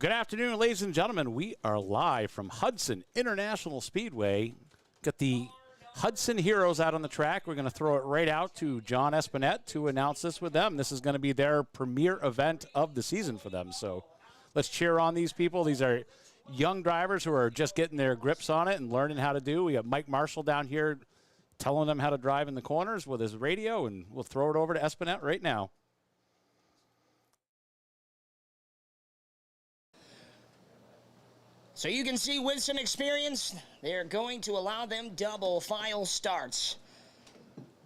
Good afternoon, ladies and gentlemen. We are live from Hudson International Speedway. Got the Hudson Heroes out on the track. We're going to throw it right out to John Espinette to announce this with them. This is going to be their premier event of the season for them. So let's cheer on these people. These are young drivers who are just getting their grips on it and learning how to do. We got Mike Marshall down here telling them how to drive in the corners with his radio, and we'll throw it over to Espinette right now. So you can see with some experience, they're going to allow them double file starts.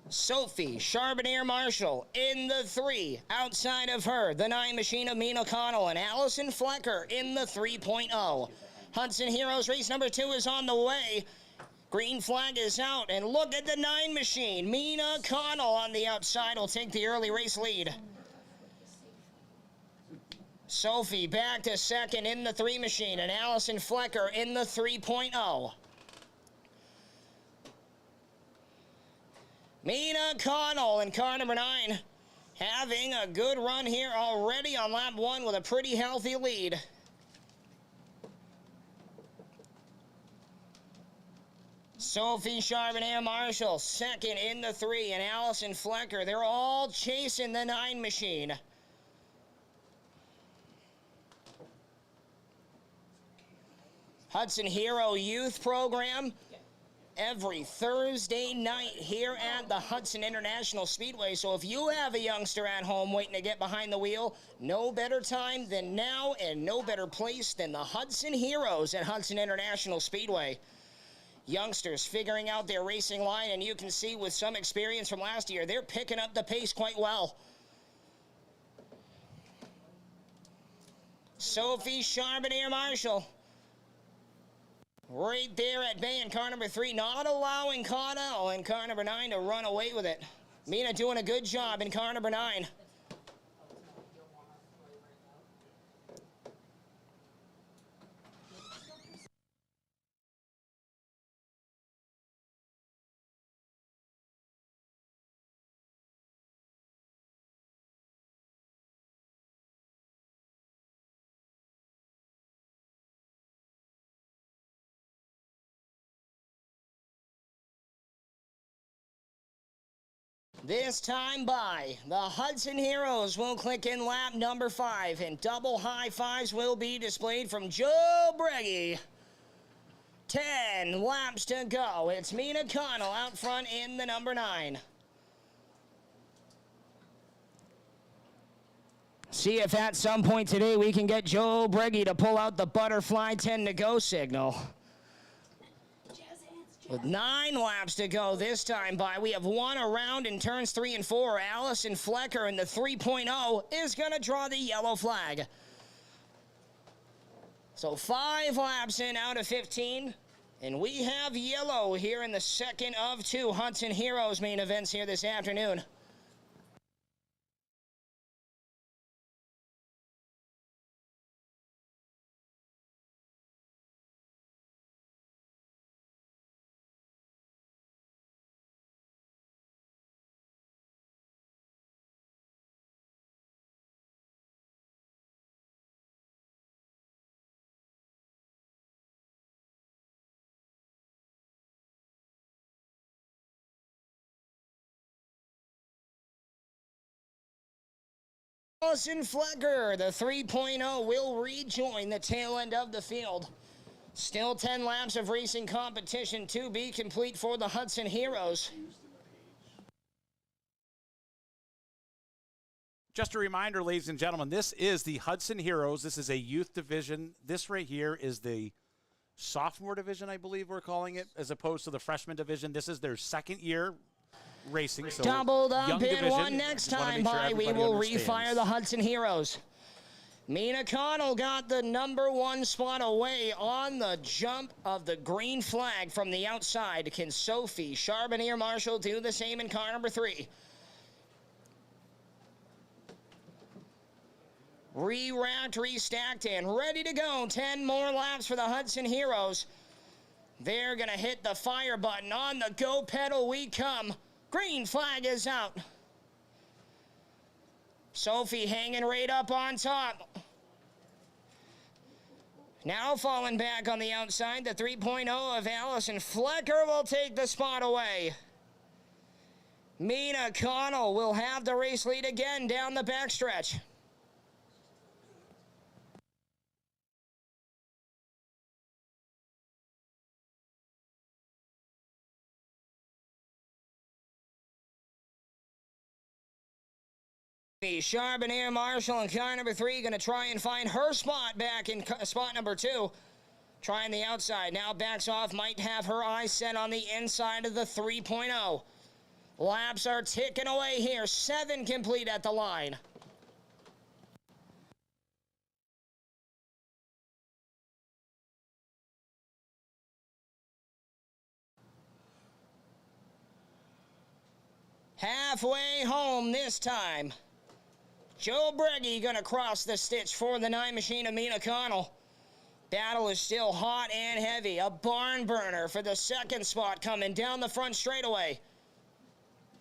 Sophie Charbonnier Marshall in the 3. Outside of her, the 9 machine of Mina Connell and Allison Flecker in the 3.0. Hudson Heroes race number 2 is on the way. Green flag is out, and look at the 9 machine. Mina Connell on the outside will take the early race lead. Sophie back to second in the 3 machine, and Allison Flecker in the 3.0. Mina Connell in car number 9 having a good run here already on lap 1 with a pretty healthy lead. Sophie Charbonnier Marshall second in the 3, and Allison Flecker, they're all chasing the 9 machine. Hudson Hero Youth Program every Thursday night here at the Hudson International Speedway. So if you have a youngster at home waiting to get behind the wheel, no better time than now and no better place than the Hudson Heroes at Hudson International Speedway. Youngsters figuring out their racing line, and you can see with some experience from last year, they're picking up the pace quite well. Sophie Charbonnier Marshall right there at bay in car number 3, not allowing Connell in car number 9 to run away with it. Mina doing a good job in car number 9. This time by the Hudson Heroes will click in lap number 5, and double high fives will be displayed from Joe Breggy. 10 laps to go. It's Mina Connell out front in the number 9. See if at some point today we can get Joe Breggy to pull out the butterfly 10 to go signal. With 9 laps to go this time by, we have one around in turns 3 and 4. Allison Flecker in the 3.0 is going to draw the yellow flag. So 5 laps in out of 15, and we have yellow here in the second of 2 Hudson Heroes main events here this afternoon. Allison Flecker, the 3.0, will rejoin the tail end of the field. Still 10 laps of racing competition to be complete for the Hudson Heroes. Just a reminder, ladies and gentlemen, this is the Hudson Heroes. This is a youth division. This right here is the sophomore division, I believe we're calling it, as opposed to the freshman division. This is their second year racing. So doubled up in one next time by. We will refire the Hudson Heroes. Mina Connell got the number 1 spot away on the jump of the green flag from the outside. Can Sophie Charbonnier Marshall do the same in car number 3? Re-racked, restacked, and ready to go. 10 more laps for the Hudson Heroes. They're going to hit the fire button. On the go pedal we come. Green flag is out. Sophie hanging right up on top. Now falling back on the outside, the 3.0 of Allison Flecker will take the spot away. Mina Connell will have the race lead again down the backstretch. Charbonnier Marshall in car number 3 going to try and find her spot back in spot number 2. Trying the outside. Now backs off. Might have her eyes set on the inside of the 3.0. Laps are ticking away here. 7 complete at the line. Halfway home this time. Joe Breggy going to cross the stitch for the 9 machine of Mina Connell. Battle is still hot and heavy. A barn burner for the second spot coming down the front straightaway.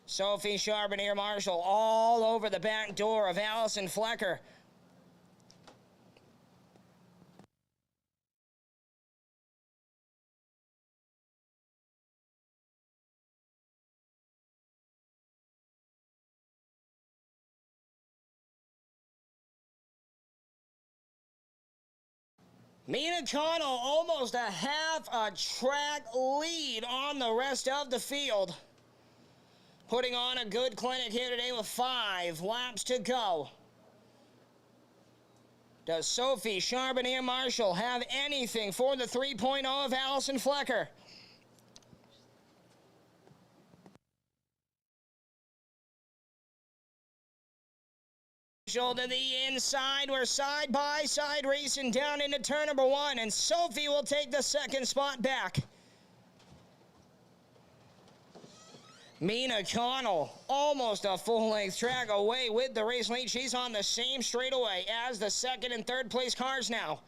Sophie Charbonnier Marshall all over the back door of Allison Flecker. Mina Connell almost a half a track lead on the rest of the field. Putting on a good clinic here today with 5 laps to go. Does Sophie Charbonnier Marshall have anything for the 3.0 of Allison Flecker? To the inside, we're side by side racing down into turn number 1, and Sophie will take the second spot back. Mina Connell, almost a full-length track away with the race lead. She's on the same straightaway as the second and third place cars now.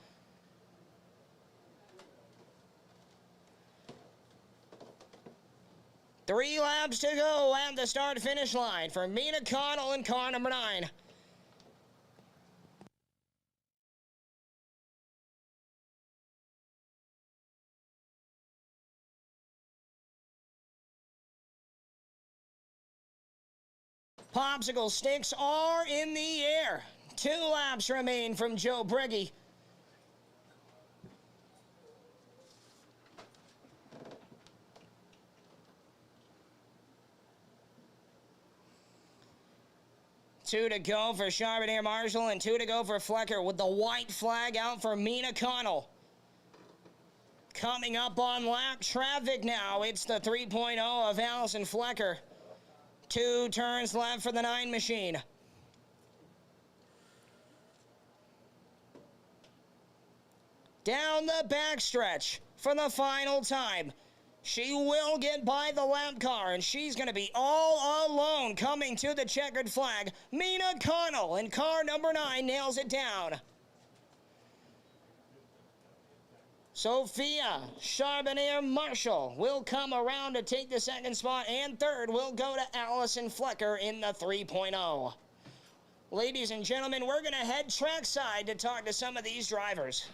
Three laps to go at the start-finish line for Mina Connell in car number 9. Popsicle sticks are in the air. 2 laps remain from Joe Breggy. Two to go for Charbonnier Marshall and 2 to go for Flecker with the white flag out for Mina Connell. Coming up on lap traffic now, it's the 3.0 of Allison Flecker. 2 turns left for the 9 machine. Down the backstretch for the final time. She will get by the lap car, and she's going to be all alone coming to the checkered flag. Mina Connell in car number 9 nails it down. Sophia Charbonnier Marshall will come around to take the second spot, and third will go to Allison Flecker in the 3.0. Ladies and gentlemen, we're going to head trackside to talk to some of these drivers.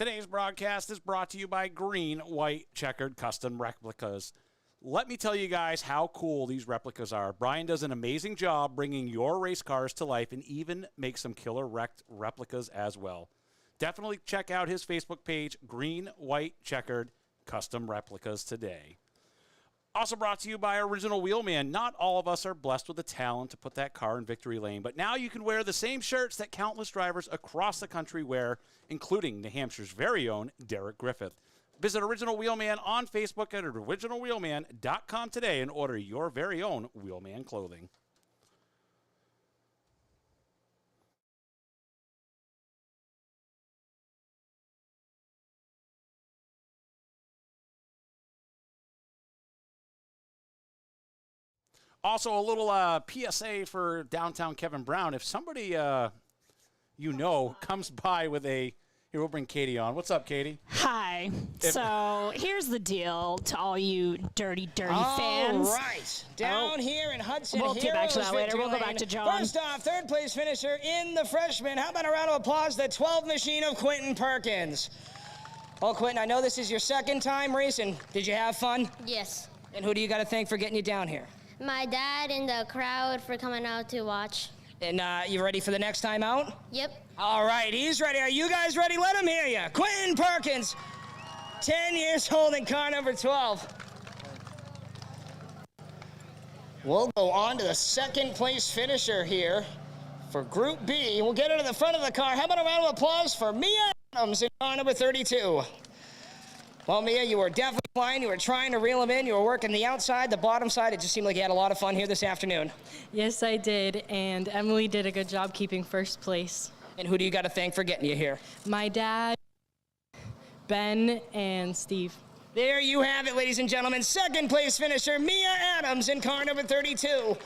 Today's broadcast is brought to you by Green, White, Checkered Custom Replicas. Let me tell you guys how cool these replicas are. Brian does an amazing job bringing your race cars to life and even makes some killer wrecked replicas as well. Definitely check out his Facebook page, Green, White, Checkered Custom Replicas today. Also brought to you by Original Wheelman. Not all of us are blessed with the talent to put that car in victory lane, but now you can wear the same shirts that countless drivers across the country wear, including New Hampshire's very own Derek Griffith. Visit Original Wheelman on Facebook at originalwheelman.com today and order your very own Wheelman clothing. Also, a little PSA for downtown Kevin Brown. If somebody comes by with a... Here, we'll bring Katie on. What's up, Katie? Hi. So here's the deal to all you dirty fans. All right. Down here in Hudson We'll get back to Heroes that later. victory We'll go back lane. to John. First off, third place finisher in the freshman. How about a round of applause, the 12 machine of Quentin Perkins. Well, Quentin, I know this is your second time racing. Did you have fun? Yes. And who do you got to thank for getting you down here? My dad and the crowd for coming out to watch. And you ready for the next time out? Yep. All right, he's ready. Are you guys ready? Let him hear you. Quentin Perkins, 10 years old in car number 12. We'll go on to the second place finisher here for Group B. We'll get her to the front of the car. How about a round of applause for Mia Adams in car number 32? Well, Mia, you were definitely flying. You were trying to reel him in. You were working the outside, the bottom side. It just seemed like you had a lot of fun here this afternoon. Yes, I did, and Emily did a good job keeping first place. And who do you got to thank for getting you here? My dad, Ben, and Steve. There you have it, ladies and gentlemen. Second place finisher, Mia Adams in car number 32.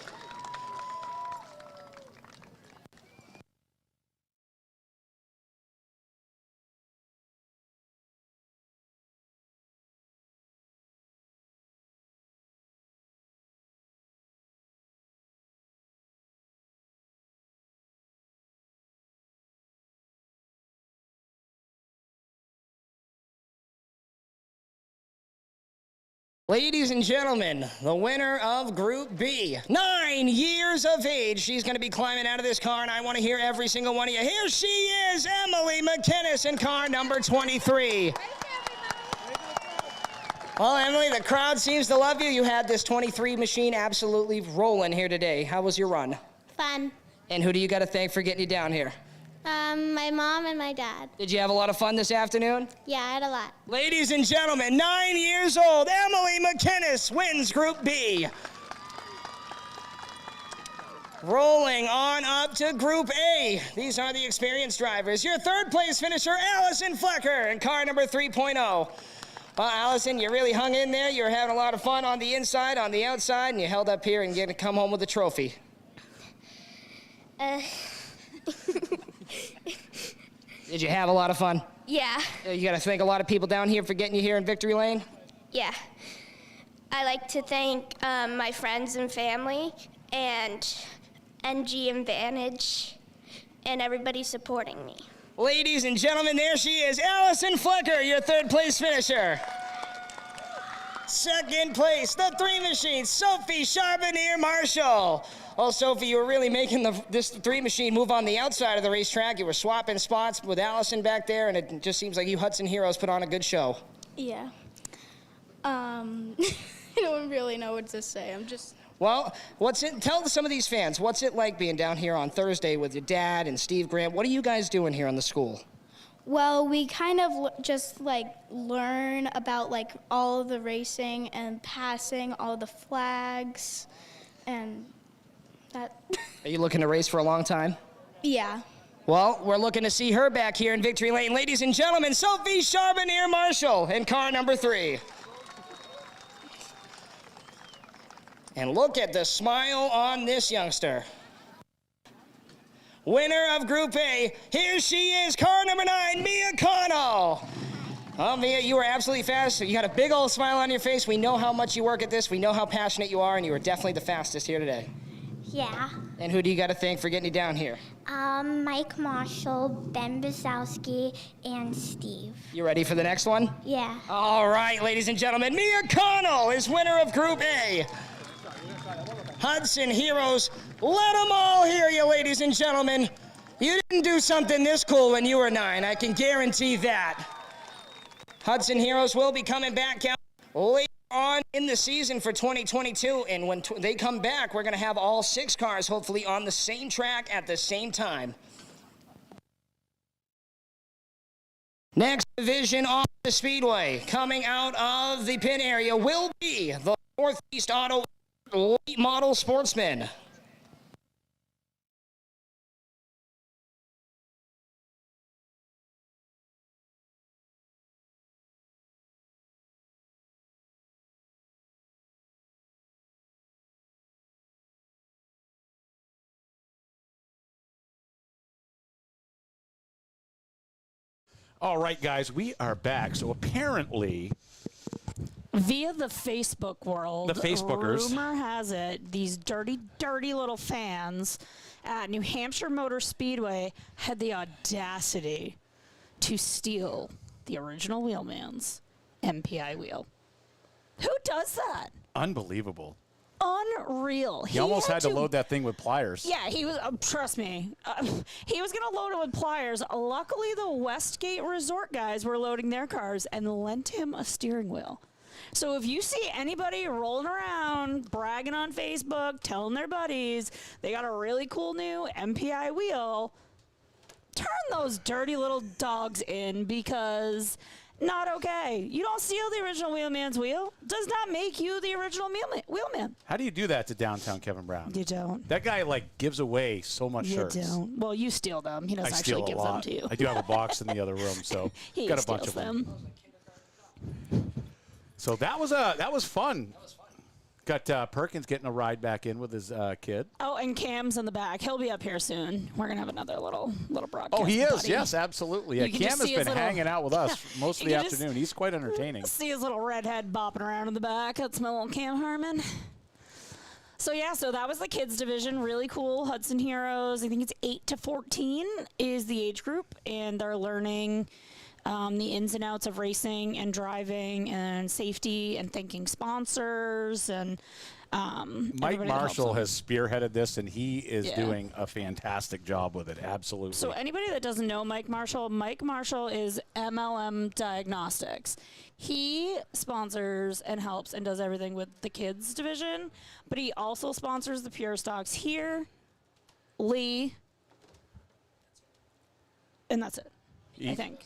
Ladies and gentlemen, the winner of Group B, 9 years of age. She's going to be climbing out of this car, and I want to hear every single one of you. Here she is, Emily McKinnis in car number 23. Well, Emily, the crowd seems to love you. You had this 23 machine absolutely rolling here today. How was your run? Fun. And who do you got to thank for getting you down here? My mom and my dad. Did you have a lot of fun this afternoon? Yeah, I had a lot. Ladies and gentlemen, 9 years old, Emily McKinnis wins Group B. Rolling on up to Group A. These are the experienced drivers. Your third place finisher, Allison Flecker, in car number 3.0. Well, Allison, you really hung in there. You were having a lot of fun on the inside, on the outside, and you held up here and get to come home with a trophy. Did you have a lot of fun? Yeah. You got to thank a lot of people down here for getting you here in Victory Lane. Yeah. I like to thank my friends and family and NG Advantage and everybody supporting me. Ladies and gentlemen, there she is, Allison Flecker, your third place finisher. Second place, the three machine, Sophie Charbonnier Marshall. Oh, Sophie, you were really making this three machine move on the outside of the racetrack. You were swapping spots with Allison back there, and it just seems like you Hudson Heroes put on a good show. Yeah. I don't really know what to say. I'm just... Well, tell some of these fans, what's it like being down here on Thursday with your dad and Steve Grant? What are you guys doing here on the school? Well, we kind of just, learn about, all of the racing and passing, all the flags, and that. Are you looking to race for a long time? Yeah. Well, we're looking to see her back here in Victory Lane. Ladies and gentlemen, Sophie Charbonnier Marshall in car number 3. And look at the smile on this youngster. Winner of Group A, here she is, car number 9, Mia Connell. Oh, Mia, you were absolutely fast. You got a big old smile on your face. We know how much you work at this. We know how passionate you are, and you were definitely the fastest here today. Yeah. And who do you got to thank for getting you down here? Mike Marshall, Ben Basowski, and Steve. You ready for the next one? Yeah. All right, ladies and gentlemen, Mia Connell is winner of Group A. Hudson Heroes, let them all hear you, ladies and gentlemen. You didn't do something this cool when you were 9, I can guarantee that. Hudson Heroes will be coming back out later on in the season for 2022, and when they come back, we're going to have all 6 cars hopefully on the same track at the same time. Next division off the speedway, coming out of the pit area, will be the Northeast Auto Late Model Sportsman. All right, guys, we are back. So apparently, via the Facebook world, the Facebookers, rumor has it, these dirty, dirty little fans at New Hampshire Motor Speedway had the audacity to steal the original Wheelman's MPI wheel. Who does that? unbelievable. Unreal. He almost had to load that thing with pliers. Yeah, he was, trust me, he was going to load it with pliers. Luckily, the Westgate Resort guys were loading their cars and lent him a steering wheel. So if you see anybody rolling around, bragging on Facebook, telling their buddies they got a really cool new MPI wheel, turn those dirty little dogs in, because not okay. You don't steal the original Wheelman's wheel. Does not make you the original Wheelman. How do you do that to downtown Kevin Brown? You don't. That guy like gives away so much shirts. You don't. Well, you steal them. He doesn't actually give them to you. I do have a box in the other room, so he got a bunch of them. So that was fun. Got Perkins getting a ride back in with his kid. Oh, and Cam's in the back. He'll be up here soon. We're gonna have another little broadcast. Oh, he is. buddy. Yes, absolutely. Yeah, Cam has been hanging out with us most of the afternoon. He's quite entertaining. See his little redhead bopping around in the back. That's my little Cam Harmon. So yeah, so that was the kids division. Really cool. Hudson Heroes. I think it's 8 to 14 is the age group, and they're learning the ins and outs of racing and driving and safety and thanking sponsors. And Mike Marshall has spearheaded this, and he is doing a fantastic job with it. Absolutely. So anybody that doesn't know Mike Marshall is MLM Diagnostics. He sponsors and helps and does everything with the kids division, but he also sponsors the Pure Stocks here, Lee, and that's it, I think.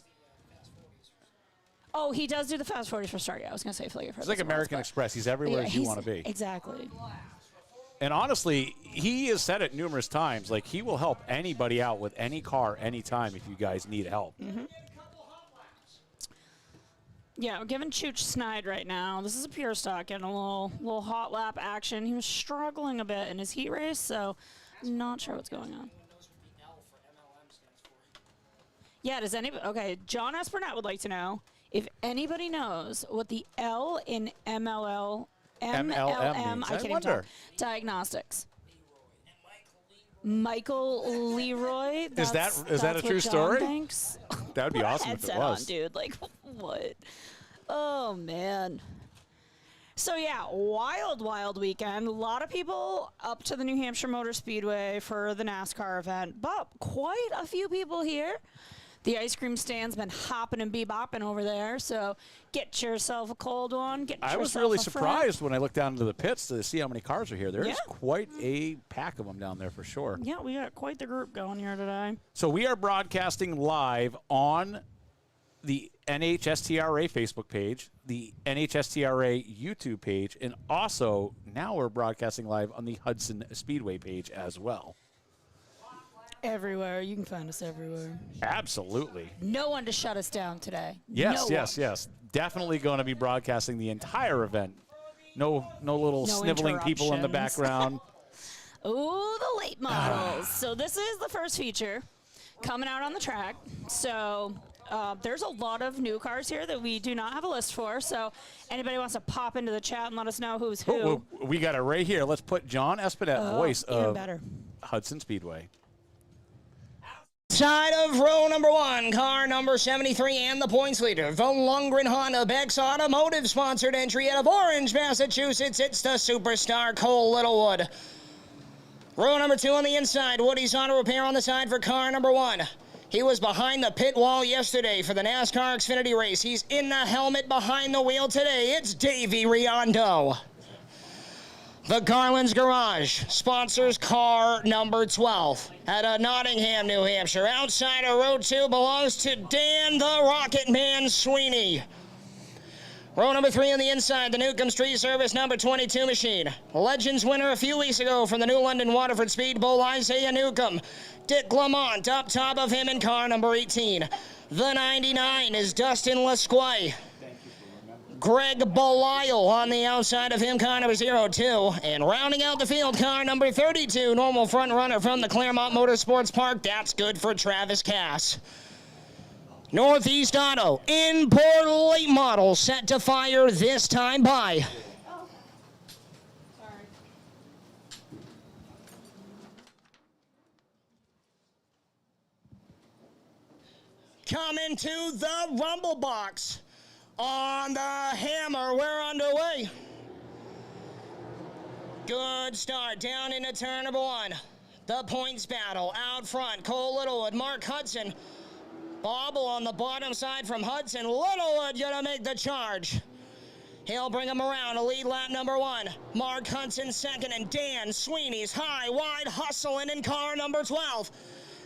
Oh, he does do the Fast 40s for Star. Yeah, I was going to say Flight. It's like American Express. He's everywhere you want to be. Exactly. And honestly, he has said it numerous times. Like, he will help anybody out with any car anytime if you guys need help. Mm-hmm. Yeah, we're giving Chooch snide right now. This is a Pure Stock getting a little hot lap action. He was struggling a bit in his heat race, so not sure what's going on. Yeah, does anybody? Okay, John Espernette would like to know if anybody knows what the L in MLM, I can't even talk, diagnostics. Michael Leroy. Is that a true story? Thinks. That would be awesome if it was. On, dude. Like, what? Oh, man. So, yeah, wild weekend. A lot of people up to the New Hampshire Motor Speedway for the NASCAR event, but quite a few people here. The ice cream stand's been hopping and bebopping over there, so get yourself a cold one. I was really surprised when I looked down into the pits to see how many cars are here. There's quite a pack of them down there for sure. Yeah, we got quite the group going here today. So we are broadcasting live on the NHSTRA Facebook page, the NHSTRA YouTube page, and also now we're broadcasting live on the Hudson Speedway page as well. Everywhere. You can find us everywhere. Absolutely. No one to shut us down today. Yes, yes. Definitely going to be broadcasting the entire event. No little sniveling people in the background. Oh, the late models. So this is the first feature coming out on the track. So there's a lot of new cars here that we do not have a list for. So anybody wants to pop into the chat and let us know who's who. Oh, we got it right here. Let's put John Espinette, voice even of better. Hudson Speedway. Side of row number 1, car number 73 and the points leader, the Lundgren Honda Beck's Automotive sponsored entry out of Orange, Massachusetts. It's the superstar Cole Littlewood. Row number 2 on the inside, Woody's Auto Repair on the side for car number 1. He was behind the pit wall yesterday for the NASCAR Xfinity race. He's in the helmet behind the wheel today. It's Davey Riondo. The Garland's Garage sponsors car number 12 out of Nottingham, New Hampshire. Outside of row 2 belongs to Dan the Rocket Man Sweeney. Row number 3 on the inside, the Newcomb Street Service number 22 machine. Legends winner a few weeks ago from the New London Waterford Speed Bowl, Isaiah Newcomb. Dick Lamont up top of him in car number 18. The 99 is Dustin Lesquay. Greg Belial on the outside of him, car number 02. And rounding out the field, car number 32, normal front runner from the Claremont Motorsports Park. That's good for Travis Cass. Northeast Auto, import late model, set to fire this time by. Coming to the Rumble Box. On the hammer, we're underway. Good start, down into turn number 1. The points battle, out front, Cole Littlewood, Mark Hudson. Bobble on the bottom side from Hudson. Littlewood gonna make the charge. He'll bring him around to lead lap number 1. Mark Hudson second, and Dan Sweeney's high, wide hustling in car number 12.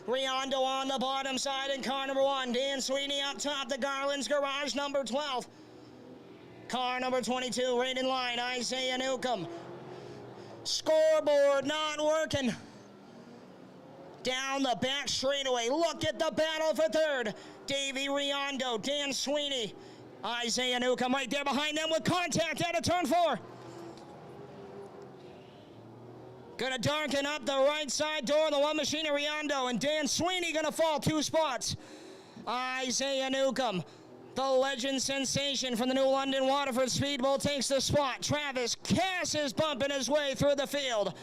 Riondo on the bottom side in car number 1. Dan Sweeney up top, the Garland's Garage number 12. Car number 22, right in line, Isaiah Newcomb. Scoreboard not working. Down the back straightaway, look at the battle for third. Davey Riondo, Dan Sweeney, Isaiah Newcomb right there behind them with contact out of turn 4. Gonna darken up the right side door of the one machine of Riondo, and Dan Sweeney gonna fall 2 spots. Isaiah Newcomb, the legend sensation from the New London Waterford Speed Bowl, takes the spot. Travis Cass is bumping his way through the field.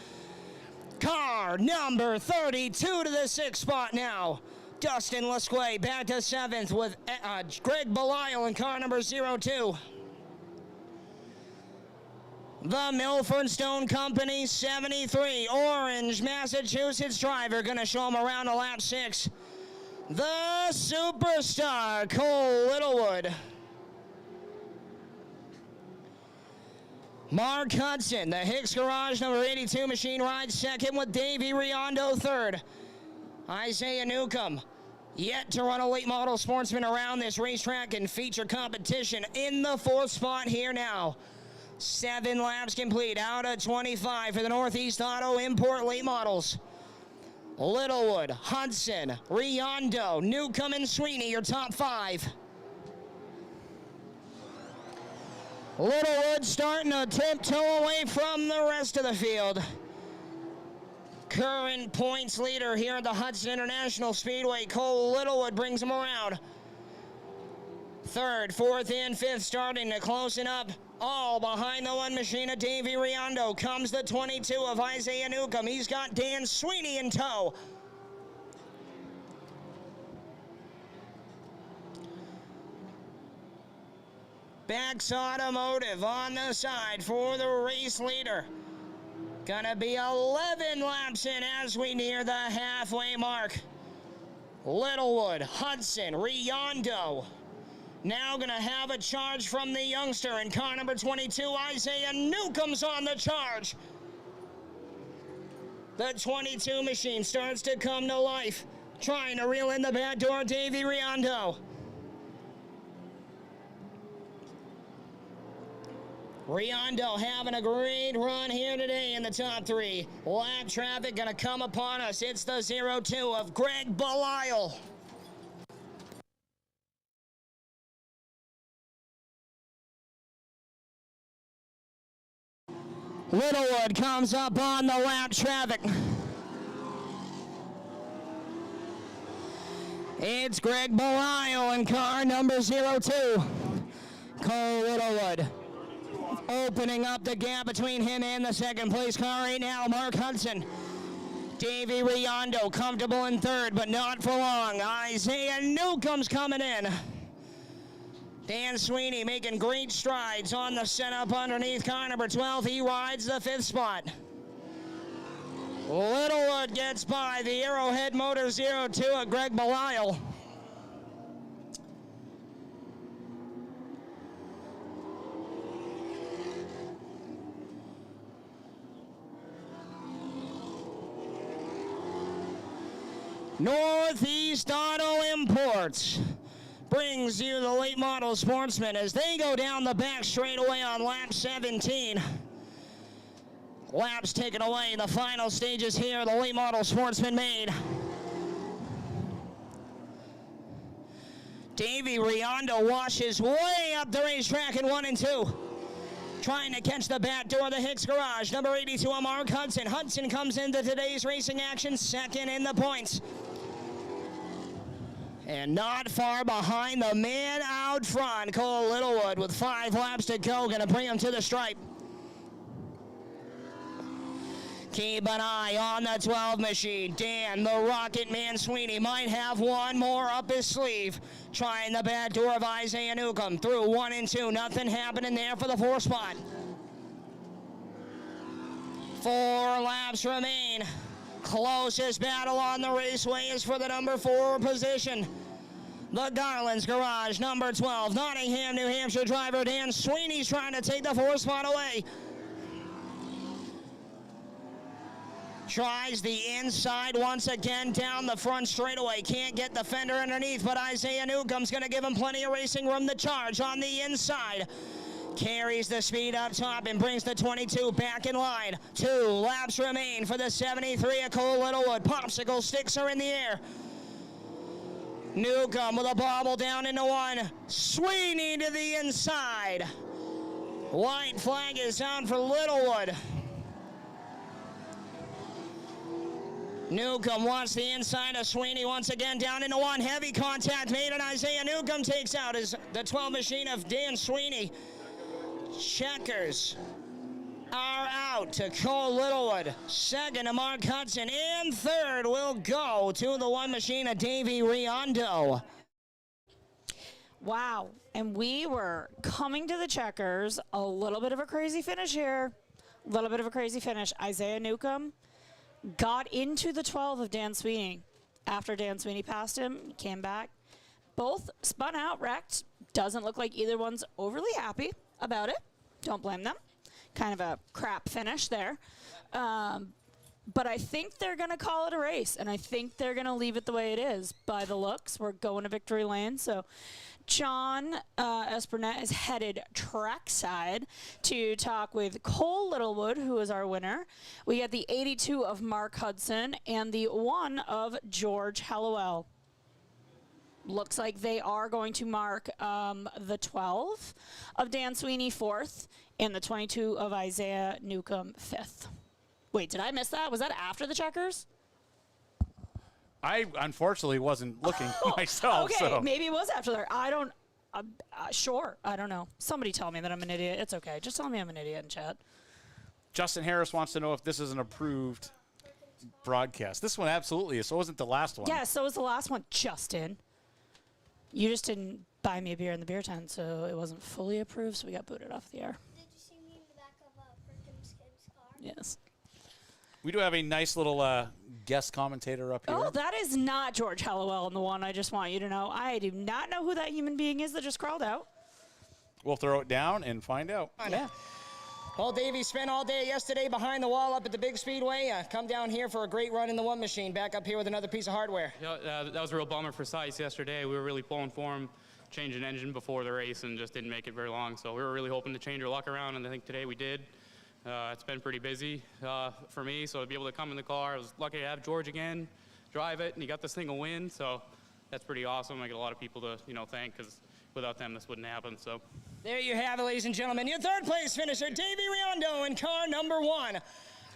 Car number 32 to the 6th spot now. Dustin Lesquay back to 7th with Greg Belial in car number 02. The Milford Stone Company 73 Orange, Massachusetts driver gonna show him around to lap 6. The superstar Cole Littlewood. Mark Hudson, the Hicks Garage number 82 machine, rides second with Davey Riondo third. Isaiah Newcomb, yet to run a late model sportsman around this racetrack and feature competition, in the 4th spot here now. 7 laps complete out of 25 for the Northeast Auto import late models. Littlewood, Hudson, Riondo, Newcomb, and Sweeney, your top 5. Littlewood starting to tiptoe away from the rest of the field. Current points leader here at the Hudson International Speedway, Cole Littlewood, brings him around. 3rd, 4th, and 5th starting to closing up. All behind the one machine of Davey Riondo comes the 22 of Isaiah Newcomb. He's got Dan Sweeney in tow. Beck's Automotive on the side for the race leader. Gonna be 11 laps in as we near the halfway mark. Littlewood, Hudson, Riondo. Now gonna have a charge from the youngster in car number 22, Isaiah Newcomb's on the charge. The 22 machine starts to come to life, trying to reel in the back door, Davey Riondo. Riondo having a great run here today in the top 3. Lap traffic gonna come upon us. It's the 02 of Greg Belial. Littlewood comes up on the lap traffic. It's Greg Belial in car number 02. Cole Littlewood opening up the gap between him and the second place car right now, Mark Hudson. Davey Riondo comfortable in third, but not for long. Isaiah Newcomb's coming in. Dan Sweeney making great strides on the setup underneath car number 12. He rides the 5th spot. Littlewood gets by the Arrowhead Motor 02 at Greg Belial. Northeast Auto Imports brings you the late model sportsman as they go down the back straightaway on lap 17. Laps taken away. The final stages here, the late model sportsman made. Davey Riondo washes way up the racetrack in 1 and 2. Trying to catch the back door of the Hicks garage. Number 82 on Mark Hudson. Hudson comes into today's racing action second in the points. And not far behind the man out front, Cole Littlewood, with 5 laps to go, gonna bring him to the stripe. Keep an eye on the 12 machine. Dan, the Rocket Man Sweeney, might have one more up his sleeve. Trying the back door of Isaiah Newcomb through 1 and 2. Nothing happening there for the 4th spot. 4 laps remain. Closest battle on the raceway is for the number 4 position. The Garland's Garage, number 12. Nottingham, New Hampshire driver Dan Sweeney's trying to take the 4th spot away. Tries the inside once again down the front straightaway. Can't get the fender underneath, but Isaiah Newcomb's going to give him plenty of racing room to charge on the inside. Carries the speed up top and brings the 22 back in line. 2 laps remain for the 73 of Cole Littlewood. Popsicle sticks are in the air. Newcomb with a bobble down into 1. Sweeney to the inside. White flag is out for Littlewood. Newcomb wants the inside of Sweeney once again down into 1. Heavy contact made and Isaiah Newcomb takes out as the 12 machine of Dan Sweeney. Checkers are out to Cole Littlewood. Second to Mark Hudson. And third will go to the 1 machine of Davey Riondo. Wow. And we were coming to the checkers. A little bit of a crazy finish here. A little bit of a crazy finish. Isaiah Newcomb got into the 12 of Dan Sweeney. After Dan Sweeney passed him, came back. Both spun out, wrecked. Doesn't look like either one's overly happy about it. Don't blame them. Kind of a crap finish there. But I think they're going to call it a race, and I think they're going to leave it the way it is. By the looks, we're going to victory lane. So John Espernette is headed trackside to talk with Cole Littlewood, who is our winner. We got the 82 of Mark Hudson and the 1 of George Hallowell. Looks like they are going to mark the 12 of Dan Sweeney 4th and the 22 of Isaiah Newcomb 5th. Wait, did I miss that? Was that after the checkers? I unfortunately wasn't looking myself. Okay, so. maybe it was after there. I don't, sure, I don't know. Somebody tell me that I'm an idiot. It's okay. Just tell me I'm an idiot in chat. Justin Harris wants to know if this is an approved broadcast. This one absolutely is. So wasn't the last one. Yeah, so was the last one, Justin. You just didn't buy me a beer in the beer tent, so it wasn't fully approved, so we got booted off the air. Did you see me in the back of Perkins' kid's car? Yes. We do have a nice little guest commentator up here. Oh, that is not George Hallowell in the one. I just want you to know. I do not know who that human being is that just crawled out. We'll throw it down and find out. Yeah. Well, Davey spent all day yesterday behind the wall up at the big speedway. Come down here for a great run in the 1 machine. Back up here with another piece of hardware. Yeah, that was a real bummer for Sice yesterday. We were really pulling for him, changing engine before the race, and just didn't make it very long. So we were really hoping to change our luck around, and I think today we did. It's been pretty busy for me, so to be able to come in the car, I was lucky to have George again, drive it, and he got this thing a win. So that's pretty awesome. I get a lot of people to thank, because without them this wouldn't happen. So. There you have it, ladies and gentlemen. Your 3rd place finisher, Davey Riondo in car number 1.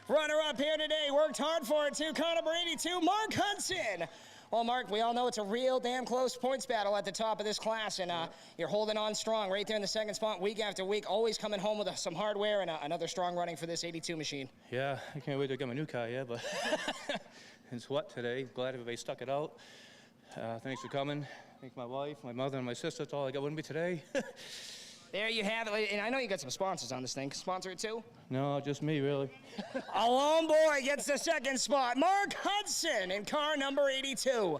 Runner up here today, worked hard for it too. Car number 82, Mark Hudson. Well, Mark, we all know it's a real damn close points battle at the top of this class, and you're holding on strong right there in the second spot week after week, always coming home with some hardware and another strong running for this 82 machine. Yeah, I can't wait to get my new car, but it's wet today. Glad everybody stuck it out. Thanks for coming. Thank my wife, my mother, and my sister. That's all I got with me today. There you have it, and I know you got some sponsors on this thing. Sponsor it too? No, just me, really. A lone boy gets the second spot. Mark Hudson in car number 82.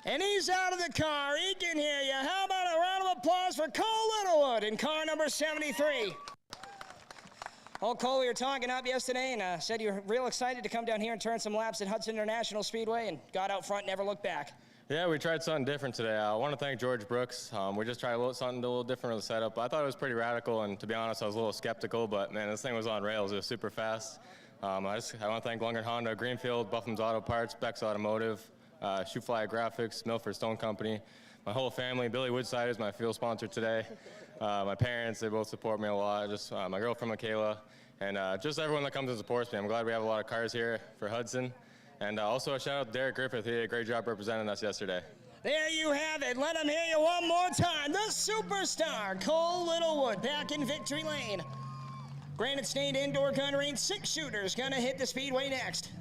And he's out of the car. He can hear you. How about a round of applause for Cole Littlewood in car number 73? Oh, Cole, we were talking up yesterday and said you were real excited to come down here and turn some laps at Hudson International Speedway and got out front and never looked back. Yeah, we tried something different today. I want to thank George Brooks. We just tried something a little different with the setup. I thought it was pretty radical, and to be honest, I was a little skeptical, but man, this thing was on rails. It was super fast. I want to thank Lungren Honda, Greenfield, Buffum's Auto Parts, Beck's Automotive, Shoefly Graphics, Milford Stone Company, my whole family. Billy Woodside is my fuel sponsor today. My parents, they both support me a lot. Just my girlfriend, Michaela, and just everyone that comes and supports me. I'm glad we have a lot of cars here for Hudson. And also a shout out to Derek Griffith. He did a great job representing us yesterday. There you have it. Let him hear you one more time. The superstar, Cole Littlewood, back in victory lane. Granite State Indoor Gun Range 6-shooters gonna hit the speedway next.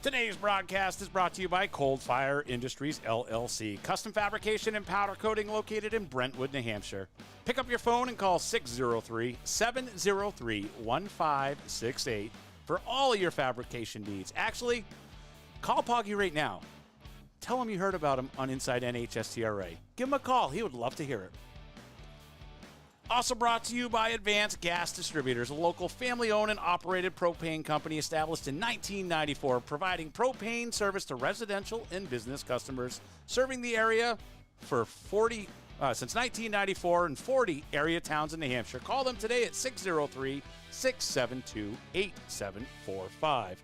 Today's broadcast is brought to you by Cold Fire Industries, LLC. Custom fabrication and powder coating located in Brentwood, New Hampshire. Pick up your phone and call 603-703-1568 for all of your fabrication needs. Actually, call Poggy right now. Tell him you heard about him on Inside NHSTRA. Give him a call. He would love to hear it. Also brought to you by Advanced Gas Distributors, a local family-owned and operated propane company established in 1994, providing propane service to residential and business customers, serving the area for since 1994 in 40 area towns in New Hampshire. Call them today at 603-672-8745.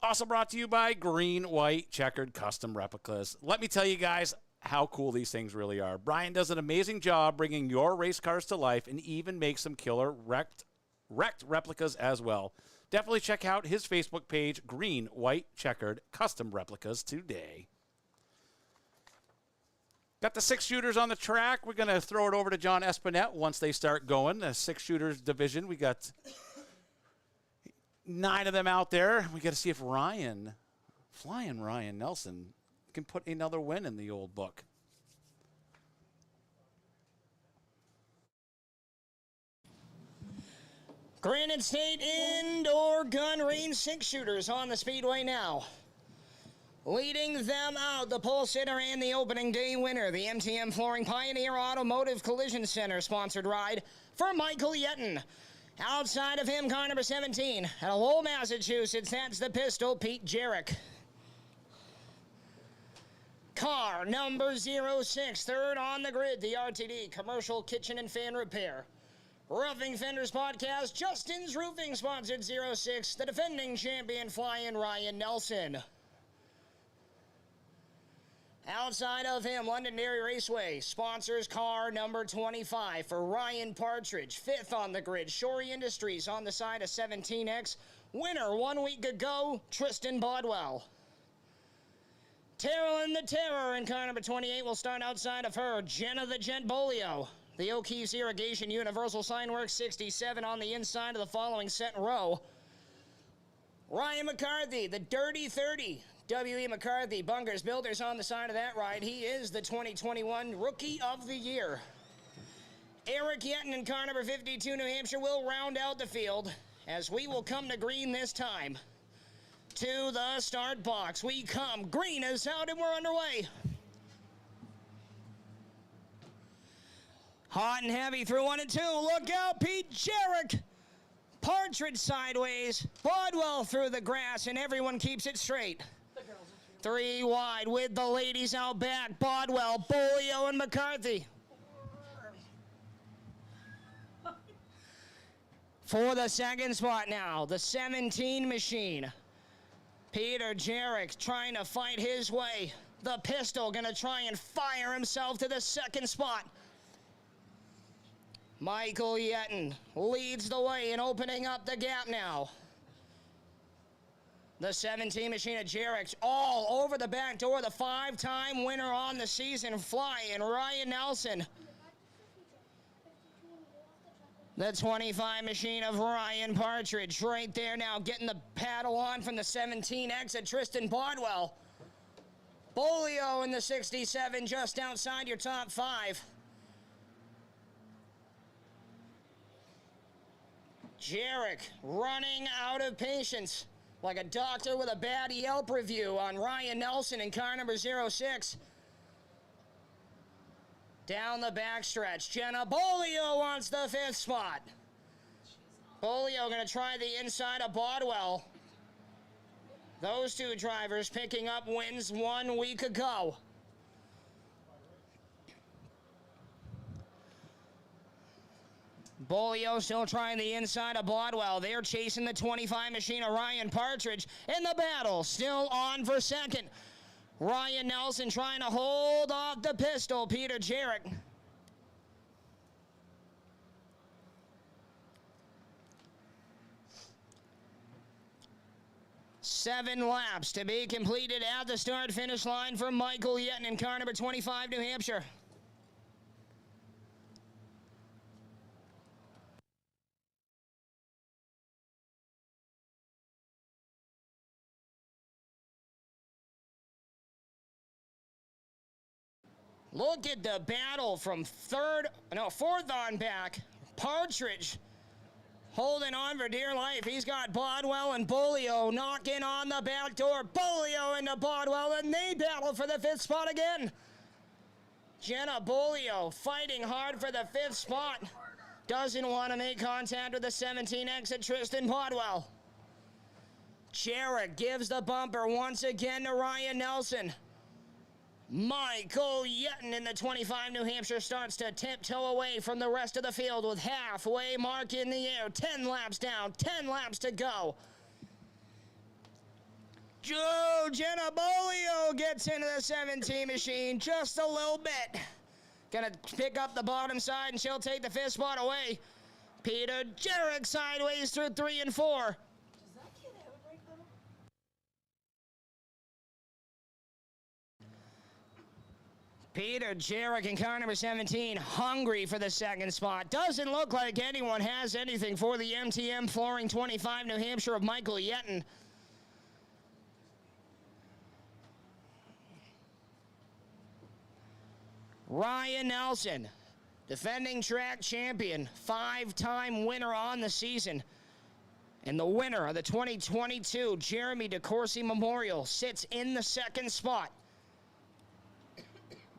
Also brought to you by Green, White, Checkered Custom Replicas. Let me tell you guys how cool these things really are. Brian does an amazing job bringing your race cars to life and even makes some killer wrecked replicas as well. Definitely check out his Facebook page, Green, White, Checkered Custom Replicas, today. Got the 6-shooters on the track. We're going to throw it over to John Espinette once they start going. The 6-shooters division, we got 9 of them out there. We got to see if Ryan Nelson can put another win in the old book. Granite State Indoor Gun Range 6-shooters on the speedway now. Leading them out, the pole sitter and the opening day winner, the MTM Flooring Pioneer Automotive Collision Center sponsored ride for Michael Yetton. Outside of him, car number 17, out of Lowell, Massachusetts, that's the pistol, Pete Jarek. Car number 06, third on the grid, the RTD, Commercial Kitchen and Fan Repair. Roughing Fenders Podcast, Justin's Roofing sponsored 06, the defending champion Flying Ryan Nelson. Outside of him, Londonderry Raceway sponsors car number 25 for Ryan Partridge. 5th on the grid, Shorey Industries on the side of 17X. Winner 1 week ago, Tristan Bodwell. Terrell the Terror in car number 28 will start outside of her. Jenna the Gent Bolio. The O'Keefe's Irrigation Universal Signworks 67 on the inside of the following set and row. Ryan McCarthy, the Dirty 30. W.E. McCarthy, Bunkers Builders on the side of that ride. He is the 2021 Rookie of the Year. Eric Yetton in car number 52, New Hampshire, will round out the field as we will come to green this time. To the start box we come. Green is out and we're underway. Hot and heavy through 1 and 2. Look out, Pete Jarek. Partridge sideways. Bodwell through the grass, and everyone keeps it straight. 3 wide with the ladies out back. Bodwell, Bolio, and McCarthy. For the second spot now, the 17 machine. Peter Jarek trying to fight his way. The pistol gonna try and fire himself to the second spot. Michael Yetton leads the way in opening up the gap now. The 17 machine of Jarek all over the back door. The 5-time winner on the season flying, Ryan Nelson. The 25 machine of Ryan Partridge right there now getting the paddle on from the 17X at Tristan Bodwell. Bolio in the 67 just outside your top 5. Jarek running out of patience like a doctor with a bad Yelp review on Ryan Nelson in car number 06. Down the backstretch, Jenna Bolio wants the 5th spot. Bolio gonna try the inside of Bodwell. Those 2 drivers picking up wins 1 week ago. Bolio still trying the inside of Bodwell. They're chasing the 25 machine of Ryan Partridge. In the battle, still on for second. Ryan Nelson trying to hold off the pistol, Peter Jarek. Seven laps to be completed at the start-finish line for Michael Yetton in car number 25, New Hampshire. Look at the battle from 4th on back. Partridge holding on for dear life. He's got Bodwell and Bolio knocking on the back door. Bolio into Bodwell, and they battle for the 5th spot again. Jenna Bolio fighting hard for the 5th spot. Doesn't want to make contact with the 17X at Tristan Bodwell. Jarek gives the bumper once again to Ryan Nelson. Michael Yetton in the 25 New Hampshire starts to tiptoe away from the rest of the field with halfway mark in the air. 10 laps down, 10 laps to go. Jenna Bolio gets into the 17 machine just a little bit. Gonna pick up the bottom side and she'll take the 5th spot away. Peter Jarek sideways through 3 and 4. Peter Jarek in car number 17, hungry for the 2nd spot. Doesn't look like anyone has anything for the MTM Flooring 25 New Hampshire of Michael Yetton. Ryan Nelson, defending track champion, 5-time winner on the season. And the winner of the 2022 Jeremy DeCourcy Memorial sits in the 2nd spot.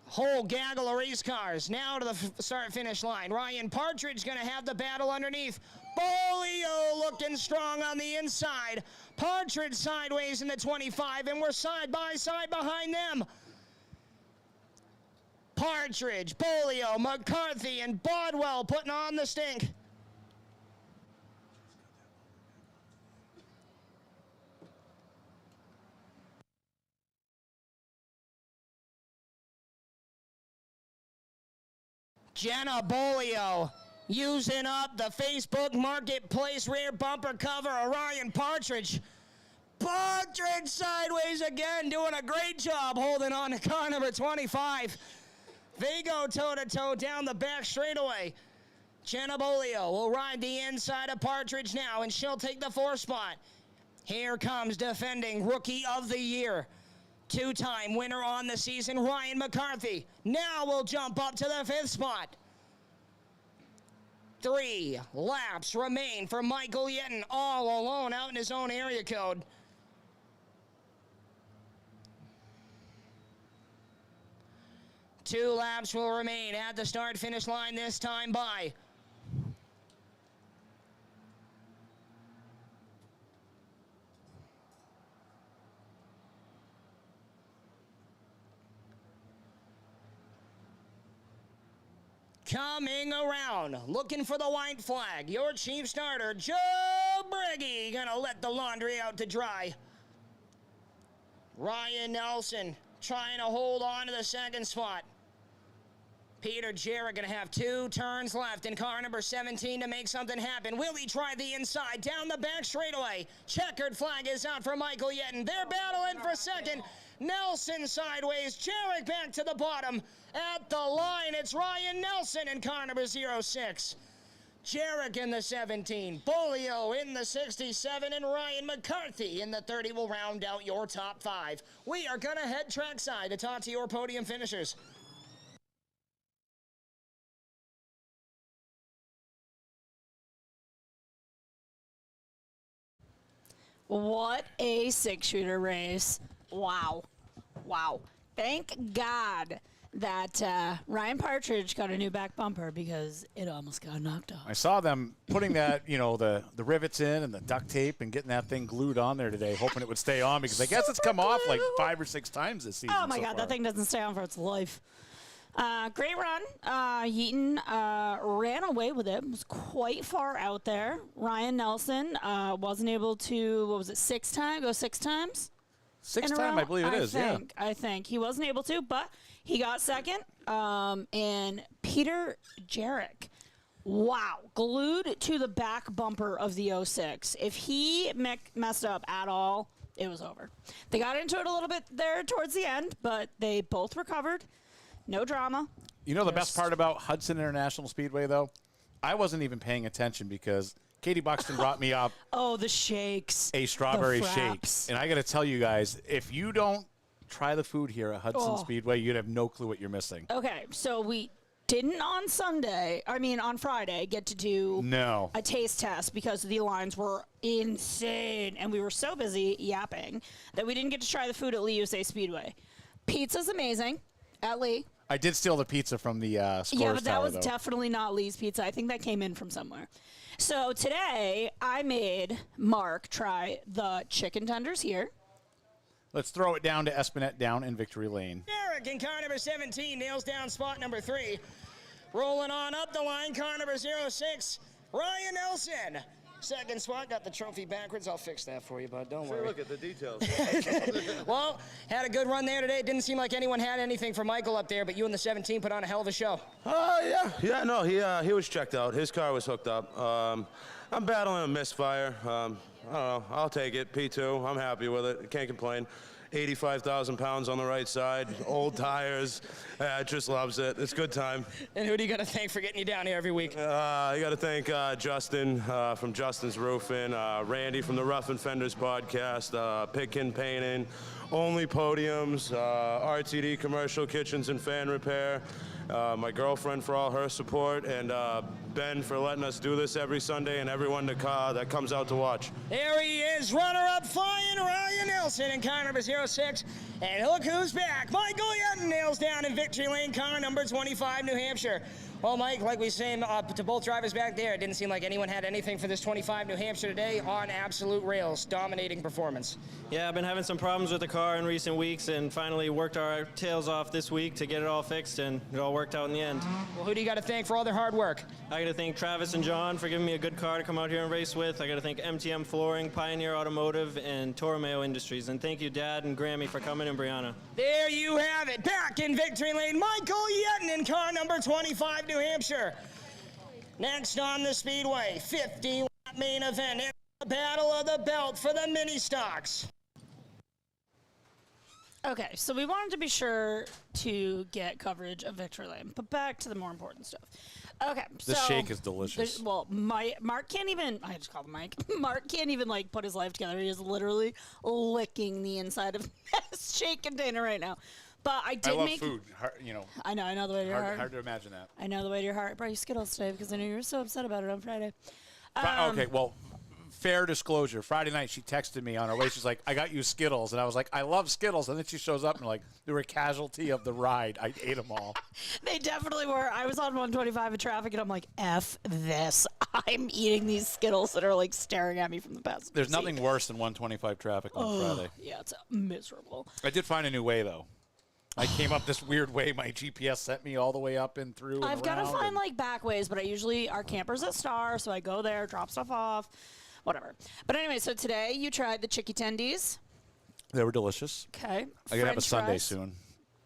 Whole gaggle of race cars now to the start-finish line. Ryan Partridge going to have the battle underneath. Bolio looking strong on the inside. Partridge sideways in the 25, and we're side by side behind them. Partridge, Bolio, McCarthy, and Bodwell putting on the stink. Jenna Bolio using up the Facebook Marketplace rear bumper cover of Ryan Partridge. Partridge sideways again, doing a great job holding on to car number 25. They go toe-to-toe down the back straightaway. Jenna Bolio will ride the inside of Partridge now, and she'll take the 4th spot. Here comes defending Rookie of the Year, 2-time winner on the season, Ryan McCarthy. Now we'll jump up to the 5th spot. 3 laps remain for Michael Yetten, all alone out in his own area code. Two laps will remain at the start-finish line this time by coming around, looking for the white flag. Your chief starter, Joe Briggy, gonna let the laundry out to dry. Ryan Nelson trying to hold on to the 2nd spot. Peter Jarrett gonna have 2 turns left in car number 17 to make something happen. Will he try the inside down the back straightaway? Checkered flag is out for Michael Yetten. They're battling for 2nd. Nelson sideways, Jarrett back to the bottom. At the line, it's Ryan Nelson in car number 06. Jarrett in the 17, Bolio in the 67, and Ryan McCarthy in the 30 will round out your top 5. We are gonna head trackside to talk to your podium finishers. What a 6-shooter race. Wow. Wow. Thank God that Ryan Partridge got a new back bumper because it almost got knocked off. I saw them putting that, the rivets in and the duct tape and getting that thing glued on there today, hoping it would stay on because I guess it's come off like 5 or 6 times this season. Oh, my God. far. That thing doesn't stay on for its life. Great run. Yeaton ran away with it. Was quite far out there. Ryan Nelson wasn't able to, 6 times? Go 6 times? 6th time, I believe it is, yeah. I think. He wasn't able to, but he got 2nd. And Peter Jarrett, wow, glued to the back bumper of the 06. If he messed up at all, it was over. They got into it a little bit there towards the end, but they both recovered. No drama. You know the best part about Hudson International Speedway, though? I wasn't even paying attention because Katie Buxton brought me up Oh, the shakes. a strawberry The shake. fraps. And I got to tell you guys, if you don't try the food here at Hudson Speedway, you'd have no clue what you're missing. Okay, so we didn't on Friday, get to do a taste test because the lines were insane. And we were so busy yapping that we didn't get to try the food at Lee USA Speedway. Pizza's amazing at Lee. I did steal the pizza from the Scores Yeah, but that Tower, was though. definitely not Lee's Pizza. I think that came in from somewhere. So today, I made Mark try the chicken tenders here. Let's throw it down to Espinette down in Victory Lane. Derek in car number 17 nails down spot number 3. Rolling on up the line, car number 06, Ryan Nelson. 2nd spot, got the trophy backwards. I'll fix that for you, bud. Don't worry. Look at the details. Well, had a good run there today. It didn't seem like anyone had anything for Michael up there, but you and the 17 put on a hell of a show. Yeah, no, he was checked out. His car was hooked up. I'm battling a misfire. I don't know. I'll take it. P2. I'm happy with it. Can't complain. 85,000 pounds on the right side, old tires. Just loves it. It's a good time. And who do you got to thank for getting you down here every week? You got to thank Justin from Justin's Roofing, Randy from the Rough and Fenders podcast, Pitkin Painting, Only Podiums, RTD Commercial Kitchens and Fan Repair, my girlfriend for all her support, and Ben for letting us do this every Sunday, and everyone that comes out to watch. There he is, runner-up flying Ryan Nelson in car number 06. And look who's back. Michael Yetten nails down in Victory Lane, car number 25, New Hampshire. Well, Mike, like we saying to both drivers back there, it didn't seem like anyone had anything for this 25 New Hampshire today on absolute rails. Dominating performance. Yeah, I've been having some problems with the car in recent weeks and finally worked our tails off this week to get it all fixed, and it all worked out in the end. Well, who do you got to thank for all their hard work? I got to thank Travis and John for giving me a good car to come out here and race with. I got to thank MTM Flooring, Pioneer Automotive, and Toromeo Industries. And thank you, Dad and Grammy, for coming Hardman and Brianna. There you have it. Back in victory lane, Michael Yetton in car number 25, New Hampshire. Next on the Speedway, 50-lap main event. It's the Battle of the Belt for the mini stocks. Okay, so we wanted to be sure to get coverage of victory lane, but back to the more important stuff. Okay, so This shake is delicious. Mark can't even. I just called him Mike. Mark can't even like put his life together. He is literally licking the inside of this shake container right now. But I did love food. I know the way to your heart. Hard to imagine that. I know the way to your heart. I brought you Skittles today because I knew you were so upset about it on Friday. Okay, well, fair disclosure. Friday night, she texted me on her way. She's like, I got you Skittles. And I was like, I love Skittles. And then she shows up and like, they were a casualty of the ride. I ate them all. They definitely were. I was on 125 in traffic, and I'm like, F this. I'm eating these Skittles that are like staring at me from the passenger There's seat. nothing worse than 125 traffic on Friday. Yeah, it's miserable. I did find a new way, though. I came up this weird way. My GPS sent me all the way up and through. I've got to find like back ways, but our camper's at Star, so I go there, drop stuff off, whatever. But anyway, so today you tried the chicky tendies. They were delicious. Okay. I gotta have a Sunday soon.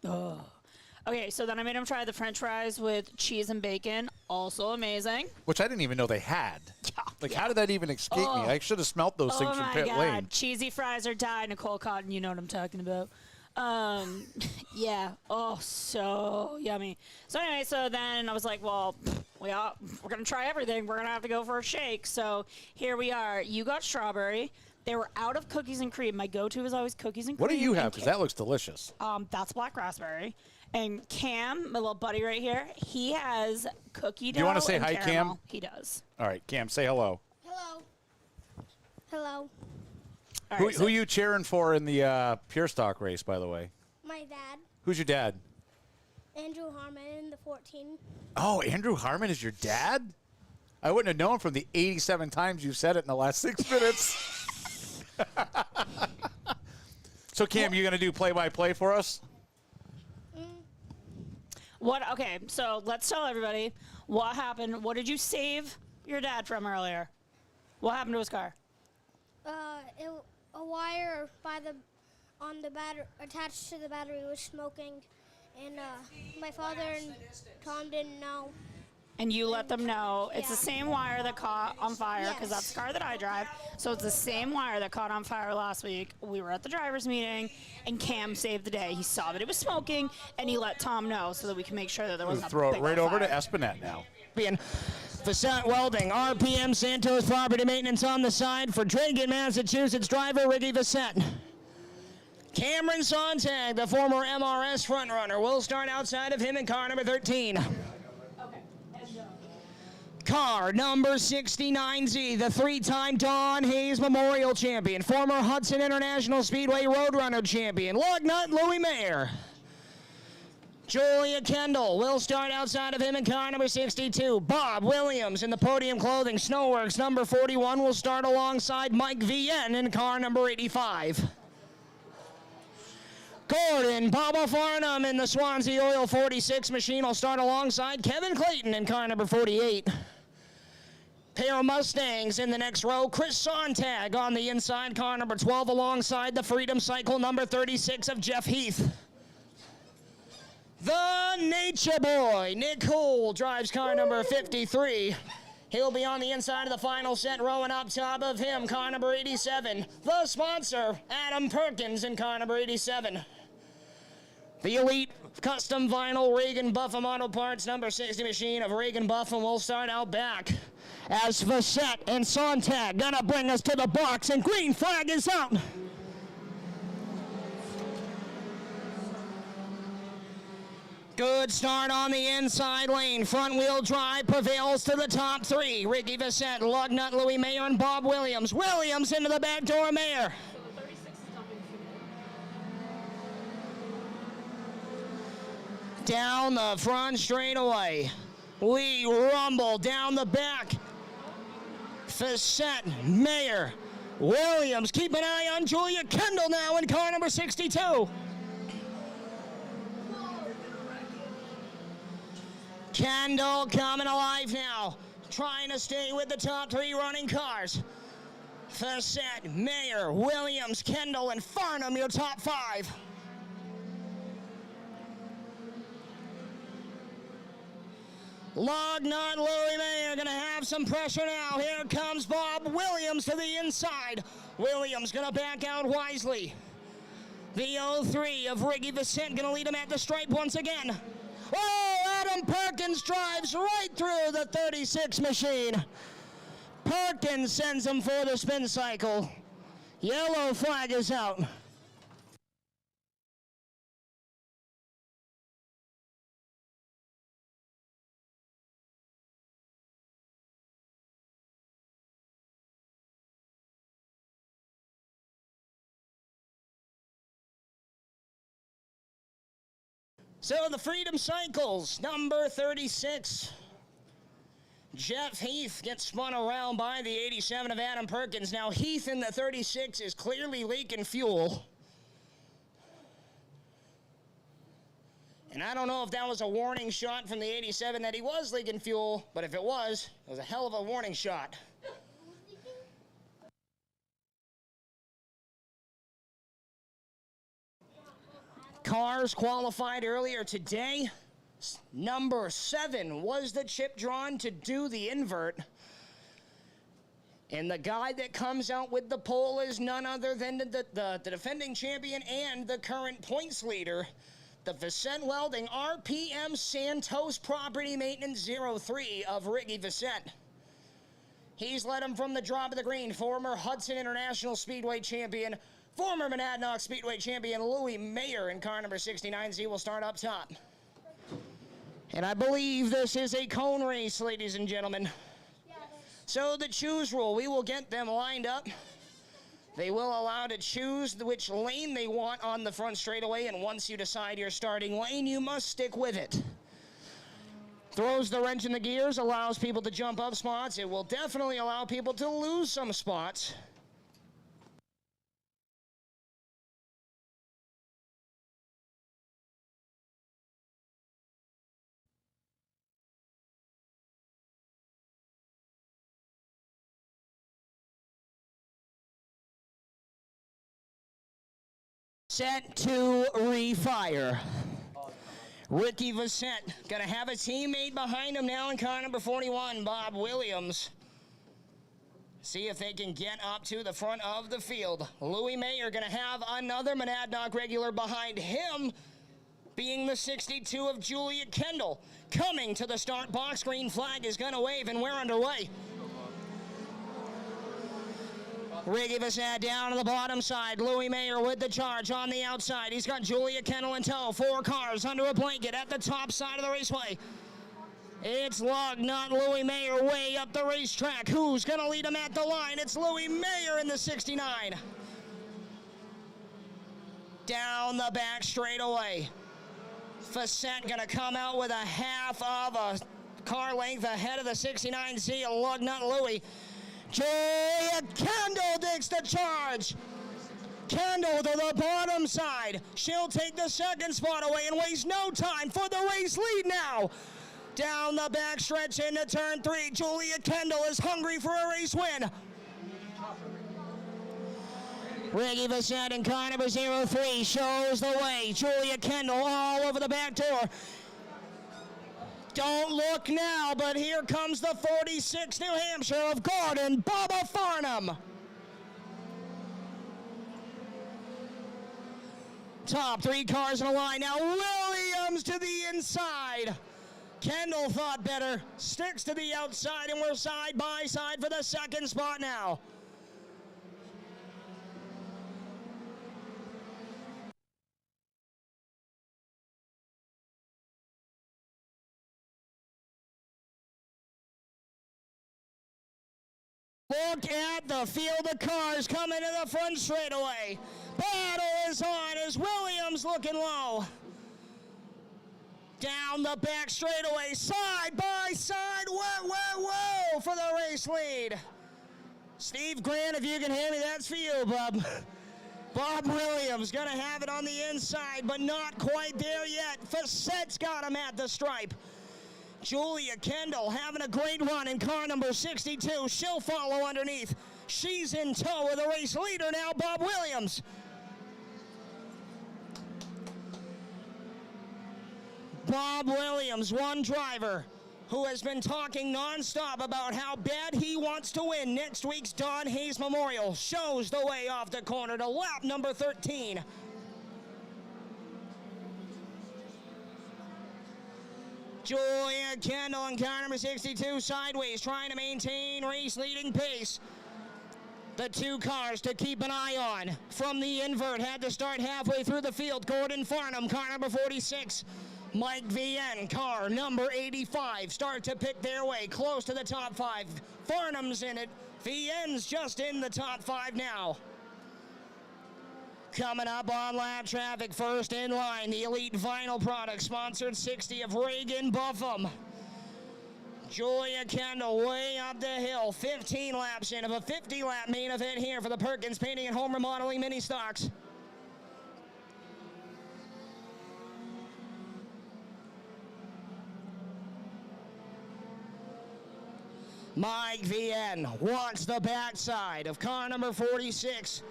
Oh. Okay, so then I made him try the French fries with cheese and bacon. Also amazing. Which I didn't even know they had. Yeah, how did that even escape me? I should have smelt those things from pit lane. Cheesy fries or die, Nicole Cotton. You know what I'm talking about. Yeah. Oh, so yummy. So anyway, so then I was like, well, we're going to try everything. We're going to have to go for a shake. So here we are. You got strawberry. They were out of cookies and cream. My go-to is always cookies and cream. What do you have? Because that looks delicious. That's black raspberry. And Cam, my little buddy right here, he has cookie dough. Do you want to say hi, caramel. Cam? He does. All right, Cam, say hello. Hello. Hello. Who you cheering for in the pure stock race, by the way? My dad, Who's your dad? Andrew Harmon, in the 14. Oh, Andrew Harmon is your dad? I wouldn't have known from the 87 times you said it in the last 6 minutes. So, Cam, you going to do play-by-play for us? Okay, so let's tell everybody what happened. What did you save your dad from earlier? What happened to his car? A wire on the battery attached to the battery was smoking, and my father and Tom didn't know. And you let them know. It's the same wire that caught on fire, because that's the car that I drive. So it's the same wire that caught on fire last week. We were at the driver's meeting, and Cam saved the day. He saw that it was smoking, and he let Tom know so that we can make sure that there wasn't a Throw it big right old over to fire. Espinette now. Facet Welding, RPM Santos Property Maintenance on the side for Dragon, Massachusetts driver Ricky Facet. Cameron Sontag, the former MRS frontrunner, will start outside of him in car number 13. Car number 69Z, the three-time Don Hayes Memorial Champion, former Hudson International Speedway Roadrunner Champion, Lugnut Louis Mayer. Julia Kendall will start outside of him in car number 62. Bob Williams in the Podium Clothing Snowworks number 41 will start alongside Mike Vien in car number 85. Gordon Baba Farnham in the Swansea Oil 46 machine will start alongside Kevin Clayton in car number 48. Pair of Mustangs in the next row. Chris Sontag on the inside, car number 12 alongside the Freedom Cycle number 36 of Jeff Heath. The Nature Boy, Nick Cole, drives car number 53. He'll be on the inside of the final set, rowing up top of him, car number 87. The sponsor, Adam Perkins, in car number 87. The Elite Custom Vinyl Reagan Buffum Auto Parts number 60 machine of Reagan Buffum will start out back. As Facet and Sontag gonna bring us to the box, and green flag is out. Good start on the inside lane. Front wheel drive prevails to the top three. Ricky Facet, Lugnut Louis Mayer, and Bob Williams. Williams into the back door, Mayer. Down the front straightaway. We rumble down the back. Facet, Mayer, Williams. Keep an eye on Julia Kendall now in car number 62. Kendall coming alive now, trying to stay with the top three running cars. Facet, Mayer, Williams, Kendall, and Farnham, your top five. Lug Nut Louie May are going to have some pressure now. Here comes Bob Williams to the inside. Williams going to back out wisely. The 03 of Ricky Vicente going to lead him at the stripe once again. Oh, Adam Perkins drives right through the 36 machine. Perkins sends him for the spin cycle. Yellow flag is out. So the Freedom Cycles, number 36. Jeff Heath gets spun around by the 87 of Adam Perkins. Now Heath in the 36 is clearly leaking fuel. And I don't know if that was a warning shot from the 87 that he was leaking fuel, but if it was a hell of a warning shot. Cars qualified earlier today. Number 7 was the chip drawn to do the invert. And the guy that comes out with the pole is none other than the defending champion and the current points leader, the Vicente Welding RPM Santos Property Maintenance 03 of Ricky Vicente. He's led him from the drop of the green, former Hudson International Speedway champion, former Monadnock Speedway champion Louis Mayer in car number 69Z will start up top. And I believe this is a cone race, ladies and gentlemen. So the choose rule, we will get them lined up. They will allow to choose which lane they want on the front straightaway, and once you decide your starting lane, you must stick with it. Throws the wrench in the gears, allows people to jump up spots. It will definitely allow people to lose some spots. Set to refire. Ricky Vicente gonna have a teammate behind him now in car number 41, Bob Williams. See if they can get up to the front of the field. Louis Mayer gonna have another Monadnock regular behind him, being the 62 of Juliet Kendall. Coming to the start box, green flag is gonna wave, and we're underway. Ricky Vicente down to the bottom side. Louis Mayer with the charge on the outside. He's got Julia Kendall in tow. 4 cars under a blanket at the top side of the raceway. It's Lug Nut Louis Mayer way up the racetrack. Who's going to lead him at the line? It's Louis Mayer in the 69. Down the back straightaway. Vicente going to come out with a half of a car length ahead of the 69Z of Lug Nut Louis. Julia Kendall takes the charge. Kendall to the bottom side. She'll take the second spot away and waste no time for the race lead now. Down the back stretch into turn 3. Julia Kendall is hungry for a race win. Ricky Vicente in car number 03 shows the way. Julia Kendall all over the back door. Don't look now, but here comes the 46 New Hampshire of Gordon, Bubba Farnham. Top 3 cars in a line now. Williams to the inside. Kendall thought better, sticks to the outside, and we're side by side for the second spot now. Look at the field of cars coming to the front straightaway. Battle is on as Williams looking low. Down the back straightaway, side by side, whoa, for the race lead. Steve Grant, if you can hear me, that's for you, bub. Bob Williams gonna have it on the inside, but not quite there yet. Vicente's got him at the stripe. Julia Kendall having a great run in car number 62. She'll follow underneath. She's in tow with the race leader now, Bob Williams. Bob Williams, one driver, who has been talking nonstop about how bad he wants to win next week's Don Hayes Memorial, shows the way off the corner to lap number 13. Julia Kendall in car number 62 sideways, trying to maintain race leading pace. The two cars to keep an eye on. From the invert, had to start halfway through the field. Gordon Farnham, car number 46. Mike VN, car number 85, start to pick their way close to the top 5. Farnham's in it. VN's just in the top 5 now. Coming up on lap traffic, first in line, the Elite Vinyl Product, sponsored 60 of Reagan Buffum. Julia Kendall way up the hill, 15 laps in of a 50-lap main event here for the Perkins Painting and Home Remodeling Mini Stocks. Mike VN wants the backside of car number 46.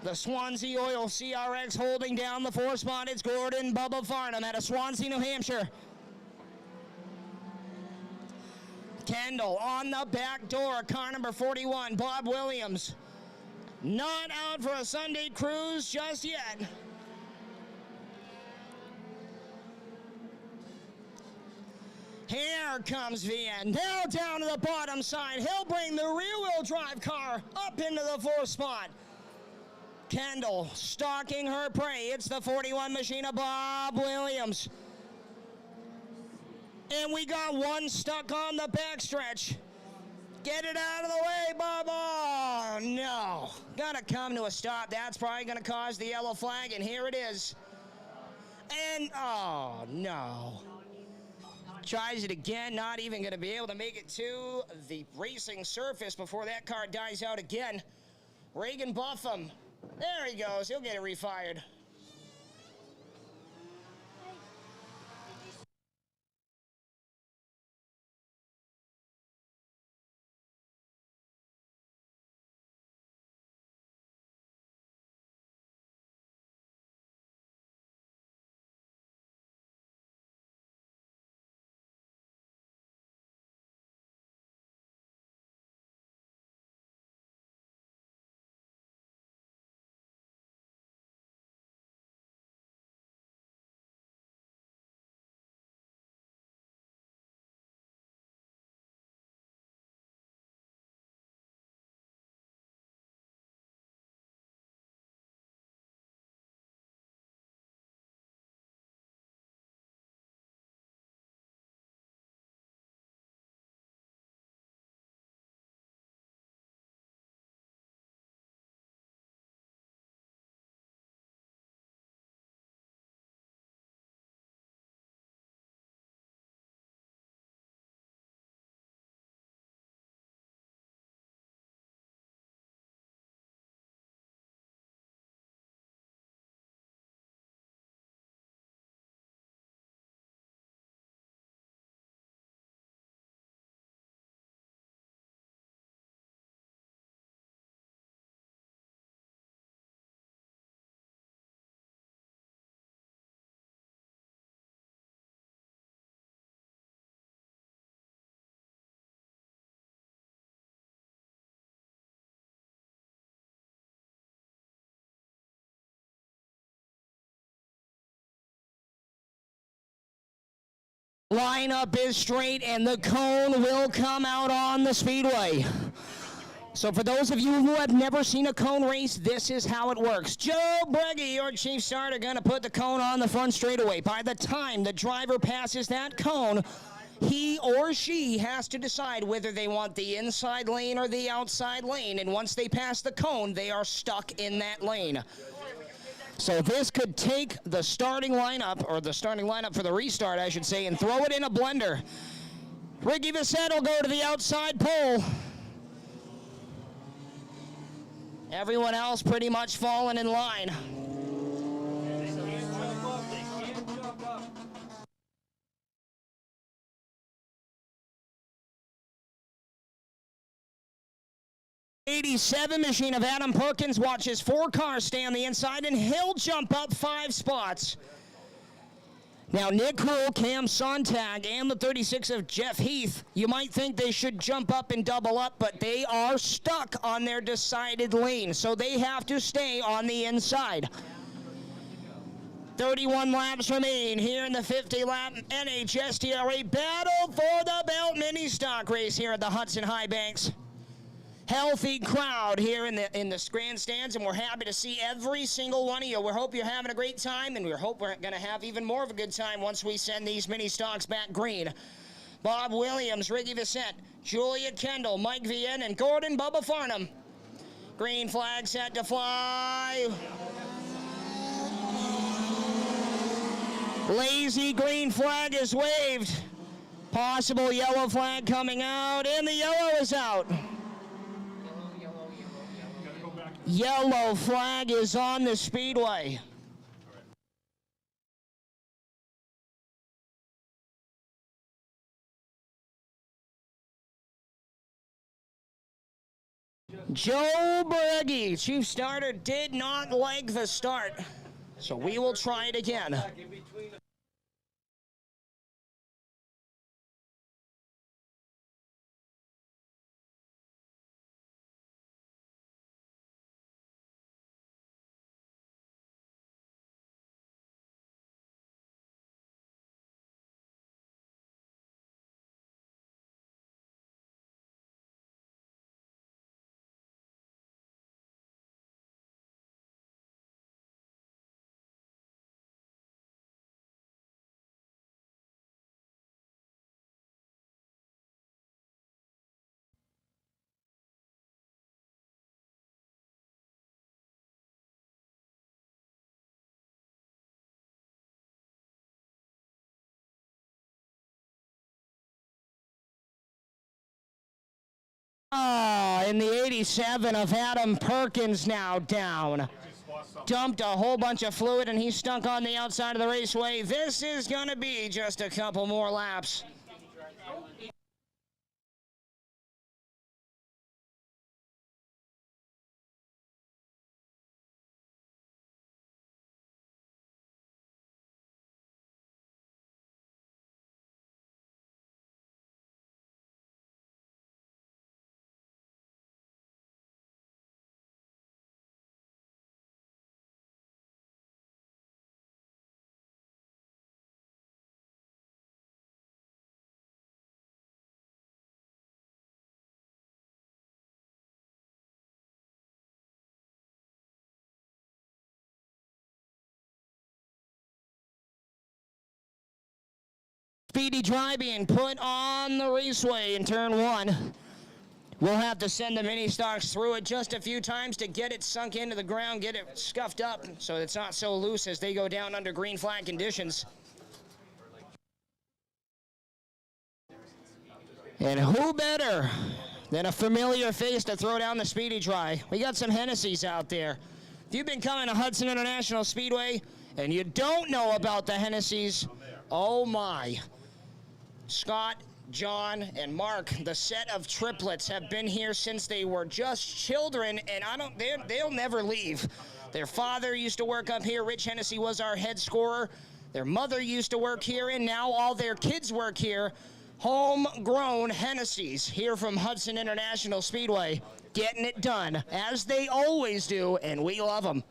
The Swansea Oil CRX holding down the 4 spot. It's Gordon Bubba Farnham out of Swansea, New Hampshire. Kendall on the back door, car number 41, Bob Williams. Not out for a Sunday cruise just yet. Here comes VN, now down to the bottom side. He'll bring the rear-wheel drive car up into the 4th spot. Kendall stalking her prey. It's the 41 machine of Bob Williams. And we got one stuck on the backstretch. Get it out of the way, Bob. Oh, no. Gotta come to a stop. That's probably gonna cause the yellow flag, and here it is. And, oh, no. Tries it again, not even gonna be able to make it to the racing surface before that car dies out again. Reagan Buffum. There he goes. He'll get it refired. Lineup is straight, and the cone will come out on the speedway. So for those of you who have never seen a cone race, this is how it works. Joe Breggy, your chief starter, going to put the cone on the front straightaway. By the time the driver passes that cone, he or she has to decide whether they want the inside lane or the outside lane. And once they pass the cone, they are stuck in that lane. So this could take the starting lineup, or the starting lineup for the restart, I should say, and throw it in a blender. Ricky Bissett will go to the outside pole. Everyone else pretty much falling in line. '87 machine of Adam Perkins watches 4 cars stay on the inside, and he'll jump up 5 spots. Now, Nick Hool, Cam Sontag, and the 36 of Jeff Heath, you might think they should jump up and double up, but they are stuck on their decided lane, so they have to stay on the inside. 31 laps remain here in the 50-lap NHSTRA Battle for the Belt mini stock race here at the Hudson High Banks. Healthy crowd here in the grandstands, and we're happy to see every single one of you. We hope you're having a great time, and we hope we're going to have even more of a good time once we send these mini stocks back green. Bob Williams, Ricky Vicente, Julia Kendall, Mike Vienne, and Gordon Bubba Farnham. Green flag set to fly. Lazy green flag is waved. Possible yellow flag coming out, and the yellow is out. Yellow flag is on the speedway. Joe Breggy, chief starter, did not like the start, so we will try it again. In the 87 of Adam Perkins now down. Dumped a whole bunch of fluid and he's stuck on the outside of the raceway. This is going to be just a couple more laps. Speedy dry being put on the raceway in turn one. We'll have to send the mini stocks through it just a few times to get it sunk into the ground, get it scuffed up so it's not so loose as they go down under green flag conditions. And who better than a familiar face to throw down the speedy dry? We got some Hennessy's out there. If you've been coming to Hudson International Speedway and you don't know about the Hennessy's, oh my. Scott, John, and Mark, the set of triplets, have been here since they were just children, and they'll never leave. Their father used to work up here. Rich Hennessy was our head scorer. Their mother used to work here, and now all their kids work here. Homegrown Hennessy's here from Hudson International Speedway, getting it done, as they always do, and we love them.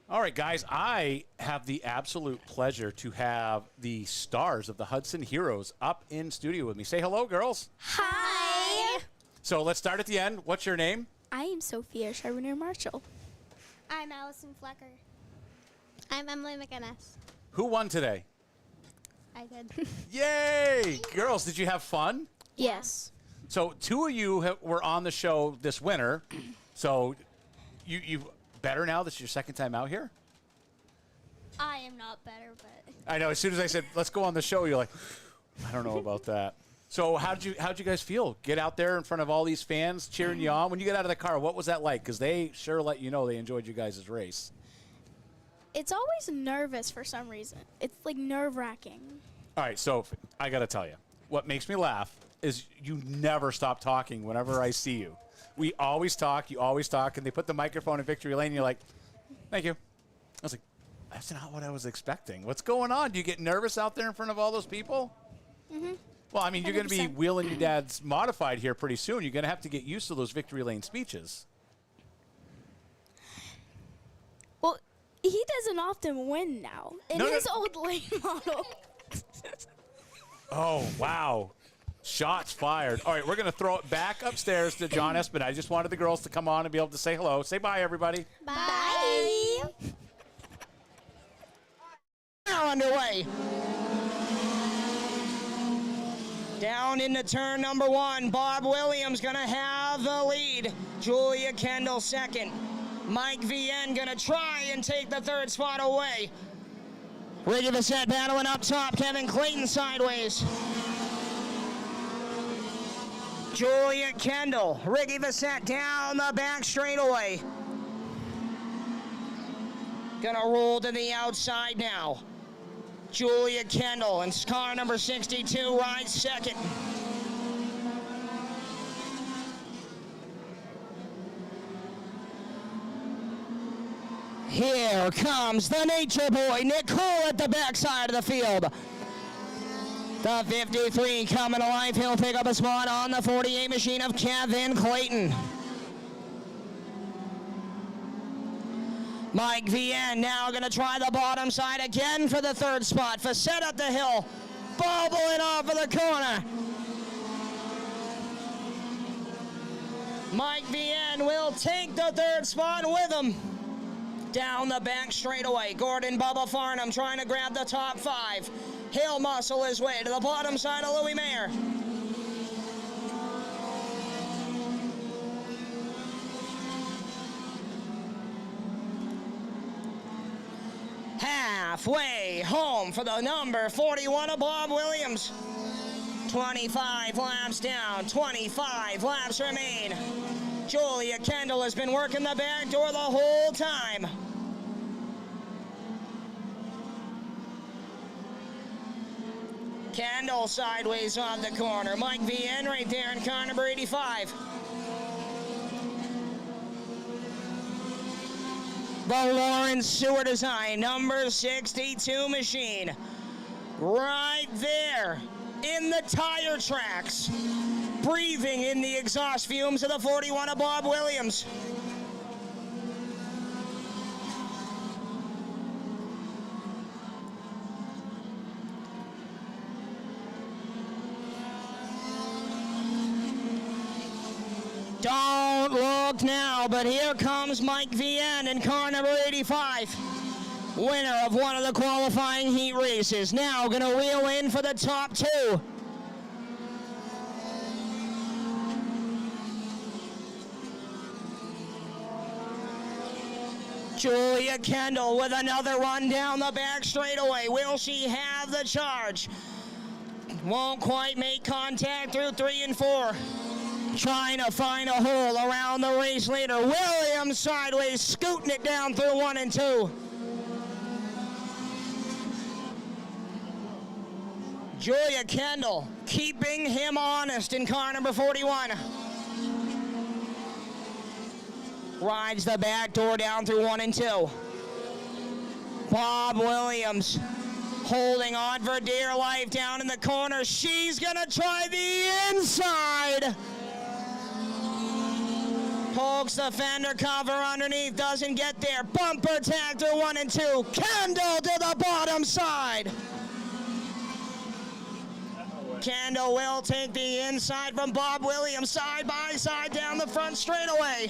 All right, guys, I have the absolute pleasure to have the stars of the Hudson Heroes up in studio with me. Say hello, girls. Hi. So let's start at the end. What's your name? I am Sophia Charbonneir Marshall. I'm Allison Flecker. I'm Emily McInnes. Who won today? I did. Yay! Girls, did you have fun? Yes. So 2 of you were on the show this winter. So you better now? This is your second time out here? I am not better, but I know. As soon as I said, let's go on the show, you're like, I don't know about that. So how'd you guys feel? Get out there in front of all these fans cheering you on? When you get out of the car, what was that like? Because they sure let you know they enjoyed you guys' race. It's always nervous for some reason. It's like nerve-wracking. All right, so I got to tell you, what makes me laugh is you never stop talking whenever I see you. We always talk, you always talk, and they put the microphone in Victory Lane, and you're like, thank you. I was like, that's not what I was expecting. What's going on? Do you get nervous out there in front of all those people? Mm-hmm. Well, I mean, you're going to be 100%. wheeling your dad's modified here pretty soon. You're going to have to get used to those Victory Lane speeches. Well, he doesn't often win now. In his old lane model. Oh, wow. Shots fired. All right, we're going to throw it back upstairs to John Espin. I just wanted the girls to come on and be able to say hello. Say bye, everybody. Bye. Now underway. Down into turn number 1. Bob Williams going to have the lead. Julia Kendall second. Mike VN going to try and take the third spot away. Ricky Bissett battling up top. Kevin Clayton sideways. Julia Kendall. Ricky Bissett down the back straightaway. Gonna roll to the outside now. Julia Kendall and car number 62 rides second. Here comes the nature boy, Nick Cole at the backside of the field. The 53 coming alive. He'll pick up a spot on the 48 machine of Kevin Clayton. Mike VN now going to try the bottom side again for the third spot. Facette up the hill, bubbling off of the corner. Mike VN will take the third spot with him. Down the back straightaway, Gordon Bubba Farnham trying to grab the top 5. He'll muscle his way to the bottom side of Louis Mayer. Halfway home for the number 41 of Bob Williams. 25 laps down, 25 laps remain. Julia Kendall has been working the back door the whole time. Kendall sideways on the corner. Mike VN right there in car number 85. The Lawrence Sewer Design number 62 machine. Right there in the tire tracks. Breathing in the exhaust fumes of the 41 of Bob Williams. Don't look now, but here comes Mike VN in car number 85. Winner of one of the qualifying heat races. Now gonna wheel in for the top 2. Julia Kendall with another run down the back straightaway. Will she have the charge? Won't quite make contact through 3 and 4. Trying to find a hole around the race leader. Williams sideways, scooting it down through 1 and 2. Julia Kendall keeping him honest in car number 41. Rides the back door down through 1 and 2. Bob Williams holding on for dear life down in the corner. She's gonna try the inside. Pokes the fender cover underneath, doesn't get there. Bumper tactor 1 and 2. Kendall to the bottom side. Kendall will take the inside from Bob Williams, side by side down the front straightaway.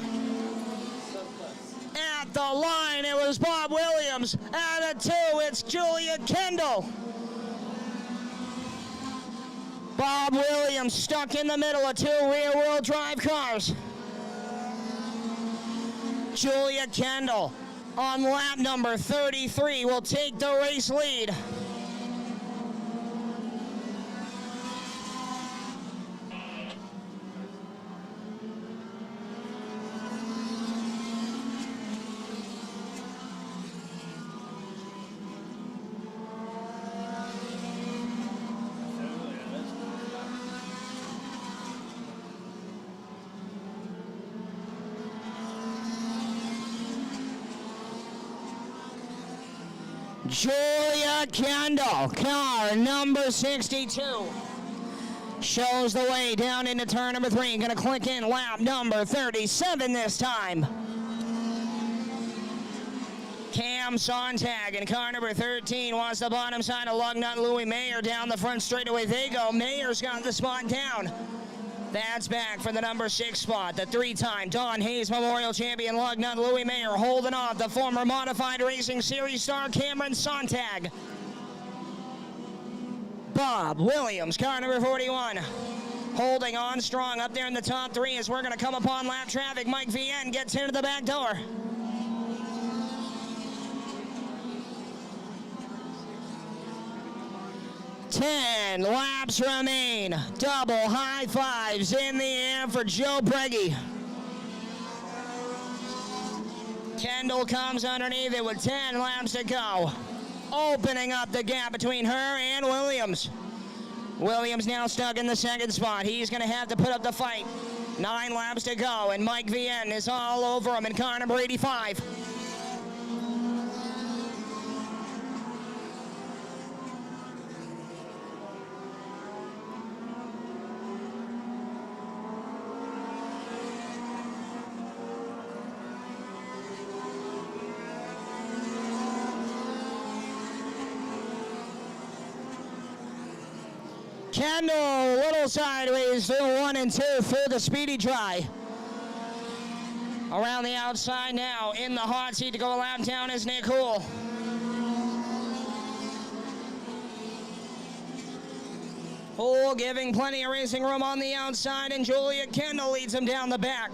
At the line, it was Bob Williams. At a 2, it's Julia Kendall. Bob Williams stuck in the middle of 2 rear-wheel drive cars. Julia Kendall on lap number 33 will take the race lead. Julia Kendall, car number 62, shows the way down into turn number 3. Gonna click in lap number 37 this time. Cam Sontag in car number 13 wants the bottom side of Lugnut Louis Mayer down the front straightaway. They go. Mayer's got the spot down. That's back for the number 6 spot. The 3-time Don Hayes Memorial Champion Lugnut Louis Mayer holding off the former Modified Racing Series star Cameron Sontag. Bob Williams, car number 41, holding on strong up there in the top 3 as we're going to come upon lap traffic. Mike Vienne gets into the back door. Ten laps remain. Double high fives in the air for Joe Breggy. Kendall comes underneath it with 10 laps to go, opening up the gap between her and Williams. Williams now stuck in the 2nd spot. He's going to have to put up the fight. 9 laps to go, and Mike Vienne is all over him in car number 85. Kendall a little sideways through 1 and 2 through the speedy dry. Around the outside now, in the hot seat to go a lap down is Nick Hoole. Hoole giving plenty of racing room on the outside, and Julia Kendall leads him down the back.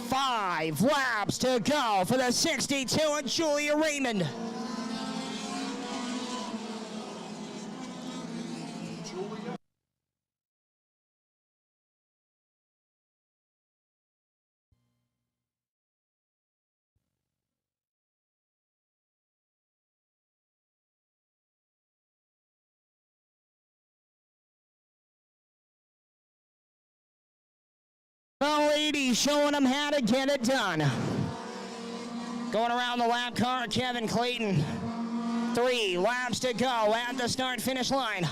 Five laps to go for the 62 and Julia Raymond. The lady showing them how to get it done. Going around the lap car, Kevin Clayton. 3 laps to go at the start-finish line.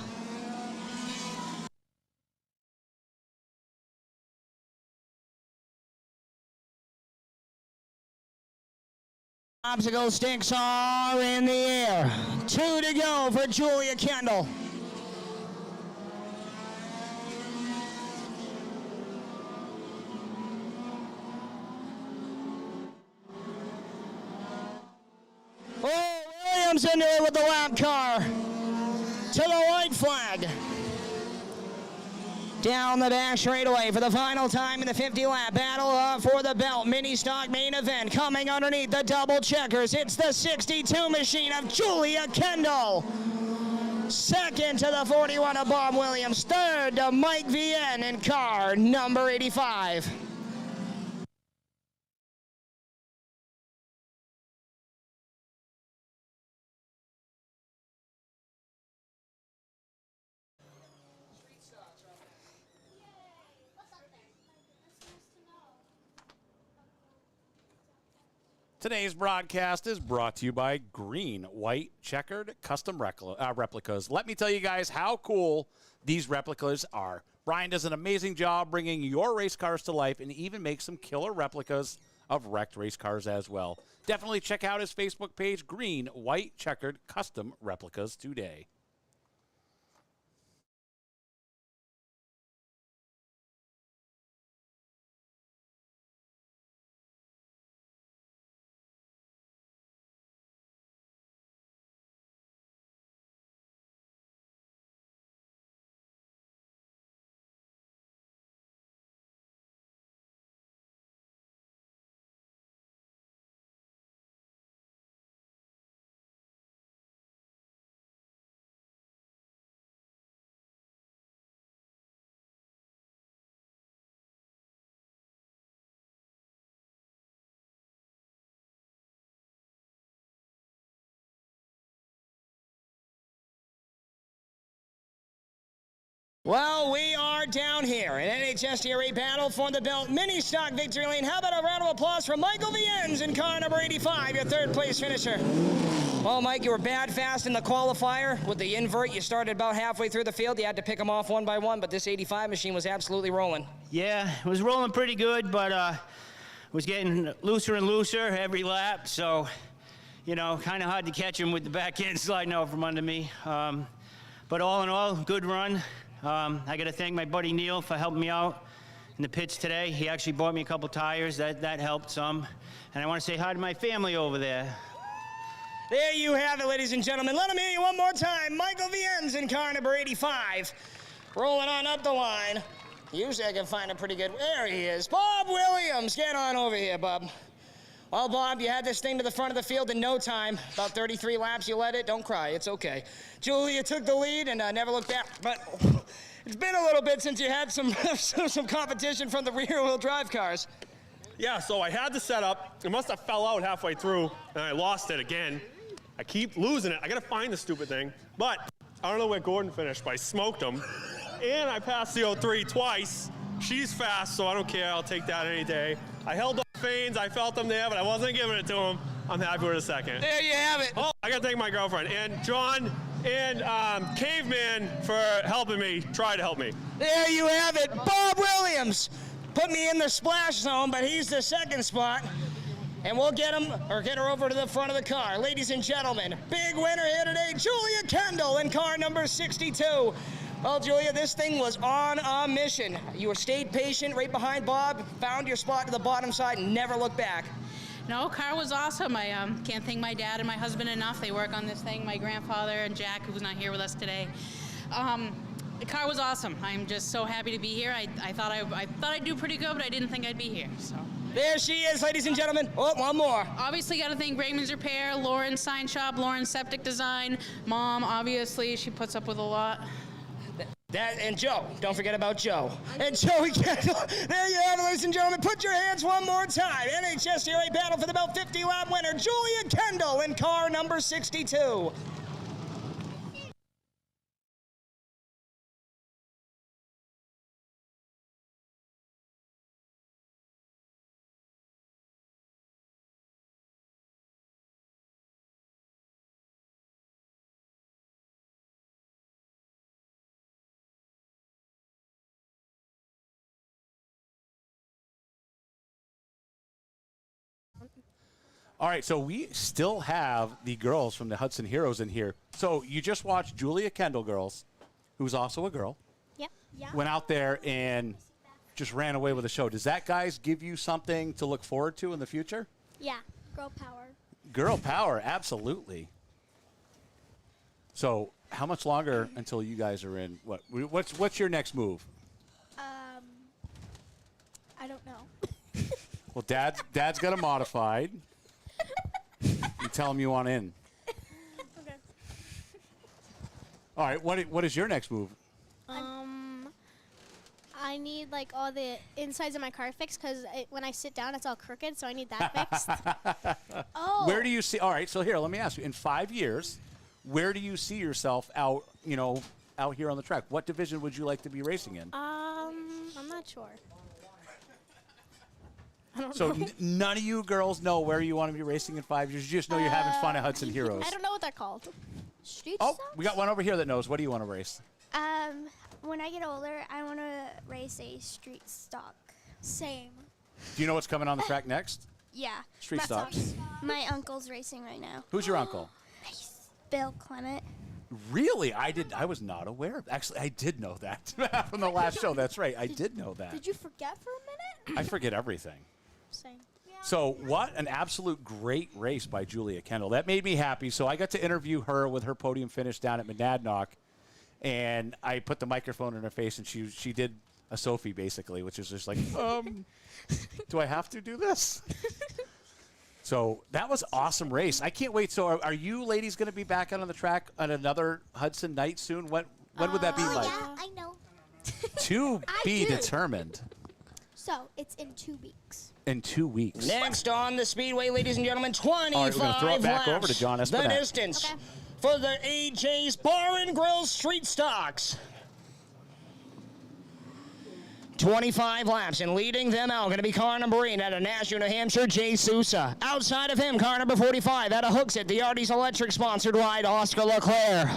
Obstacle sticks are in the air. 2 to go for Julia Kendall. Oh, Williams into it with the lap car. To the white flag. Down the back straightaway for the final time in the 50-lap battle for the belt mini stock main event. Coming underneath the double checkers, it's the 62 machine of Julia Kendall. Second to the 41 of Bob Williams. Third to Mike Vienne in car number 85. Today's broadcast is brought to you by Green, White, Checkered Custom Replicas. Let me tell you guys how cool these replicas are. Brian does an amazing job bringing your race cars to life and even makes some killer replicas of wrecked race cars as well. Definitely check out his Facebook page, Green, White, Checkered Custom Replicas today. Well, we are down here in NHSTRA battle for the belt mini stock victory lane. How about a round of applause for Michael Viennes in car number 85, your third place finisher. Well, Mike, you were bad fast in the qualifier. With the invert, you started about halfway through the field. You had to pick them off one by one, but this 85 machine was absolutely rolling. Yeah, it was rolling pretty good, but was getting looser and looser every lap, so, you know, kind of hard to catch him with the back end sliding out from under me. But all in all, good run. I got to thank my buddy Neil for helping me out in the pits today. He actually bought me a couple tires. That helped some. And I want to say hi to my family over there. There you have it, ladies and gentlemen. Let him hear you one more time. Michael Viennes in car number 85. Rolling on up the line. Usually I can find a pretty good... There he is. Bob Williams. Get on over here, Bob. Well, Bob, you had this thing to the front of the field in no time. About 33 laps, you led it. Don't cry. It's okay. Julia took the lead and never looked back. But it's been a little bit since you had some competition from the rear-wheel drive cars. Yeah, so I had the setup. It must have fell out halfway through, and I lost it again. I keep losing it. I got to find the stupid thing. But I don't know where Gordon finished, but I smoked him. And I passed the 03 twice. She's fast, so I don't care. I'll take that any day. I held up Fanes. I felt them there, but I wasn't giving it to him. I'm happy with a second. There you have it. Oh, I got to thank my girlfriend and John and Caveman for helping me, try to help me. There you have it. Bob Williams put me in the splash zone, but he's the second spot. And we'll get him, or get her over to the front of the car. Ladies and gentlemen, big winner here today, Julia Kendall in car number 62. Well, Julia, this thing was on a mission. You stayed patient right behind Bob, found your spot to the bottom side, and never looked back. No, car was awesome. I can't thank my dad and my husband enough. They work on this thing. My grandfather and Jack, who's not here with us today. The car was awesome. I'm just so happy to be here. I thought I'd do pretty good, but I didn't think I'd be here. So there she is, ladies and gentlemen. Oh, one more. Obviously, got to thank Raymond's Repair, Lauren's Sign Shop, Lauren's Septic Design, Mom. Obviously, she puts up with a lot. That and Joe. Don't forget about Joe. And Joey Kendall. There you have it, ladies and gentlemen. Put your hands one more time. NHSTRA battle for the belt 50-lap winner, Julia Kendall in car number 62. All right, so we still have the girls from the Hudson Heroes in here. So you just watched Julia Kendall, girls, who's also a girl. Yep. Yeah. Went out there and just ran away with the show. Does that, guys, give you something to look forward to in the future? Yeah. Girl power. Girl power, absolutely. So how much longer until you guys are in? What's your next move? I don't know. Well, Dad's got a modified. You tell him you want in. Okay. All right, what is your next move? I need like all the insides of my car fixed because when I sit down, it's all crooked, so I need that fixed. Oh. Where do you see? All right, so here, let me ask you. In 5 years, where do you see yourself out here on the track? What division would you like to be racing in? I'm not sure. So none of you girls know where you want to be racing in 5 years. You just know you're having fun at Hudson Heroes. I don't know what they're called. Street Oh, stocks? we got one over here that knows. What do you want to race? When I get older, I want to race a street stock. Same. Do you know what's coming on the track next? Yeah. Street stocks. My uncle's racing right now. Who's your uncle? Bill Clement. Really? I was not aware. Actually, I did know that from the last show. That's right. I did know that. Did you forget for a minute? I forget everything. Same. So what an absolute great race by Julia Kendall. That made me happy. So I got to interview her with her podium finish down at Monadnock, and I put the microphone in her face, and she did a Sophie basically, which is just like, do I have to do this? So that was awesome race. I can't wait. So are you ladies going to be back out on the track on another Hudson night soon? When would that be like? Yeah, I know. To be determined. So it's in 2 weeks. In 2 weeks. Next on the Speedway, ladies and gentlemen, 25 All right, we're gonna throw it back laps. over to John Espinette. The distance for the AJ's Bar and Grill Street Stocks. 25 laps, and leading them out going to be car number 8 out of Nashua, New Hampshire, Jay Sousa. Outside of him, car number 45 out of Hooksett, the Artie's Electric sponsored ride, Oscar Leclerc.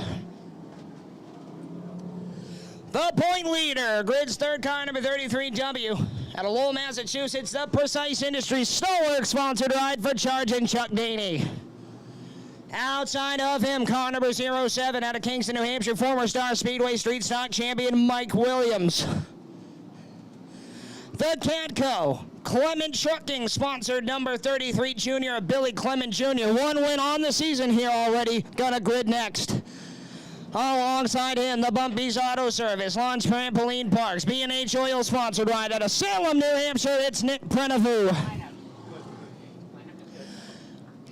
The point leader, grid's third car number 33W. Out of Lowell, Massachusetts, the Precise Industries Stoneworks sponsored ride for Charging Chuck Daney. Outside of him, car number 07 out of Kingston, New Hampshire, former Star Speedway Street Stock champion Mike Williams. The Catco Clement Trucking sponsored number 33 Junior, Billy Clement Jr. 1 win on the season here already. Gonna grid next. Alongside him, the Bumpy's Auto Service, Launch Trampoline Parks, B&H Oil sponsored ride out of Salem, New Hampshire. It's Nick Prenevu.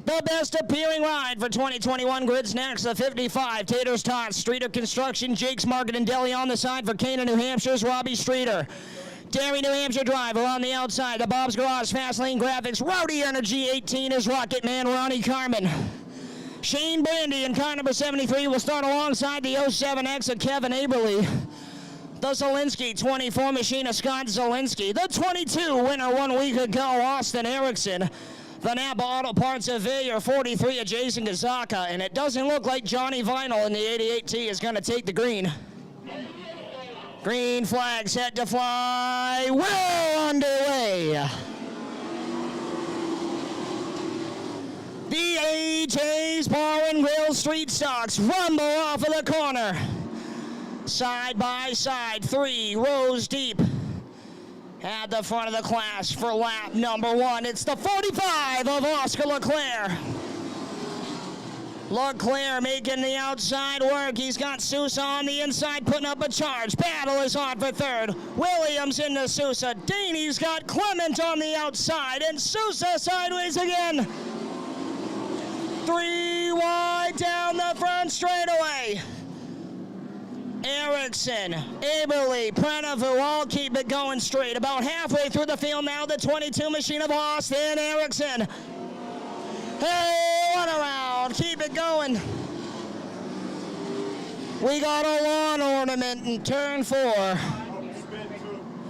The best appealing ride for 2021 grids next. The 55 Taters Tots, Streeter Construction, Jake's Market and Deli on the side for Cana, New Hampshire's Robbie Streeter. Derry, New Hampshire Drive on the outside. The Bob's Garage, Fast Lane Graphics, Rowdy Energy 18 is Rocket Man, Ronnie Carmen. Shane Brandy in car number 73 will start alongside the 07X of Kevin Aberly. The Zielinski 24 machine of Scott Zielinski. The 22 winner 1 week ago, Austin Erickson. The Napa Auto Parts of Villiers 43 of Jason Gazaka. And it doesn't look like Johnny Vinyl in the 88T is going to take the green. Green flag set to fly, well underway. The AJ's Bar and Grill Street Stocks rumble off of the corner. Side by side, 3 rows deep. At the front of the class for lap number 1, it's the 45 of Oscar Leclerc. Leclerc making the outside work. He's got Sousa on the inside putting up a charge. Battle is on for third. Williams into Sousa. Daney's got Clement on the outside, and Sousa sideways again. 3 wide down the front straightaway. Erickson, Aberly, Prenevu all keep it going straight. About halfway through the field now, the 22 machine of Austin Erickson. Hey, one around, keep it going. We got a lawn ornament in turn 4.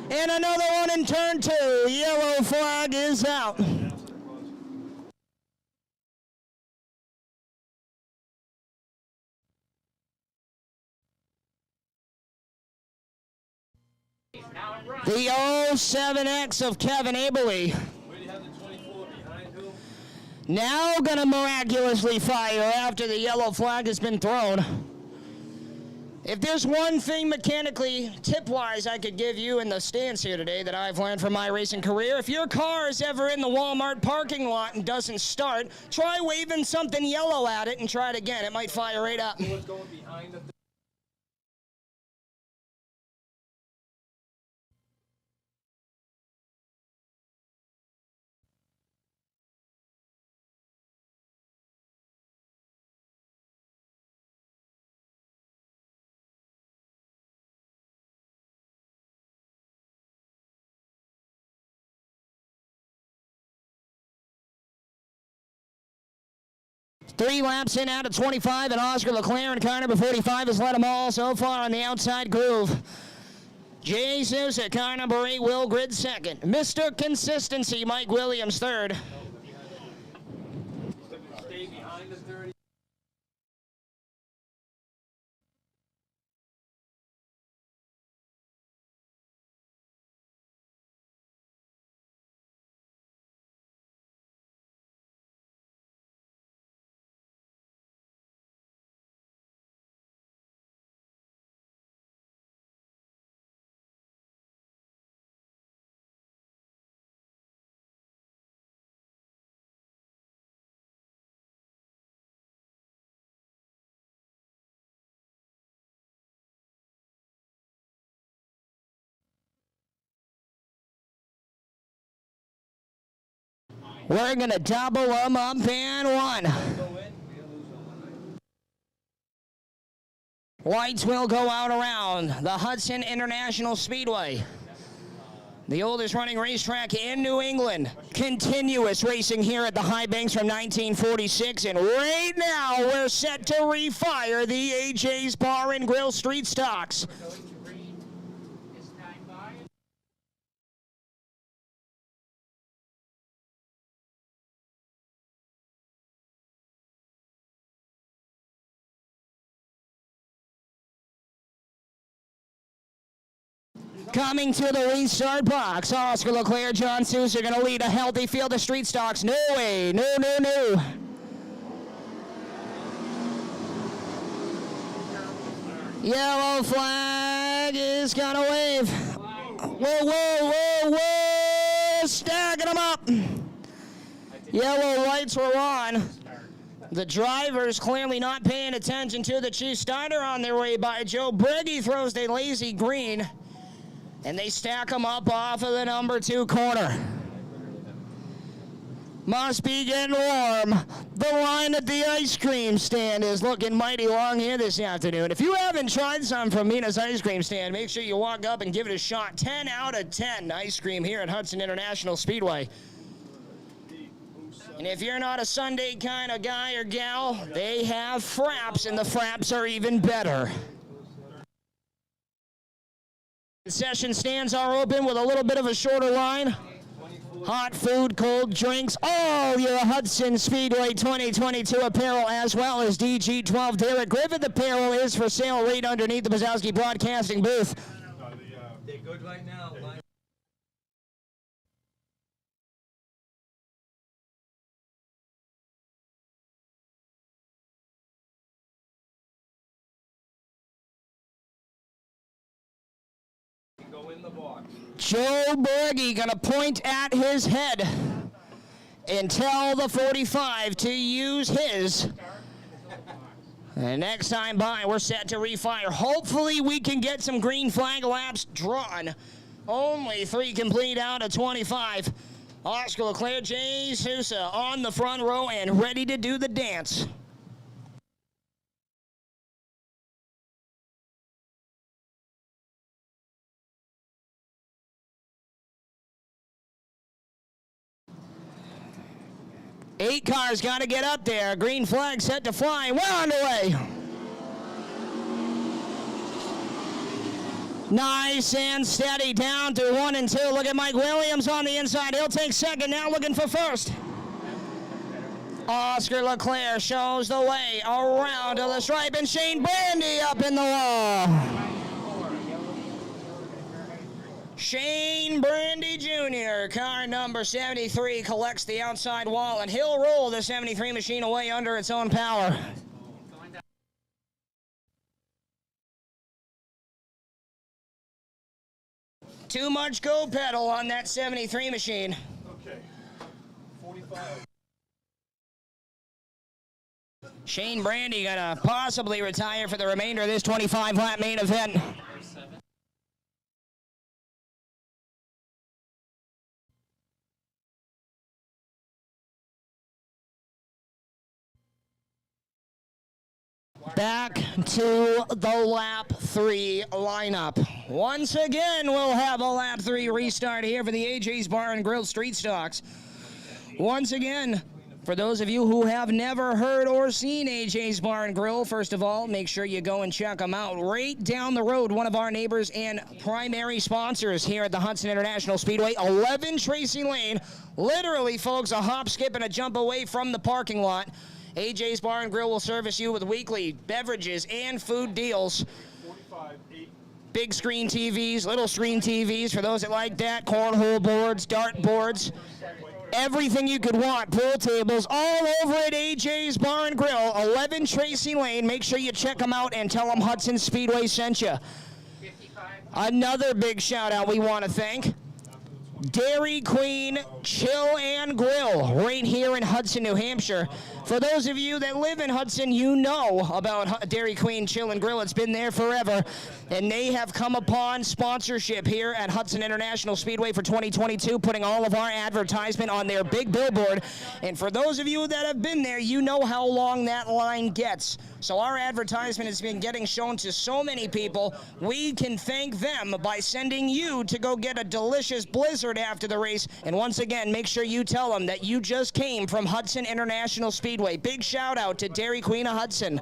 And another one in turn 2. Yellow flag is out. The 07X of Kevin Aberly. Now gonna miraculously fire after the yellow flag has been thrown. If there's one thing mechanically, tip-wise, I could give you in the stands here today that I've learned from my racing career, if your car is ever in the Walmart parking lot and doesn't start, try waving something yellow at it and try it again. It might fire right up. Three laps in out of 25, and Oscar Leclerc in car number 45 has led them all so far on the outside groove. Jay Sousa, car number 8, Will Grid second. Mr. Consistency, Mike Williams third. Stay behind the 30. We're going to double them up and one. Lights will go out around the Hudson International Speedway, the oldest running racetrack in New England. Continuous racing here at the High Banks from 1946, and right now we're set to refire the AJ's Bar and Grill Street Stocks. Coming to the restart box, Oscar Leclerc, John Sousa are going to lead a healthy field of street stocks. No way, no. Yellow flag is going to wave. Whoa, stacking them up. Yellow lights were on. The driver's clearly not paying attention to the chief starter on their way by. Joe Briggy throws a lazy green. And they stack them up off of the number 2 corner. Must be getting warm. The line at the ice cream stand is looking mighty long here this afternoon. If you haven't tried some from Mina's Ice Cream Stand, make sure you walk up and give it a shot. 10 out of 10 ice cream here at Hudson International Speedway. And if you're not a Sunday kind of guy or gal, they have fraps, and the fraps are even better. Concession stands are open with a little bit of a shorter line. Hot food, cold drinks, all your Hudson Speedway 2022 apparel, as well as DG12 Derek Griffith apparel is for sale right underneath the Brzezowski Broadcasting booth. They're good right now. Joe Berge gonna point at his head and tell the 45 to use his. And next time by, we're set to refire. Hopefully we can get some green flag laps drawn. Only 3 complete out of 25. Oscar Leclerc, Jay Sousa on the front row and ready to do the dance. Eight cars got to get up there. Green flag set to fly. We're on the way. Nice and steady down to 1 and 2. Look at Mike Williams on the inside. He'll take second, now looking for first. Oscar Leclerc shows the way around to the stripe, and Shane Brandy up in the wall. Shane Brandy Jr., car number 73, collects the outside wall, and he'll roll the 73 machine away under its own power. Too much go pedal on that 73 machine. Okay, 45. Shane Brandy gonna possibly retire for the remainder of this 25-lap main event. Back to the lap 3 lineup. Once again, we'll have a lap 3 restart here for the AJ's Bar and Grill Street Stocks. Once again, For those of you who have never heard or seen AJ's Bar and Grill, first of all, make sure you go and check them out. Right down the road, one of our neighbors and primary sponsors here at the Hudson International Speedway, 11 Tracy Lane. Literally, folks, a hop, skip, and a jump away from the parking lot. AJ's Bar and Grill will service you with weekly beverages and food deals. Big screen TVs, little screen TVs for those that like that, cornhole boards, dart boards. Everything you could want, pool tables, all over at AJ's Bar and Grill, 11 Tracy Lane. Make sure you check them out and tell them Hudson Speedway sent you. Another big shout out we want to thank Dairy Queen Chill and Grill right here in Hudson, New Hampshire. For those of you that live in Hudson, you know about Dairy Queen Chill and Grill. It's been there forever. And they have come upon sponsorship here at Hudson International Speedway for 2022, putting all of our advertisement on their big billboard. And for those of you that have been there, you know how long that line gets. So our advertisement has been getting shown to so many people. We can thank them by sending you to go get a delicious blizzard after the race. And once again, make sure you tell them that you just came from Hudson International Speedway. Big shout out to Dairy Queen of Hudson.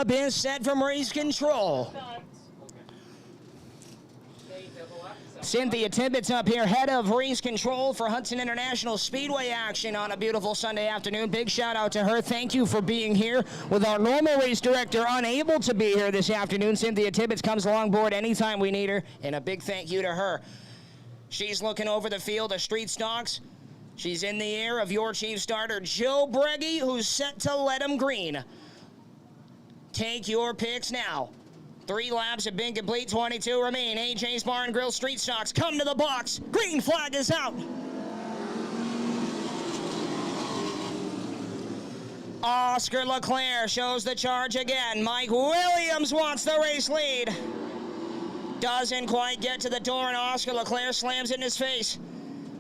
Is set from race control. Cynthia Tippett's up here, head of race control for Hudson International Speedway action on a beautiful Sunday afternoon. Big shout out to her. Thank you for being here with our normal race director unable to be here this afternoon. Cynthia Tippett comes along board anytime we need her, and a big thank you to her. She's looking over the field of street stocks. She's in the ear of your chief starter, Joe Breggy, who's set to let him green. Take your picks now. 3 laps have been complete, 22 remain. AJ's Bar and Grill Street Stocks come to the box. Green flag is out. Oscar Leclerc shows the charge again. Mike Williams wants the race lead. Doesn't quite get to the door, and Oscar Leclerc slams it in his face.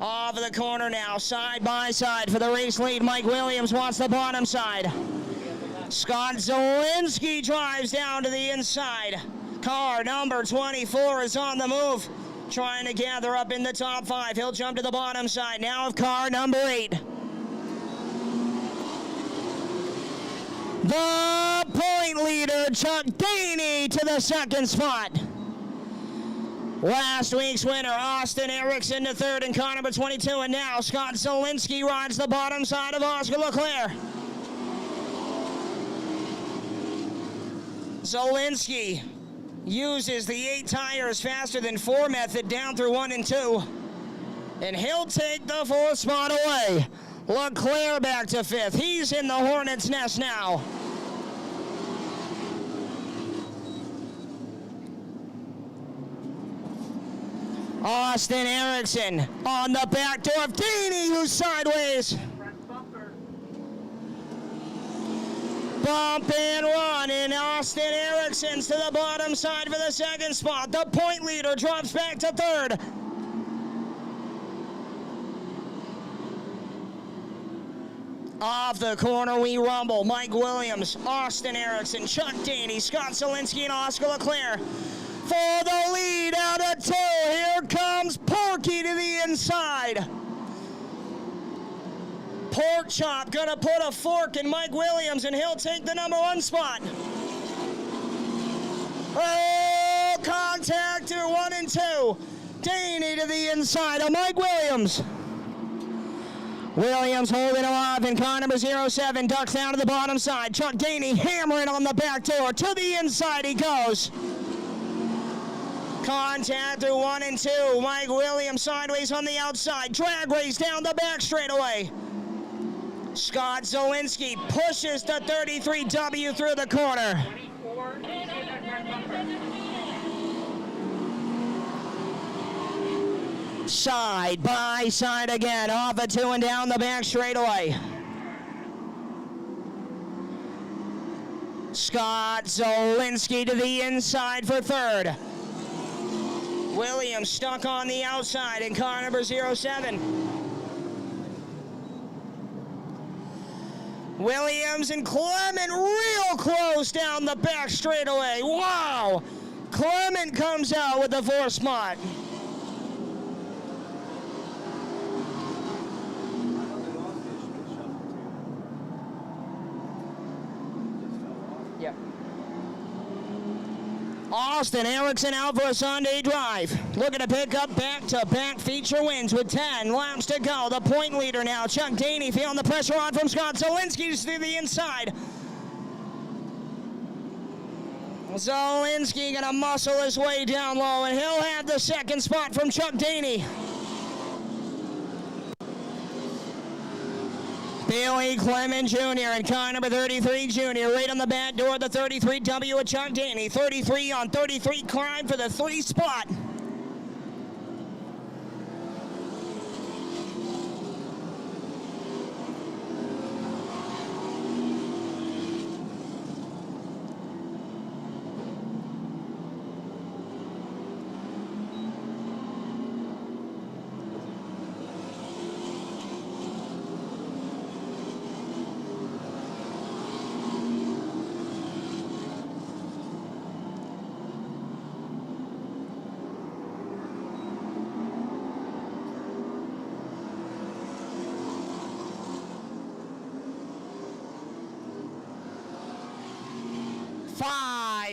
Off of the corner now, side by side for the race lead. Mike Williams wants the bottom side. Scott Zielinski drives down to the inside. Car number 24 is on the move, trying to gather up in the top 5. He'll jump to the bottom side now of car number 8. The point leader, Chuck Daney, to the second spot. Last week's winner, Austin Erickson, to third in car number 22, and now Scott Zielinski rides the bottom side of Oscar Leclerc. Zielinski uses the 8 tires faster than 4 method down through 1 and 2. And he'll take the 4th spot away. Leclerc back to 5th. He's in the Hornet's nest now. Austin Erickson on the back door of Daney, who's sideways. Bump and run, and Austin Erickson's to the bottom side for the second spot. The point leader drops back to 3rd. Off the corner we rumble. Mike Williams, Austin Erickson, Chuck Daney, Scott Zielinski, and Oscar Leclerc for the lead out of 2. Here comes Porky to the inside. Pork Chop gonna put a fork in Mike Williams, and he'll take the number 1 spot. Oh, contact to 1 and 2. Daney to the inside of Mike Williams. Williams holding him off in car number 07, ducks down to the bottom side. Chuck Daney hammering on the back door. To the inside he goes. Contact through 1 and 2. Mike Williams sideways on the outside. Drag race down the back straightaway. Scott Zielinski pushes the 33W through the corner. Side by side again, off a 2 and down the back straightaway. Scott Zolinski to the inside for third. Williams stuck on the outside in car number 07. Williams and Clement real close down the back straightaway. Wow! Clement comes out with the 4 spot. Yep. Austin Erickson out for a Sunday drive. Looking to pick up back-to-back feature wins with 10 laps to go. The point leader now, Chuck Daney, feeling the pressure on from Scott Zolinski to the inside. Zolinski gonna muscle his way down low, and he'll have the second spot from Chuck Daney. Billy Clement Jr. and car number 33 Jr. right on the back door of the 33W with Chuck Daney. 33 on 33 climb for the 3 spot.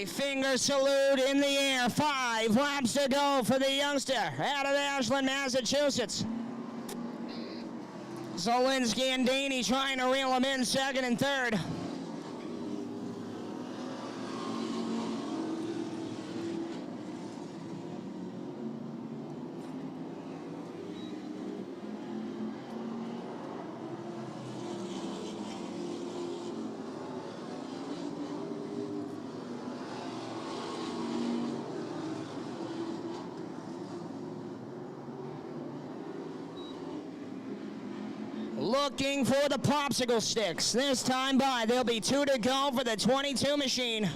Finger salute in the air. 5 laps to go for the youngster out of Ashland, Massachusetts. Zolinski and Daney trying to reel him in second and third. Looking for the popsicle sticks. This time by, there'll be 2 to go for the 22 machine.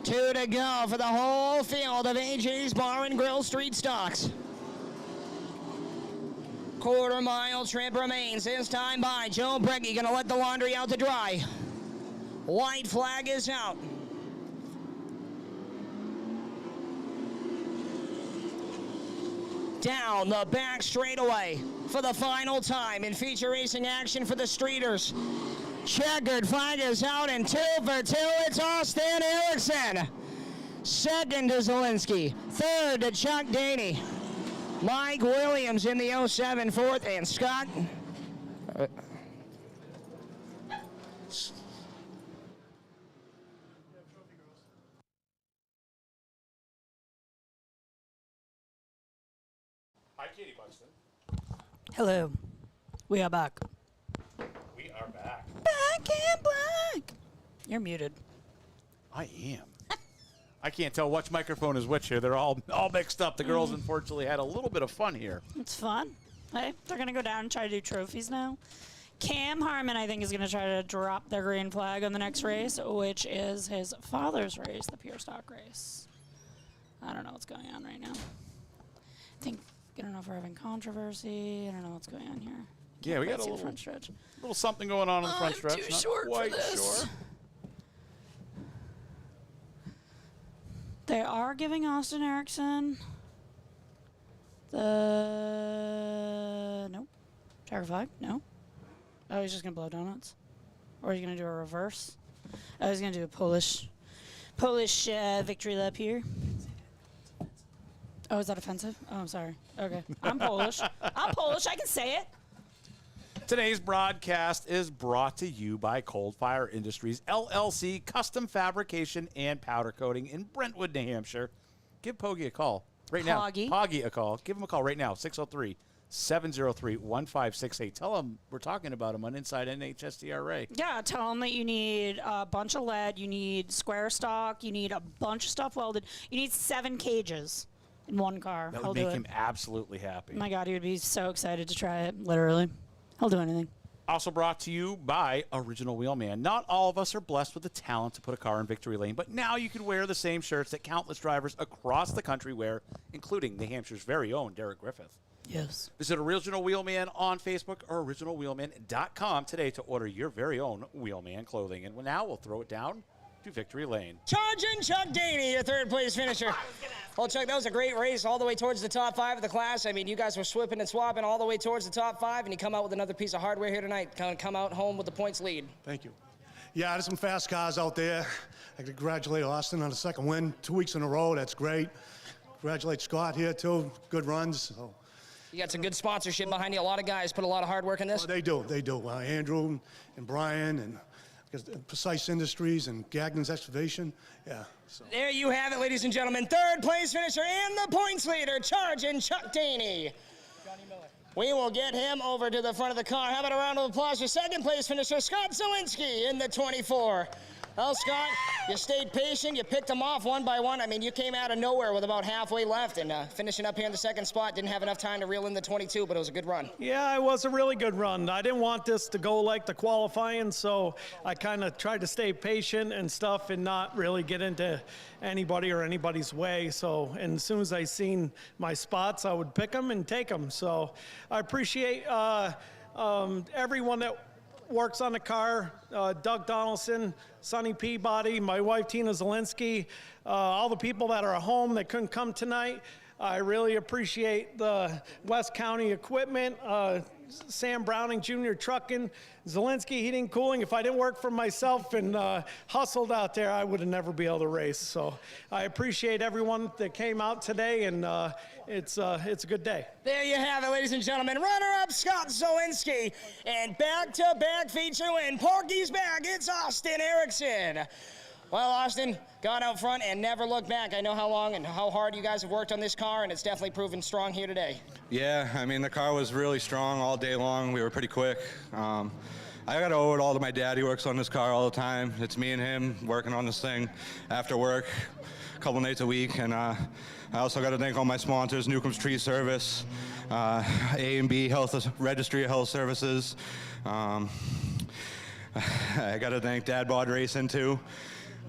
Two to go for the whole field of AJ's Bar and Grill Street Stocks. Quarter-mile trip remains. This time by, Joe Breggy gonna let the laundry out to dry. White flag is out. Down the back straightaway for the final time in feature racing action for the Streeters. Checkered flag is out, and 2 for 2. It's Austin Erickson. Second to Zolinski. Third to Chuck Daney. Mike Williams in the 07 fourth, and Scott. Hi, Katie Buxton. Hello. We are back. We are back. Back and black. You're muted. I am. I can't tell which microphone is which here. They're all mixed up. The girls, unfortunately, had a little bit of fun here. It's fun. Hey, they're going to go down and try to do trophies now. Cam Harmon, I think, is going to try to drop their green flag on the next race, which is his father's race, the pure stock race. I don't know what's going on right now. I don't know if we're having controversy. I don't know what's going on here. Yeah, we got a little front stretch. Little something going on in the front stretch. Too Not short quite for this. sure. They are giving Austin Erickson the nope. Checkered flag? No. Oh, he's just gonna blow donuts, or he's gonna do a reverse. Oh, he's gonna do a Polish victory lap here. Oh, is that offensive? Oh, I'm sorry. Okay, I'm Polish. I'm Polish. I can say it. Today's broadcast is brought to you by Cold Fire Industries, LLC, custom fabrication and powder coating in Brentwood, New Hampshire. Give Poggy a call right now. Poggy a call. Give him a call right now, 703-1568. Tell them we're talking about them on Inside NHSTRA. Yeah, tell them that you need a bunch of lead, you need square stock, you need a bunch of stuff welded. You need 7 cages in one car. That He'll would do make it. him absolutely happy. My God, he would be so excited to try it, literally. He'll do anything. Also brought to you by Original Wheelman. Not all of us are blessed with the talent to put a car in victory lane, but now you can wear the same shirts that countless drivers across the country wear, including New Hampshire's very own Derek Griffith. Yes. Visit Original Wheelman on Facebook or originalwheelman.com today to order your very own Wheelman clothing. And now we'll throw it down to victory lane. Charging Chuck Daney, your third place finisher. Well, Chuck, that was a great race all the way towards the top 5 of the class. I mean, you guys were swapping and swapping all the way towards the top 5, and you come out with another piece of hardware here tonight. Come out home with the points lead. Thank you. Yeah, there's some fast cars out there. I congratulate Austin on the second win, 2 weeks in a row. That's great. Congratulate Scott here, too. Good runs. So. You got some good sponsorship behind you. A lot of guys put a lot of hard work in this. Well, they do. Andrew and Brian and Precise Industries and Gagnon's Excavation. Yeah. So. There you have it, ladies and gentlemen. Third place finisher and the points leader, Charging Chuck Daney. We will get him over to the front of the car. How about a round of applause for second place finisher, Scott Zielinski in the 24. Well, Scott, you stayed patient. You picked them off one by one. I mean, you came out of nowhere with about halfway left, and finishing up here in the second spot, didn't have enough time to reel in the 22, but it was a good run. Yeah, it was a really good run. I didn't want this to go like the qualifying, so I kind of tried to stay patient and stuff and not really get into anybody or anybody's way. So, and as soon as I seen my spots, I would pick them and take them. So I appreciate everyone that works on the car, Doug Donaldson, Sonny Peabody, my wife Tina Zielinski, all the people that are at home that couldn't come tonight. I really appreciate the West County equipment, Sam Browning Jr. Trucking, Zielinski Heating Cooling. If I didn't work for myself and hustled out there, I would have never be able to race. So I appreciate everyone that came out today, and it's a good day. There you have it, ladies and gentlemen. Runner-up Scott Zielinski, and back-to-back feature win. Porky's back. It's Austin Erickson. Well, Austin, got out front and never looked back. I know how long and how hard you guys have worked on this car, and it's definitely proven strong here today. Yeah, I mean, the car was really strong all day long. We were pretty quick. I got to owe it all to my dad. He works on this car all the time. It's me and him working on this thing after work a couple nights a week. And I also got to thank all my sponsors, Newcomb's Tree Service, A&B Health Registry of Health Services. I got to thank Dad Bod Racing, too.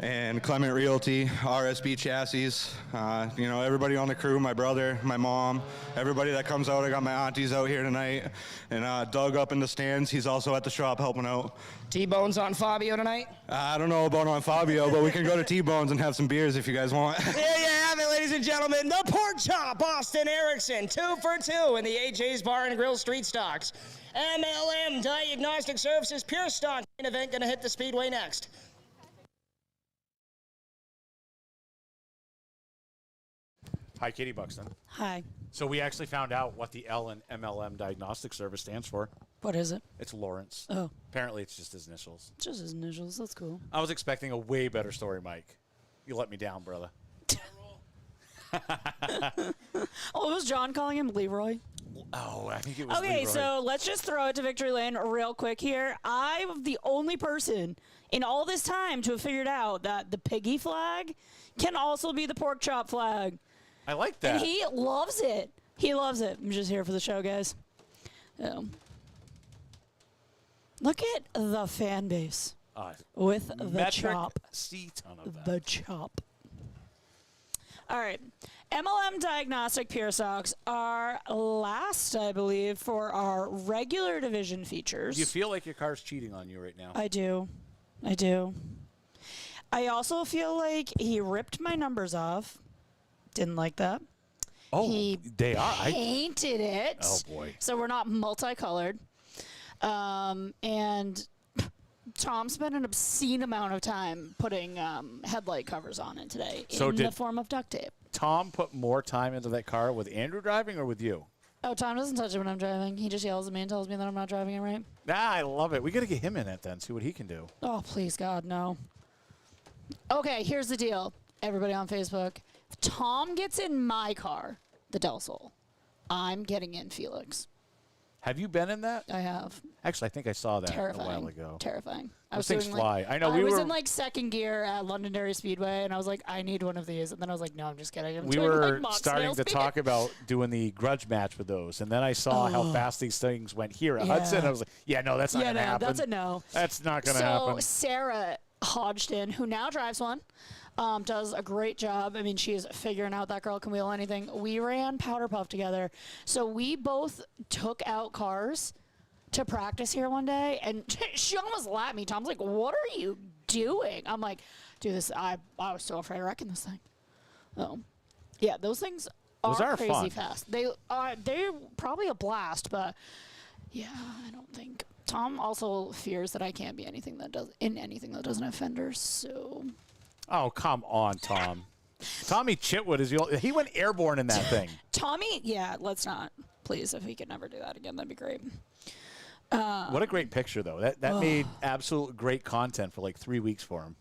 And Clement Realty, RSB Chassis, everybody on the crew, my brother, my mom, everybody that comes out. I got my aunties out here tonight. And Doug up in the stands, he's also at the shop helping out. T-Bones on Fabio tonight? I don't know about on Fabio, but we can go to T-Bones and have some beers if you guys want. There you have it, ladies and gentlemen. The Pork Chop, Austin Erickson, 2 for 2 in the AJ's Bar and Grill Street Stocks. MLM Diagnostic Services Pure Stock event going to hit the Speedway next. Hi, Katie Buxton. Hi. So we actually found out what the L in MLM Diagnostic Service stands for. What is it? It's Lawrence. Oh. Apparently it's just his initials. Just his initials. That's cool. I was expecting a way better story, Mike. You let me down, brother. Oh, was John calling him Leroy? Oh, I think it was Okay, Leroy. so let's just throw it to victory lane real quick here. I'm the only person in all this time to have figured out that the piggy flag can also be the pork chop flag. I like that. And he loves it. He loves it. I'm just here for the show, guys. Look at the fan base with the metric chop. C-ton of that. The chop. All right. MLM Diagnostic Pure Stocks are last, I believe, for our regular division features. Do you feel like your car's cheating on you right now? I do. I do. I also feel like he ripped my numbers off. Didn't like that. Oh, he they are. painted it. Oh, boy. So we're not multicolored. And Tom spent an obscene amount of time putting headlight covers on it today in the form of duct tape. Tom put more time into that car with Andrew driving or with you? Oh, Tom doesn't touch it when I'm driving. He just yells at me and tells me that I'm not driving it right. I love it. We got to get him in it then, see what he can do. Oh, please, God, no. Okay, here's the deal. Everybody on Facebook. If Tom gets in my car, the Del Sol, I'm getting in Felix. Have you been in that? I have. Actually, I think I saw that Terrifying. a while ago. Terrifying. Those things fly. I know. I was were in like second gear at Londonderry Speedway, and I was like, I need one of these. And then I was like, no, I'm just kidding. I'm we doing, were like, mock starting snail to speed. talk about doing the grudge match with those, and then I saw how fast these things went here at Hudson. I was like, yeah, no, that's not going to happen. That's a no. That's not going to happen. So Sarah Hodgson, who now drives one, does a great job. I mean, she's figuring out that girl can wheel anything. We ran Powder Puff together. So we both took out cars to practice here one day, and she almost laughed at me. Tom's like, what are you doing? I'm like, dude, I was so afraid of wrecking this thing. Oh, yeah, those things are crazy fun. fast. They're probably a blast, but yeah, I don't think. Tom also fears that I can't be anything that doesn't have fenders, so. Oh, come on, Tom. Tommy Chitwood he went airborne in that thing. Tommy, yeah, let's not. Please, if he could never do that again, that'd be great. What a great picture, though. That made absolute great content for like 3 weeks for him.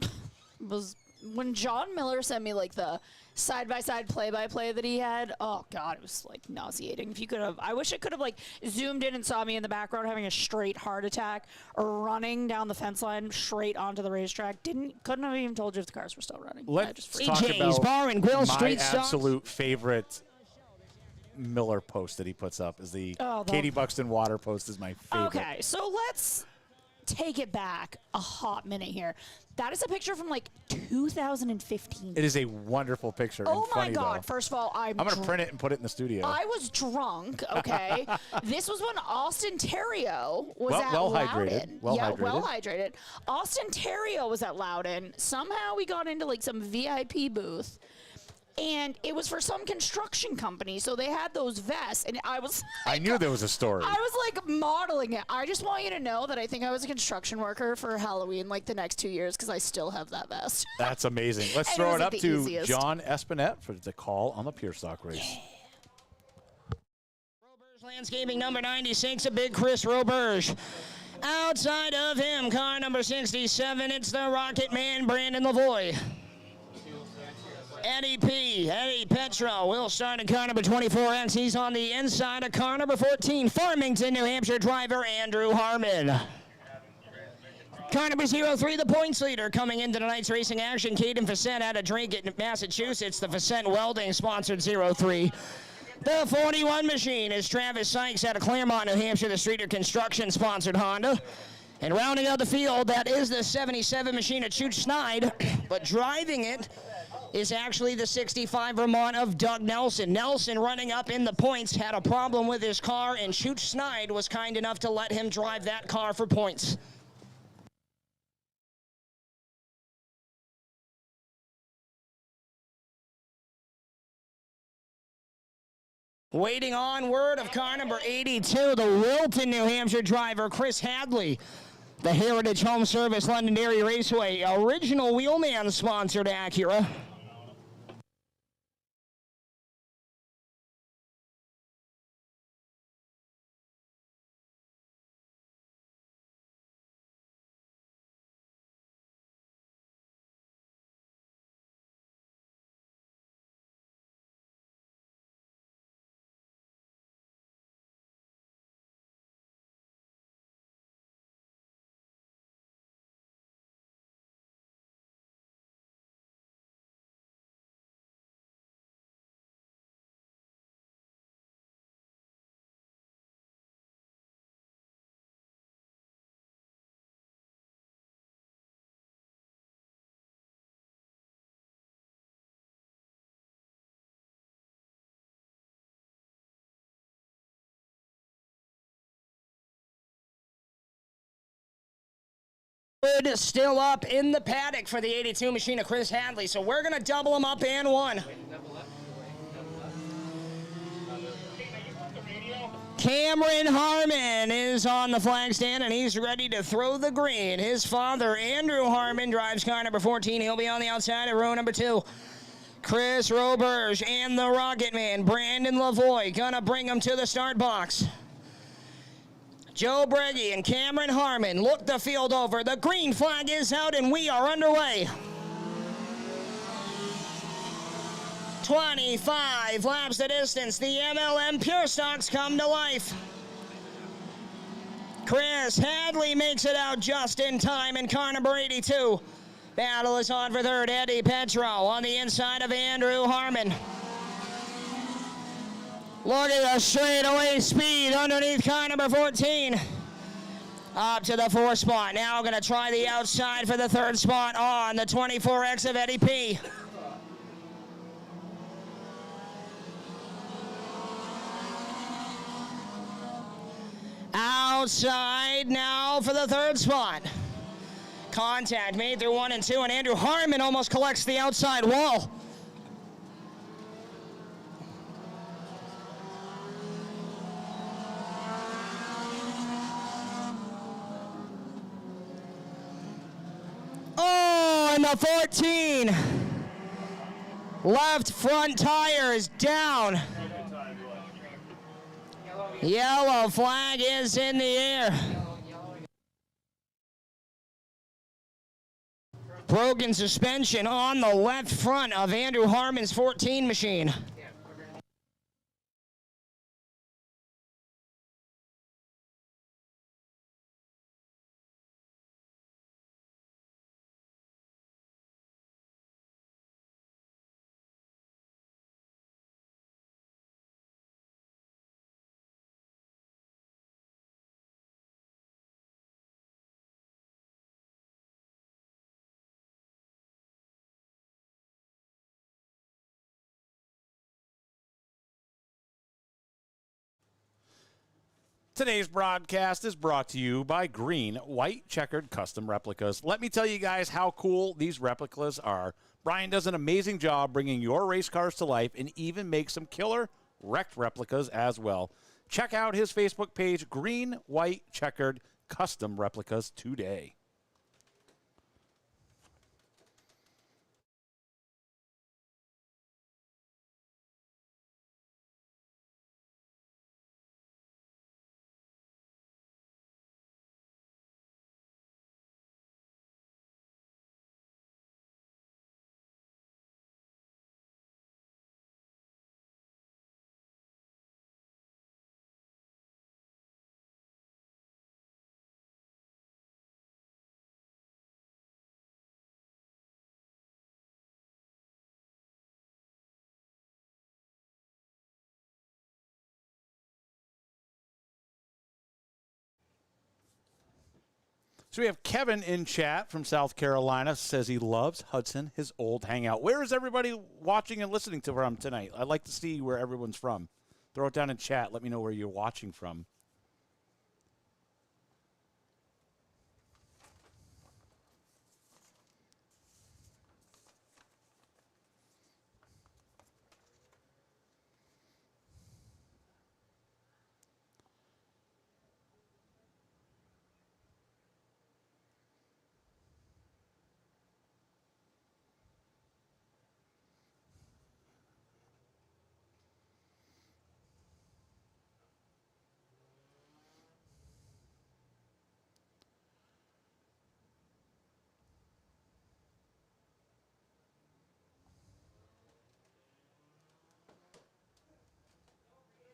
Was when John Miller sent me like the side-by-side play-by-play that he had. Oh God, it was like nauseating. If you could have, I wish it could have like zoomed in and saw me in the background having a straight heart attack or running down the fence line straight onto the racetrack. Couldn't have even told you if the cars were still running. Let's talk about Bar and Grill my Street Stars. absolute favorite Miller post that he puts up is the Katie Buxton water post is my favorite. Okay, so let's take it back a hot minute here. That is a picture from like 2015. It is a wonderful picture. Oh and my funny, God! Though. First of all, I'm going to print it and put it in the studio. I was drunk. Okay, this was when Austin Terrio was at well Loudon. hydrated. Well yeah, hydrated. well hydrated. Austin Terrio was at Loudon. Somehow we got into like some VIP booth. And it was for some construction company, so they had those vests, and I was like, I knew there was a story. I was like modeling it. I just want you to know that I think I was a construction worker for Halloween like the next 2 years because I still have that vest. That's amazing. Let's And throw it it was, up like, the to easiest. John Espinette for the call on the Pure Stock race. Landscaping number 96, a big Chris Roberge. Outside of him, car number 67, it's the Rocket Man, Brandon Lavoie. Eddie Petro will start in car number 24X. He's on the inside of car number 14, Farmington, New Hampshire driver Andrew Harmon. Car number 03, the points leader coming into tonight's racing action, Caden Facette out of Drake in Massachusetts, the Facette Welding sponsored 03. The 41 machine is Travis Sykes out of Claremont, New Hampshire, the Streeter Construction sponsored Honda. And rounding out the field, that is the 77 machine of Chooch Snide, but driving it is actually the 65 Vermont of Doug Nelson. Nelson running up in the points had a problem with his car, and Chooch Snide was kind enough to let him drive that car for points. Waiting on word of car number 82, the Wilton, New Hampshire driver, Chris Hadley. The Heritage Home Service Londonderry Raceway, original Wheelman sponsored Acura. Still up in the paddock for the 82 machine of Chris Hadley, so we're going to double them up and one. Cameron Harmon is on the flag stand, and he's ready to throw the green. His father, Andrew Harmon, drives car number 14. He'll be on the outside of row number 2. Chris Roberge and the Rocket Man, Brandon Lavoie, going to bring him to the start box. Joe Breggy and Cameron Harmon look the field over. The green flag is out, and we are underway. 25 laps the distance. The MLM Pure Stocks come to life. Chris Hadley makes it out just in time in car number 82. Battle is on for third. Eddie Petro on the inside of Andrew Harmon. Look at the straightaway speed underneath car number 14. Up to the 4 spot. Now going to try the outside for the 3rd spot on the 24X of Eddie P. Outside now for the 3rd spot. Contact made through 1 and 2, and Andrew Harmon almost collects the outside wall. Oh, and the 14. Left front tire is down. Yellow flag is in the air. Broken suspension on the left front of Andrew Harmon's 14 machine. Today's broadcast is brought to you by Green White Checkered Custom Replicas. Let me tell you guys how cool these replicas are. Brian does an amazing job bringing your race cars to life and even makes some killer wrecked replicas as well. Check out his Facebook page, Green White Checkered Custom Replicas, today. So we have Kevin in chat from South Carolina, says he loves Hudson, his old hangout. Where is everybody watching and listening to from tonight? I'd like to see where everyone's from. Throw it down in chat. Let me know where you're watching from.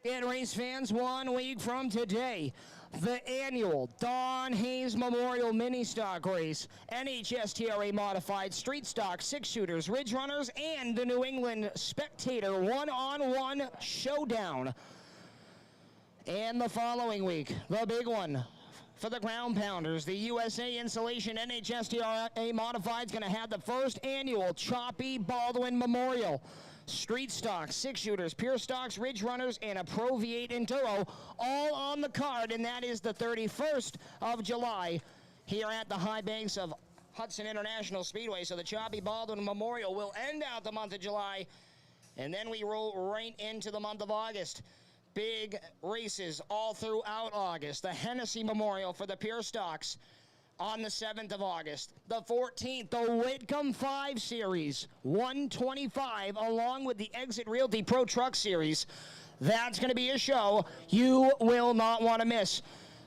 And race fans, 1 week from today, the annual Don Hayes Memorial Mini Stock Race, NHSTRA Modified Street Stock 6-shooters, Ridge Runners, and the New England Spectator one-on-one showdown. And the following week, the big one for the ground pounders, the USA Insulation NHSTRA Modified is going to have the first annual Choppy Baldwin Memorial. Street stocks, 6-shooters, pure stocks, Ridge Runners, and a Pro V8 Enduro, all on the card, and that is the 31st of July here at the high banks of Hudson International Speedway. So the Choppy Baldwin Memorial will end out the month of July, and then we roll right into the month of August. Big races all throughout August. The Hennessy Memorial for the pure stocks on the 7th of August. The 14th, the Whitcomb 5 Series, 125, along with the Exit Realty Pro Truck Series. That's going to be a show you will not want to miss.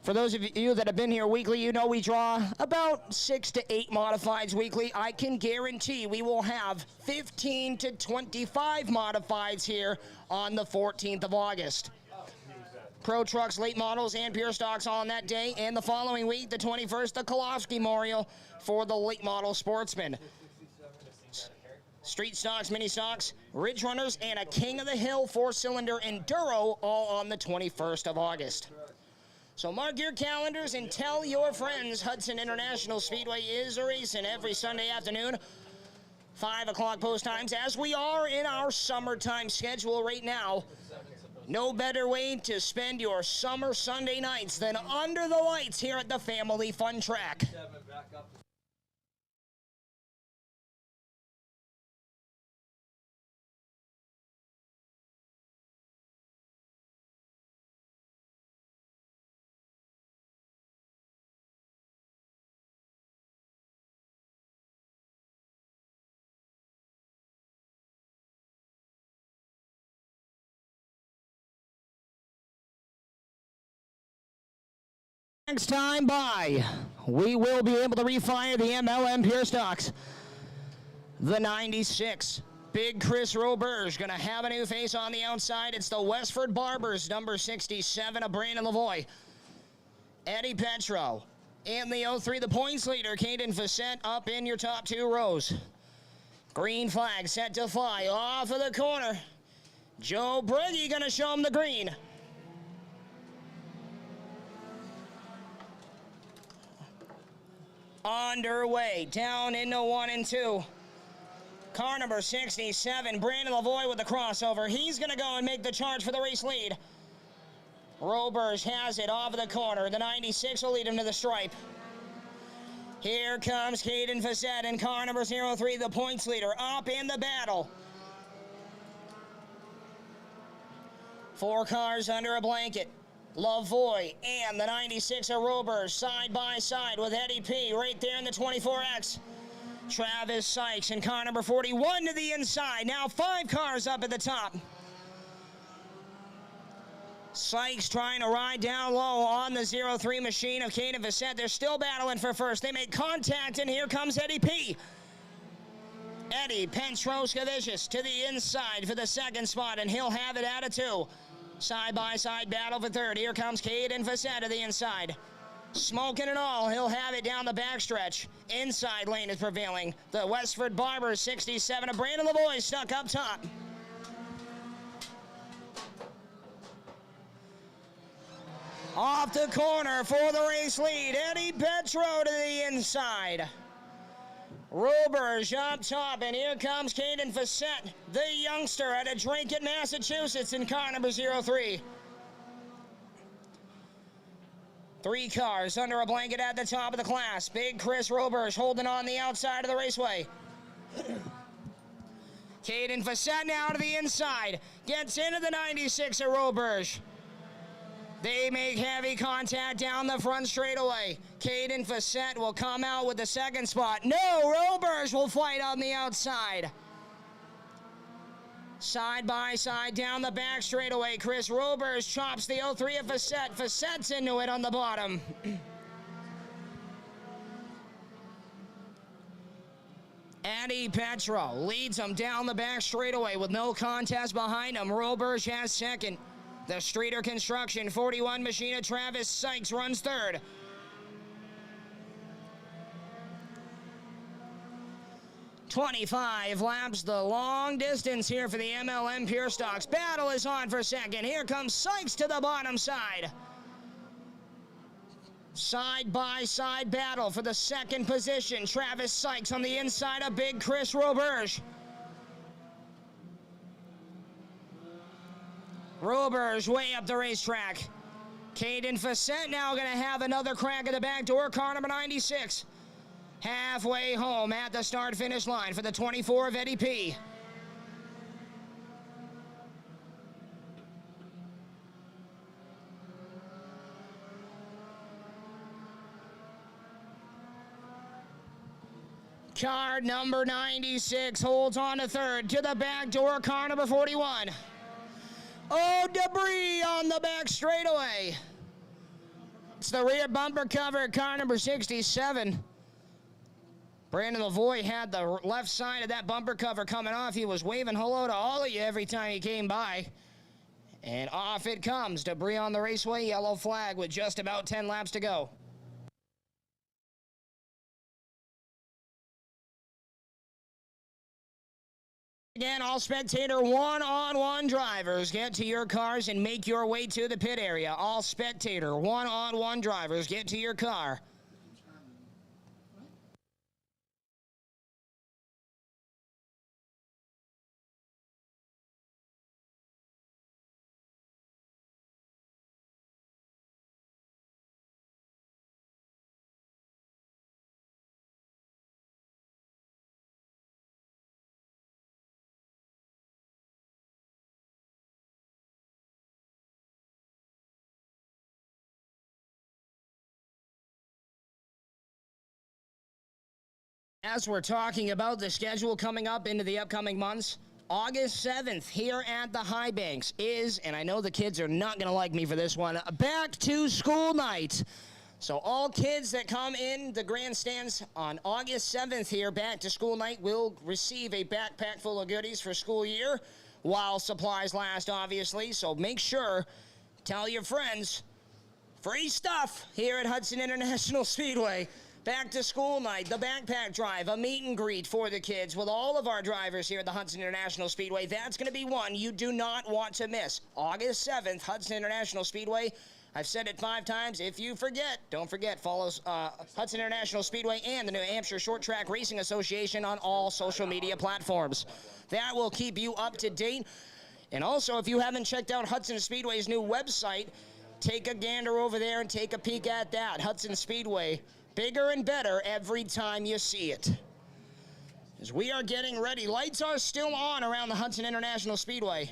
For those of you that have been here weekly, you know we draw about 6 to 8 modifieds weekly. I can guarantee we will have 15 to 25 modifieds here on the 14th of August. Pro Trucks, late models, and pure stocks all on that day. And the following week, the 21st, the Kolofsky Memorial for the late model sportsman. Street stocks, mini stocks, Ridge Runners, and a King of the Hill 4-cylinder Enduro all on the 21st of August. So mark your calendars and tell your friends Hudson International Speedway is racing every Sunday afternoon, 5 o'clock post times, as we are in our summertime schedule right now. No better way to spend your summer Sunday nights than under the lights here at the Family Fun Track. Next time by, we will be able to refire the MLM Pure Stocks. The 96, Big Chris Roberge, going to have a new face on the outside. It's the Westford Barbers, number 67 of Brandon Lavoie. Eddie Petro. In the 03, the points leader, Caden Facette, up in your top 2 rows. Green flag set to fly off of the corner. Joe Briggy going to show him the green. Underway, down into 1 and 2. Car number 67, Brandon Lavoie with the crossover. He's going to go and make the charge for the race lead. Roberge has it off of the corner. The 96 will lead him to the stripe. Here comes Caden Facette in car number 03, the points leader, up in the battle. 4 cars under a blanket. Lavoie and the 96 of Roberge side by side with Eddie P right there in the 24X. Travis Sykes in car number 41 to the inside. Now 5 cars up at the top. Sykes trying to ride down low on the 03 machine of Caden Facette. They're still battling for first. They make contact, and here comes Eddie P. Eddie Pentroskevicius to the inside for the second spot, and he'll have it out of 2. Side-by-side battle for third. Here comes Caden Facette to the inside. Smoking it all, he'll have it down the backstretch. Inside lane is prevailing. The Westford Barbers, 67 of Brandon Lavoie, stuck up top. Off the corner for the race lead, Eddie Petro to the inside. Roberge up top, and here comes Caden Facette, the youngster out of Dracut, Massachusetts, in car number 03. 3 cars under a blanket at the top of the class. Big Chris Roberge holding on the outside of the raceway. Caden Facette now to the inside, gets into the 96 of Roberge. They make heavy contact down the front straightaway. Caden Facette will come out with the second spot. No, Roberge will fight on the outside. Side by side down the back straightaway. Chris Roberge chops the 03 of Facette. Facette's into it on the bottom. Eddie Petro leads him down the back straightaway with no contest behind him. Roberge has second. The Streeter Construction 41 machine of Travis Sykes runs third. "25 laps, the long distance here for the MLM Pure Stocks. Battle is on for second. Here comes Sykes to the bottom side. Side-by-side battle for the second position. Travis Sykes on the inside of Big Chris Roberge. Roberge way up the racetrack. Caden Facette now going to have another crack at the back door. Car number 96. Halfway home at the start-finish line for the 24 of Eddie P. Car number 96 holds on to third. To the back door, car number 41. Oh, debris on the back straightaway. It's the rear bumper cover, car number 67. Brandon Lavoie had the left side of that bumper cover coming off. He was waving hello to all of you every time he came by. And off it comes. Debris on the raceway, yellow flag with just about 10 laps to go. Again, all spectator one-on-one drivers, get to your cars and make your way to the pit area. All spectator one-on-one drivers, get to your car. As we're talking about the schedule coming up into the upcoming months, August 7th here at the High Banks is, and I know the kids are not going to like me for this one, back to school night. So all kids that come in the grandstands on August 7th here, back to school night, will receive a backpack full of goodies for school year while supplies last, obviously. So make sure, tell your friends, free stuff here at Hudson International Speedway. Back to school night, the backpack drive, a meet and greet for the kids with all of our drivers here at the Hudson International Speedway. That's going to be one you do not want to miss. August 7th, Hudson International Speedway. I've said it 5 times. If you forget, don't forget, follow Hudson International Speedway and the New Hampshire Short Track Racing Association on all social media platforms. That will keep you up to date. And also, if you haven't checked out Hudson Speedway's new website, take a gander over there and take a peek at that. Hudson Speedway. Bigger and better every time you see it. As we are getting ready, lights are still on around the Hudson International Speedway.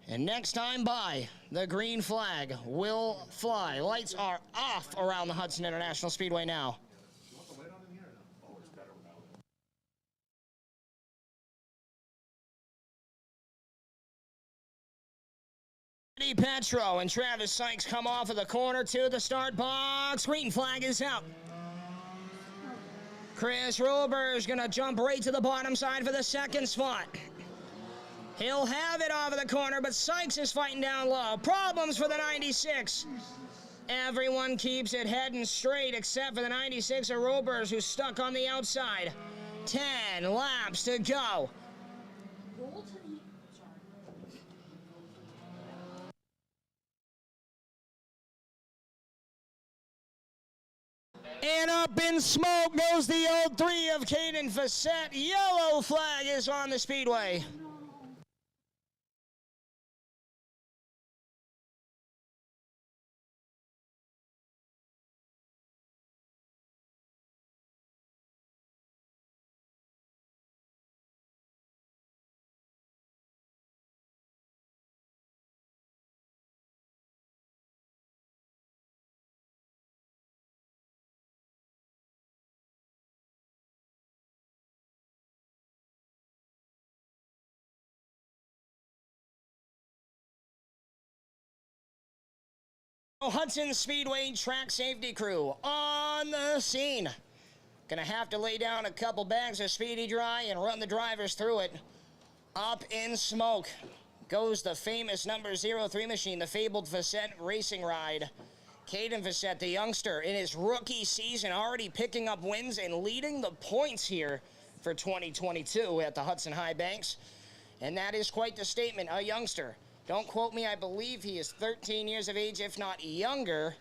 And next time by, the green flag will fly. Lights are off around the Hudson International Speedway now. Eddie Petro and Travis Sykes come off of the corner to the start box. Green flag is out. Chris Rober's gonna jump right to the bottom side for the second spot. He'll have it off of the corner, but Sykes is fighting down low. Problems for the 96. Everyone keeps it heading straight except for the 96 of Rober's, who's stuck on the outside. 10 laps to go. And up in smoke goes the old 3 of Caden Facette. Yellow flag is on the speedway. Hudson Speedway track safety crew on the scene. Gonna have to lay down a couple bags of Speedy Dry and run the drivers through it. Up in smoke goes the famous number 03 machine, the fabled Facette racing ride. Caden Facette, the youngster, in his rookie season, already picking up wins and leading the points here for 2022 at the Hudson High Banks. And that is quite the statement, a youngster. Don't quote me, I believe he is 13 years of age, if not younger.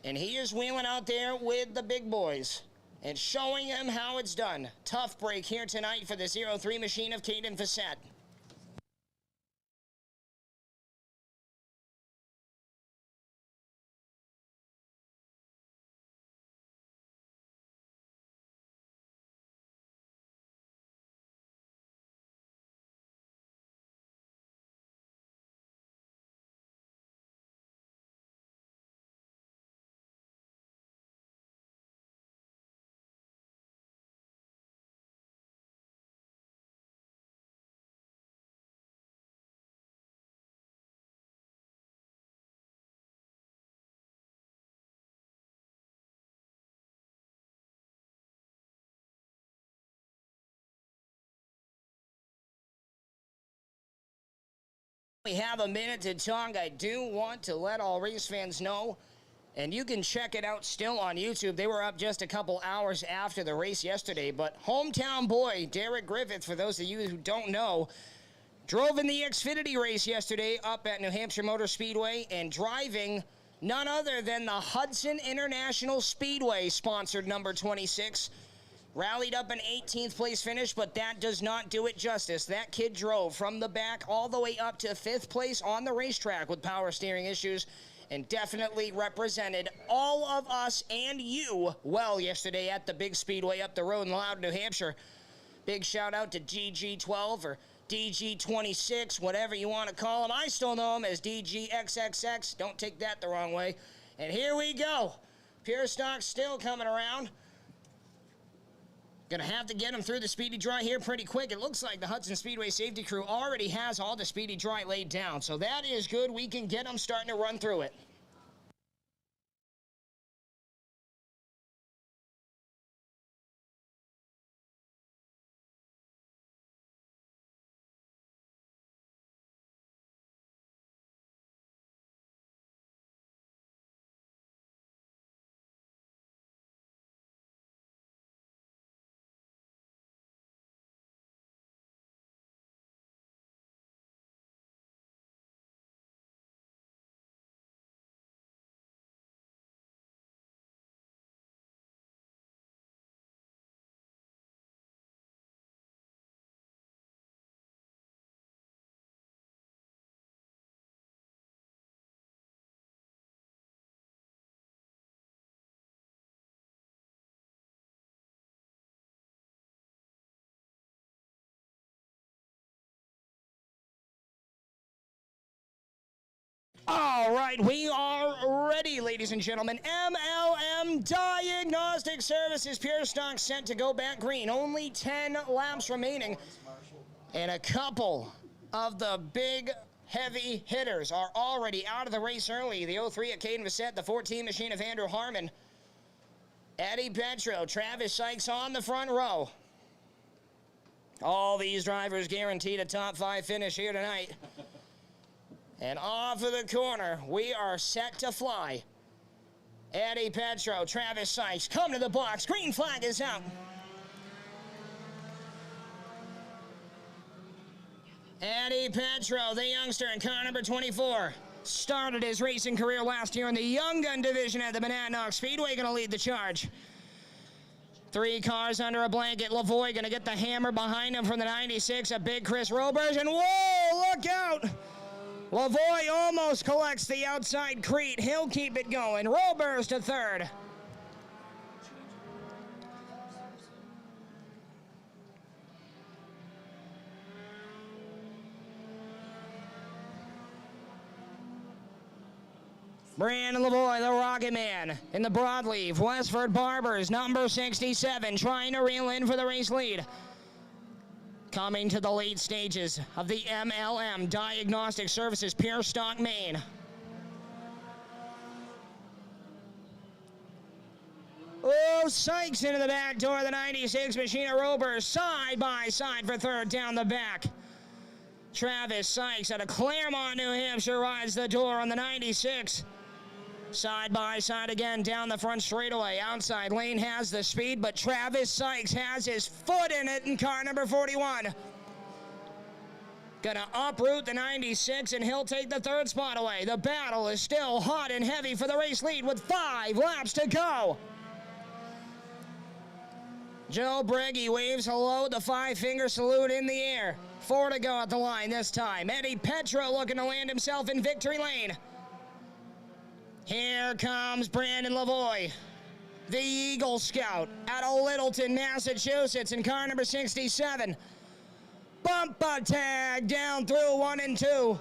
And he is wheeling out there with the big boys and showing them how it's done. Tough break here tonight for the 03 machine of Caden Facette. We have a minute to talk. I do want to let all race fans know, and you can check it out still on YouTube. They were up just a couple hours after the race yesterday, but hometown boy Derek Griffith, for those of you who don't know, drove in the Xfinity race yesterday up at New Hampshire Motor Speedway and driving none other than the Hudson International Speedway sponsored number 26. Rallied up an 18th place finish, but that does not do it justice. That kid drove from the back all the way up to 5th place on the racetrack with power steering issues and definitely represented all of us and you well yesterday at the big speedway up the road in Loudon, New Hampshire. Big shout out to DG12 or DG26, whatever you want to call him. I still know him as DGXXX. Don't take that the wrong way. And here we go. Pure Stock still coming around. Gonna have to get him through the speedy dry here pretty quick. It looks like the Hudson Speedway safety crew already has all the speedy dry laid down, so that is good. We can get them starting to run through it. All right, we are ready, ladies and gentlemen. MLM Diagnostic Services, Pure Stock set to go back green. Only 10 laps remaining. And a couple of the big, heavy hitters are already out of the race early. The 03 at Caden Bissett, the 14 machine of Andrew Harmon. Eddie Petro, Travis Sykes on the front row. All these drivers guaranteed a top 5 finish here tonight. And off of the corner, we are set to fly. Eddie Petro, Travis Sykes, come to the box. Green flag is out. Eddie Petro, the youngster in car number 24, started his racing career last year in the Young Gun division at the Monadnock Speedway, going to lead the charge. 3 cars under a blanket. Lavoie going to get the hammer behind him from the 96, a big Chris Robers, and whoa, look out! Lavoie almost collects the outside Crete. He'll keep it going. Robers to third. Brandon Lavoie, the Rocket Man, in the broadleaf. Westford Barbers, number 67, trying to reel in for the race lead. Coming to the late stages of the MLM Diagnostic Services Pure Stock Main. Oh, Sykes into the back door of the 96 Machina Rovers, side by side for third down the back. Travis Sykes out of Claremont, New Hampshire rides the door on the 96. Side by side again down the front straightaway. Outside lane has the speed, but Travis Sykes has his foot in it in car number 41. Gonna uproot the 96, and he'll take the third spot away. The battle is still hot and heavy for the race lead with 5 laps to go. Joe Breggy waves hello, the 5-finger salute in the air. 4 to go at the line this time. Eddie Petro looking to land himself in victory lane. Here comes Brandon Lavoie, the Eagle Scout out of Littleton, Massachusetts in car number 67. Bumper tag down through 1 and 2.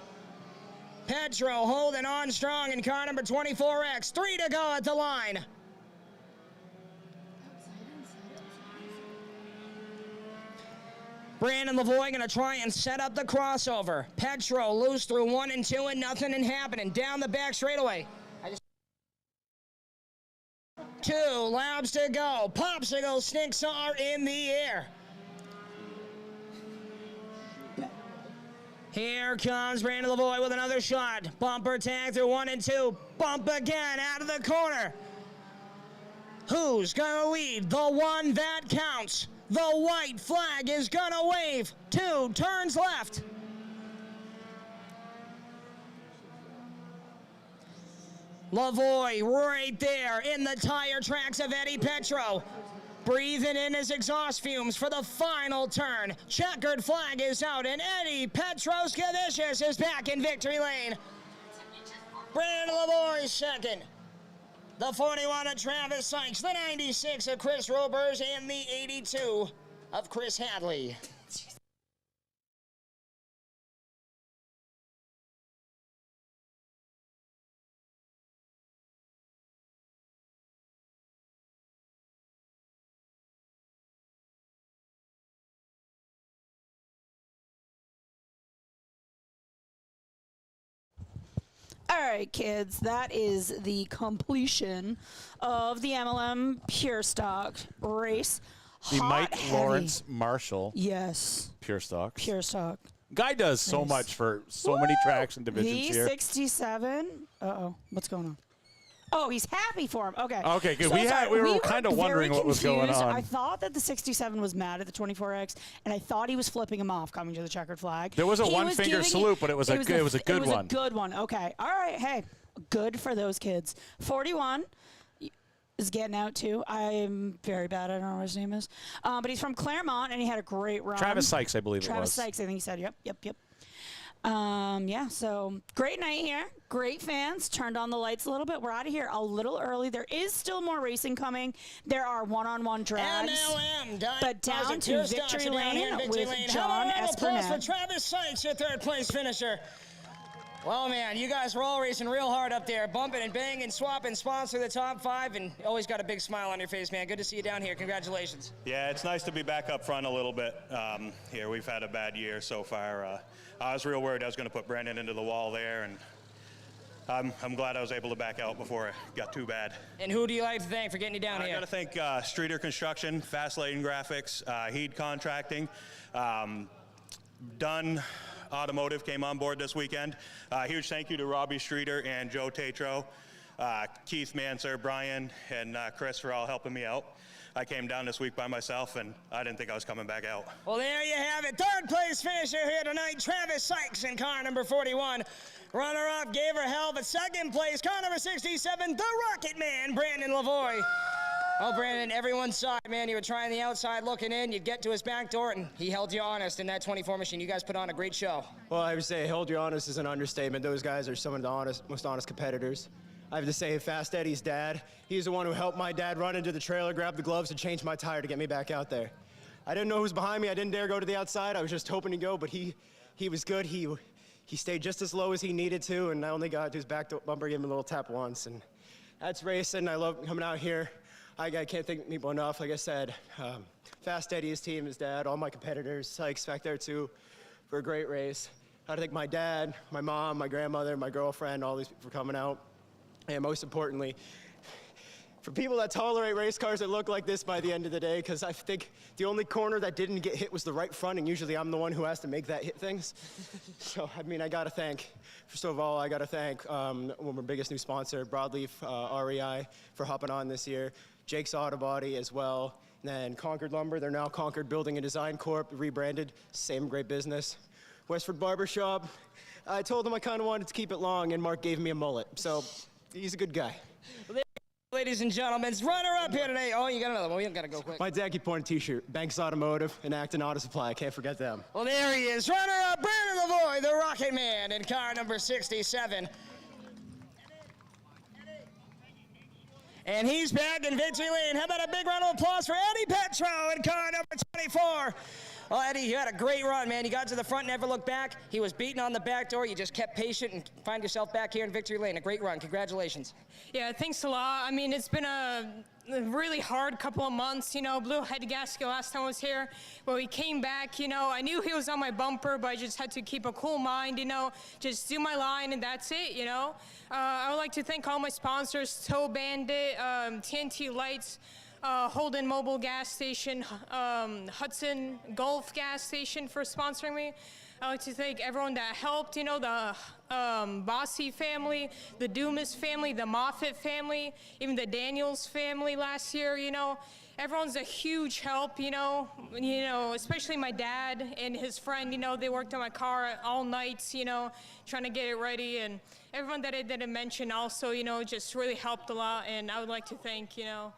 Petro holding on strong in car number 24X. 3 to go at the line. Brandon Lavoie going to try and set up the crossover. Petro loose through 1 and 2 and nothing happening. Down the back straightaway. 2 laps to go. Popsicle sticks are in the air. Here comes Brandon Lavoie with another shot. Bumper tag through 1 and 2. Bump again out of the corner. Who's gonna lead? The one that counts. The white flag is gonna wave. 2 turns left. Lavoie right there in the tire tracks of Eddie Petro. Breathing in his exhaust fumes for the final turn. Checkered flag is out, and Eddie Petros-Kavicius is back in victory lane. Brandon Lavoie second. The 41 of Travis Sykes, the 96 of Chris Robers, and the 82 of Chris Hadley. All right, kids, that is the completion of the MLM Pure Stock race. The Hot, Mike heavy. Lawrence Marshall. Yes. Pure Stock. Pure Stock. Guy does so much for so many tracks and divisions here. V67. Uh-oh. What's going on? Oh, he's happy for him. Okay. Okay, good. So we sorry, were kind of wondering what was going confused. on. I thought that the 67 was mad at the 24X, and I thought he was flipping him off coming to the checkered flag. There was a He one-finger giving salute, but it was a good one. It was a good one. Okay. All right. Hey, good for those kids. 41 is getting out too. I'm very bad. I don't know what his name is, but he's from Claremont, and he had a great run. Travis Sykes, I believe it was. Travis Sykes, I think he said. Yep. Yeah, so great night here. Great fans. Turned on the lights a little bit. We're out of here a little early. There is still more racing coming. There are one-on-one drags. But down to victory lane with John Applause for Espernette. Travis Sykes, your third place finisher. Well, man, you guys were all racing real hard up there, bumping and banging, swapping spots for the top 5, and always got a big smile on your face, man. Good to see you down here. Congratulations. Yeah, it's nice to be back up front a little bit here. We've had a bad year so far. I was real worried I was going to put Brandon into the wall there, and I'm glad I was able to back out before it got too bad. And who do you like to thank for getting you down here? I got to thank Streeter Construction, Fast Lane Graphics, Heed Contracting, Dunn Automotive came on board this weekend. Huge thank you to Robbie Streeter and Joe Tatro, Keith Manser, Brian, and Chris for all helping me out. I came down this week by myself, and I didn't think I was coming back out. Well, there you have it. Third place finisher here tonight, Travis Sykes in car number 41. Runner-up gave her hell, but second place, car number 67, the Rocket Man, Brandon Lavoie. Well, Brandon, everyone saw it, man. You were trying the outside, looking in. You'd get to his back door, and he held you honest in that 24 machine. You guys put on a great show. Well, I would say hold you honest is an understatement. Those guys are some of the most honest competitors. I have to say, Fast Eddie's dad, he's the one who helped my dad run into the trailer, grab the gloves, and change my tire to get me back out there. I didn't know who was behind me. I didn't dare go to the outside. I was just hoping to go, but he was good. He stayed just as low as he needed to, and I only got to his back bumper, gave him a little tap once. And that's racing. I love coming out here. I can't thank people enough. Like I said, Fast Eddie, his team, his dad, all my competitors, Sykes back there too, for a great race. I thank my dad, my mom, my grandmother, my girlfriend, all these people for coming out. And most importantly, for people that tolerate race cars that look like this by the end of the day, because I think the only corner that didn't get hit was the right front, and usually I'm the one who has to make that hit things. So, I mean, I got to thank, first of all, I got to thank one of our biggest new sponsor, Broadleaf REI, for hopping on this year. Jake's Auto Body as well. And then Concord Lumber, they're now Concord Building and Design Corp, rebranded, same great business. Westford Barbershop, I told him I kind of wanted to keep it long, and Mark gave me a mullet, so he's a good guy. Ladies and gentlemen, runner-up here today. Oh, you got another one. We got to go quick. My dad keep pointing t-shirt. Banks Automotive and Acton Auto Supply. I can't forget them. Well, there he is. Runner-up, Brandon Lavoie, the Rocket Man, in car number 67. And he's back in victory lane. How about a big round of applause for Eddie Petro in car number 24? Well, Eddie, you had a great run, man. You got to the front, never looked back. He was beaten on the back door. You just kept patient and find yourself back here in victory lane. A great run. Congratulations. Yeah, thanks a lot. I mean, it's been a really hard couple of months, you know. Blew head gasket last time I was here. But we came back, you know. I knew he was on my bumper, but I just had to keep a cool mind, you know. Just do my line, and that's it, you know. I would like to thank all my sponsors, Tow Bandit, TNT Lights, Holden Mobile Gas Station, Hudson Gulf Gas Station for sponsoring me. I'd like to thank everyone that helped, you know, the Bossy family, the Dumas family, the Moffitt family, even the Daniels family last year, you know. Everyone's a huge help, you know, especially my dad and his friend, you know, they worked on my car all nights, you know, trying to get it ready. And everyone that I didn't mention also, you know, just really helped a lot. And I would like to thank, you know.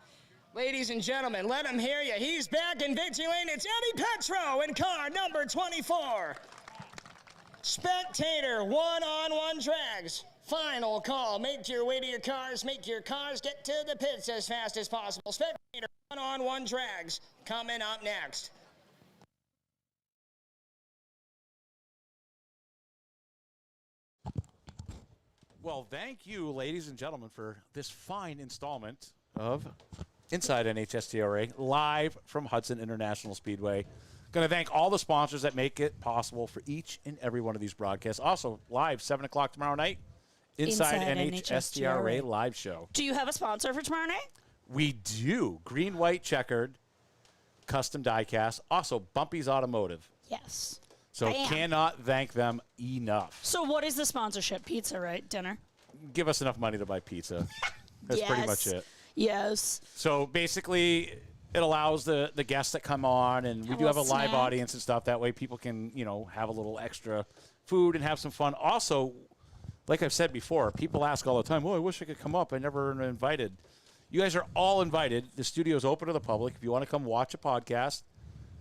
Ladies and gentlemen, let him hear you. He's back in victory lane. It's Eddie Petro in car number 24. Spectator one-on-one drags. Final call. Make your way to your cars. Make your cars get to the pits as fast as possible. Spectator one-on-one drags coming up next. Well, thank you, ladies and gentlemen, for this fine installment of Inside NHSTRA, live from Hudson International Speedway. Going to thank all the sponsors that make it possible for each and every one of these broadcasts. Also, live, 7 o'clock tomorrow night, Inside NHSTRA live show. Do you have a sponsor for tomorrow night? We do. Green, white, checkered, custom diecast. Also, Bumpy's Automotive. Yes. So cannot thank them enough. So what is the sponsorship? Pizza, right? Dinner? Give us enough money to buy pizza. That's pretty much it. Yes. So basically, it allows the guests that come on, and we do have a live snack. audience and stuff. That way people can, you know, have a little extra food and have some fun. Also, like I've said before, people ask all the time, oh, I wish I could come up. I never been invited. You guys are all invited. The studio is open to the public. If you want to come watch a podcast,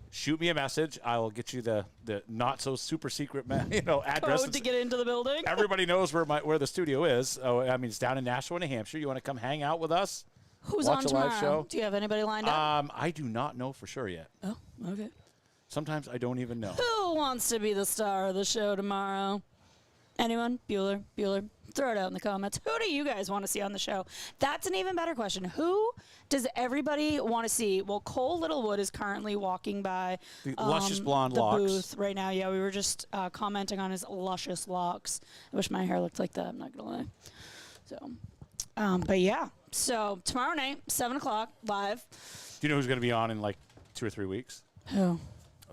shoot me a message. I will get you the not so super secret address. Code to get into the building. Everybody knows where the studio is. Oh, I mean, it's down in Nashua, New Hampshire. You want to come hang out with us? Who's watch on a tomorrow? live show? Do you have anybody lined up? I do not know for sure yet. Oh, okay. Sometimes I don't even know. Who wants to be the star of the show tomorrow? Anyone? Bueller? Throw it out in the comments. Who do you guys want to see on the show? That's an even better question. Who does everybody want to see? Well, Cole Littlewood is currently walking by the luscious blonde the locks. booth right now. Yeah, we were just commenting on his luscious locks. I wish my hair looked like that. I'm not going to lie. So, but yeah. So tomorrow night, 7 o'clock, live. Do you know who's going to be on in like 2 or 3 weeks? Who?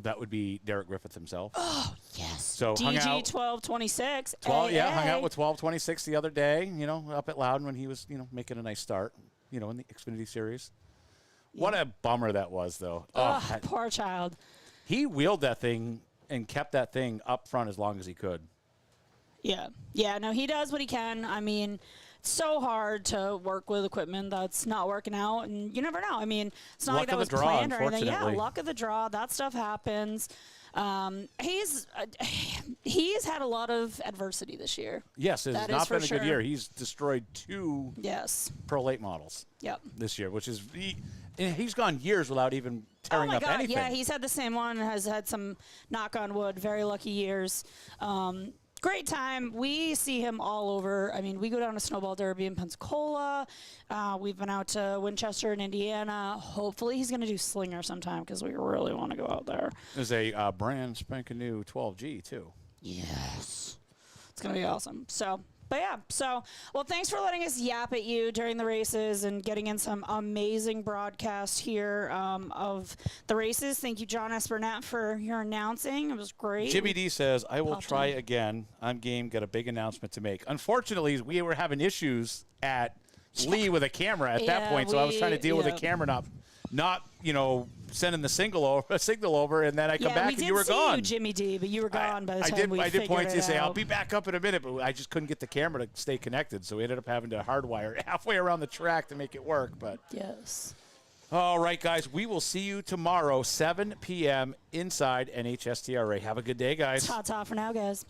That would be Derek Griffith himself. Oh, yes. So DG hung out 1226. hung out with 1226 the other day, up at Loudon when he was, making a nice start, in the Xfinity Series. Yeah. What a bummer that was, though. Poor child. He wheeled that thing and kept that thing up front as long as he could. Yeah. Yeah, no, he does what he can. I mean, it's so hard to work with equipment that's not working out, and you never know. I mean, it's not like that was planned or anything. Yeah, luck of the draw. That stuff happens. He's had a lot of adversity this year. Yes, it's not been a good year. He's destroyed 2 Pro Late models this year, which is he's gone years without even tearing up anything. Yeah, he's had the same one, has had some, knock on wood, very lucky years. Great time. We see him all over. I mean, we go down to Snowball Derby in Pensacola. We've been out to Winchester in Indiana. Hopefully he's going to do Slinger sometime because we really want to go out there. There's a brand spanking new 12G, too. Yes. It's going to be awesome. So, but yeah. So, well, thanks for letting us yap at you during the races and getting in some amazing broadcast here of the races. Thank you, John Espernette, for your announcing. It was great. Jimmy D says, I will try again. I'm game. Got a big announcement to make. Unfortunately, we were having issues at Lee with a camera at that point, so I was trying to deal with the camera not sending the signal over, and then I come back and you were gone. You, Jimmy D, but you were gone by the time we I did point to you out. say, I'll be back up in a minute, but I just couldn't get the camera to stay connected, so we ended up having to hardwire halfway around the track to make it work. But yes. All right, guys, we will see you tomorrow, 7 p.m. inside NHSTRA. Have a good day, guys. Ta-ta for now, guys.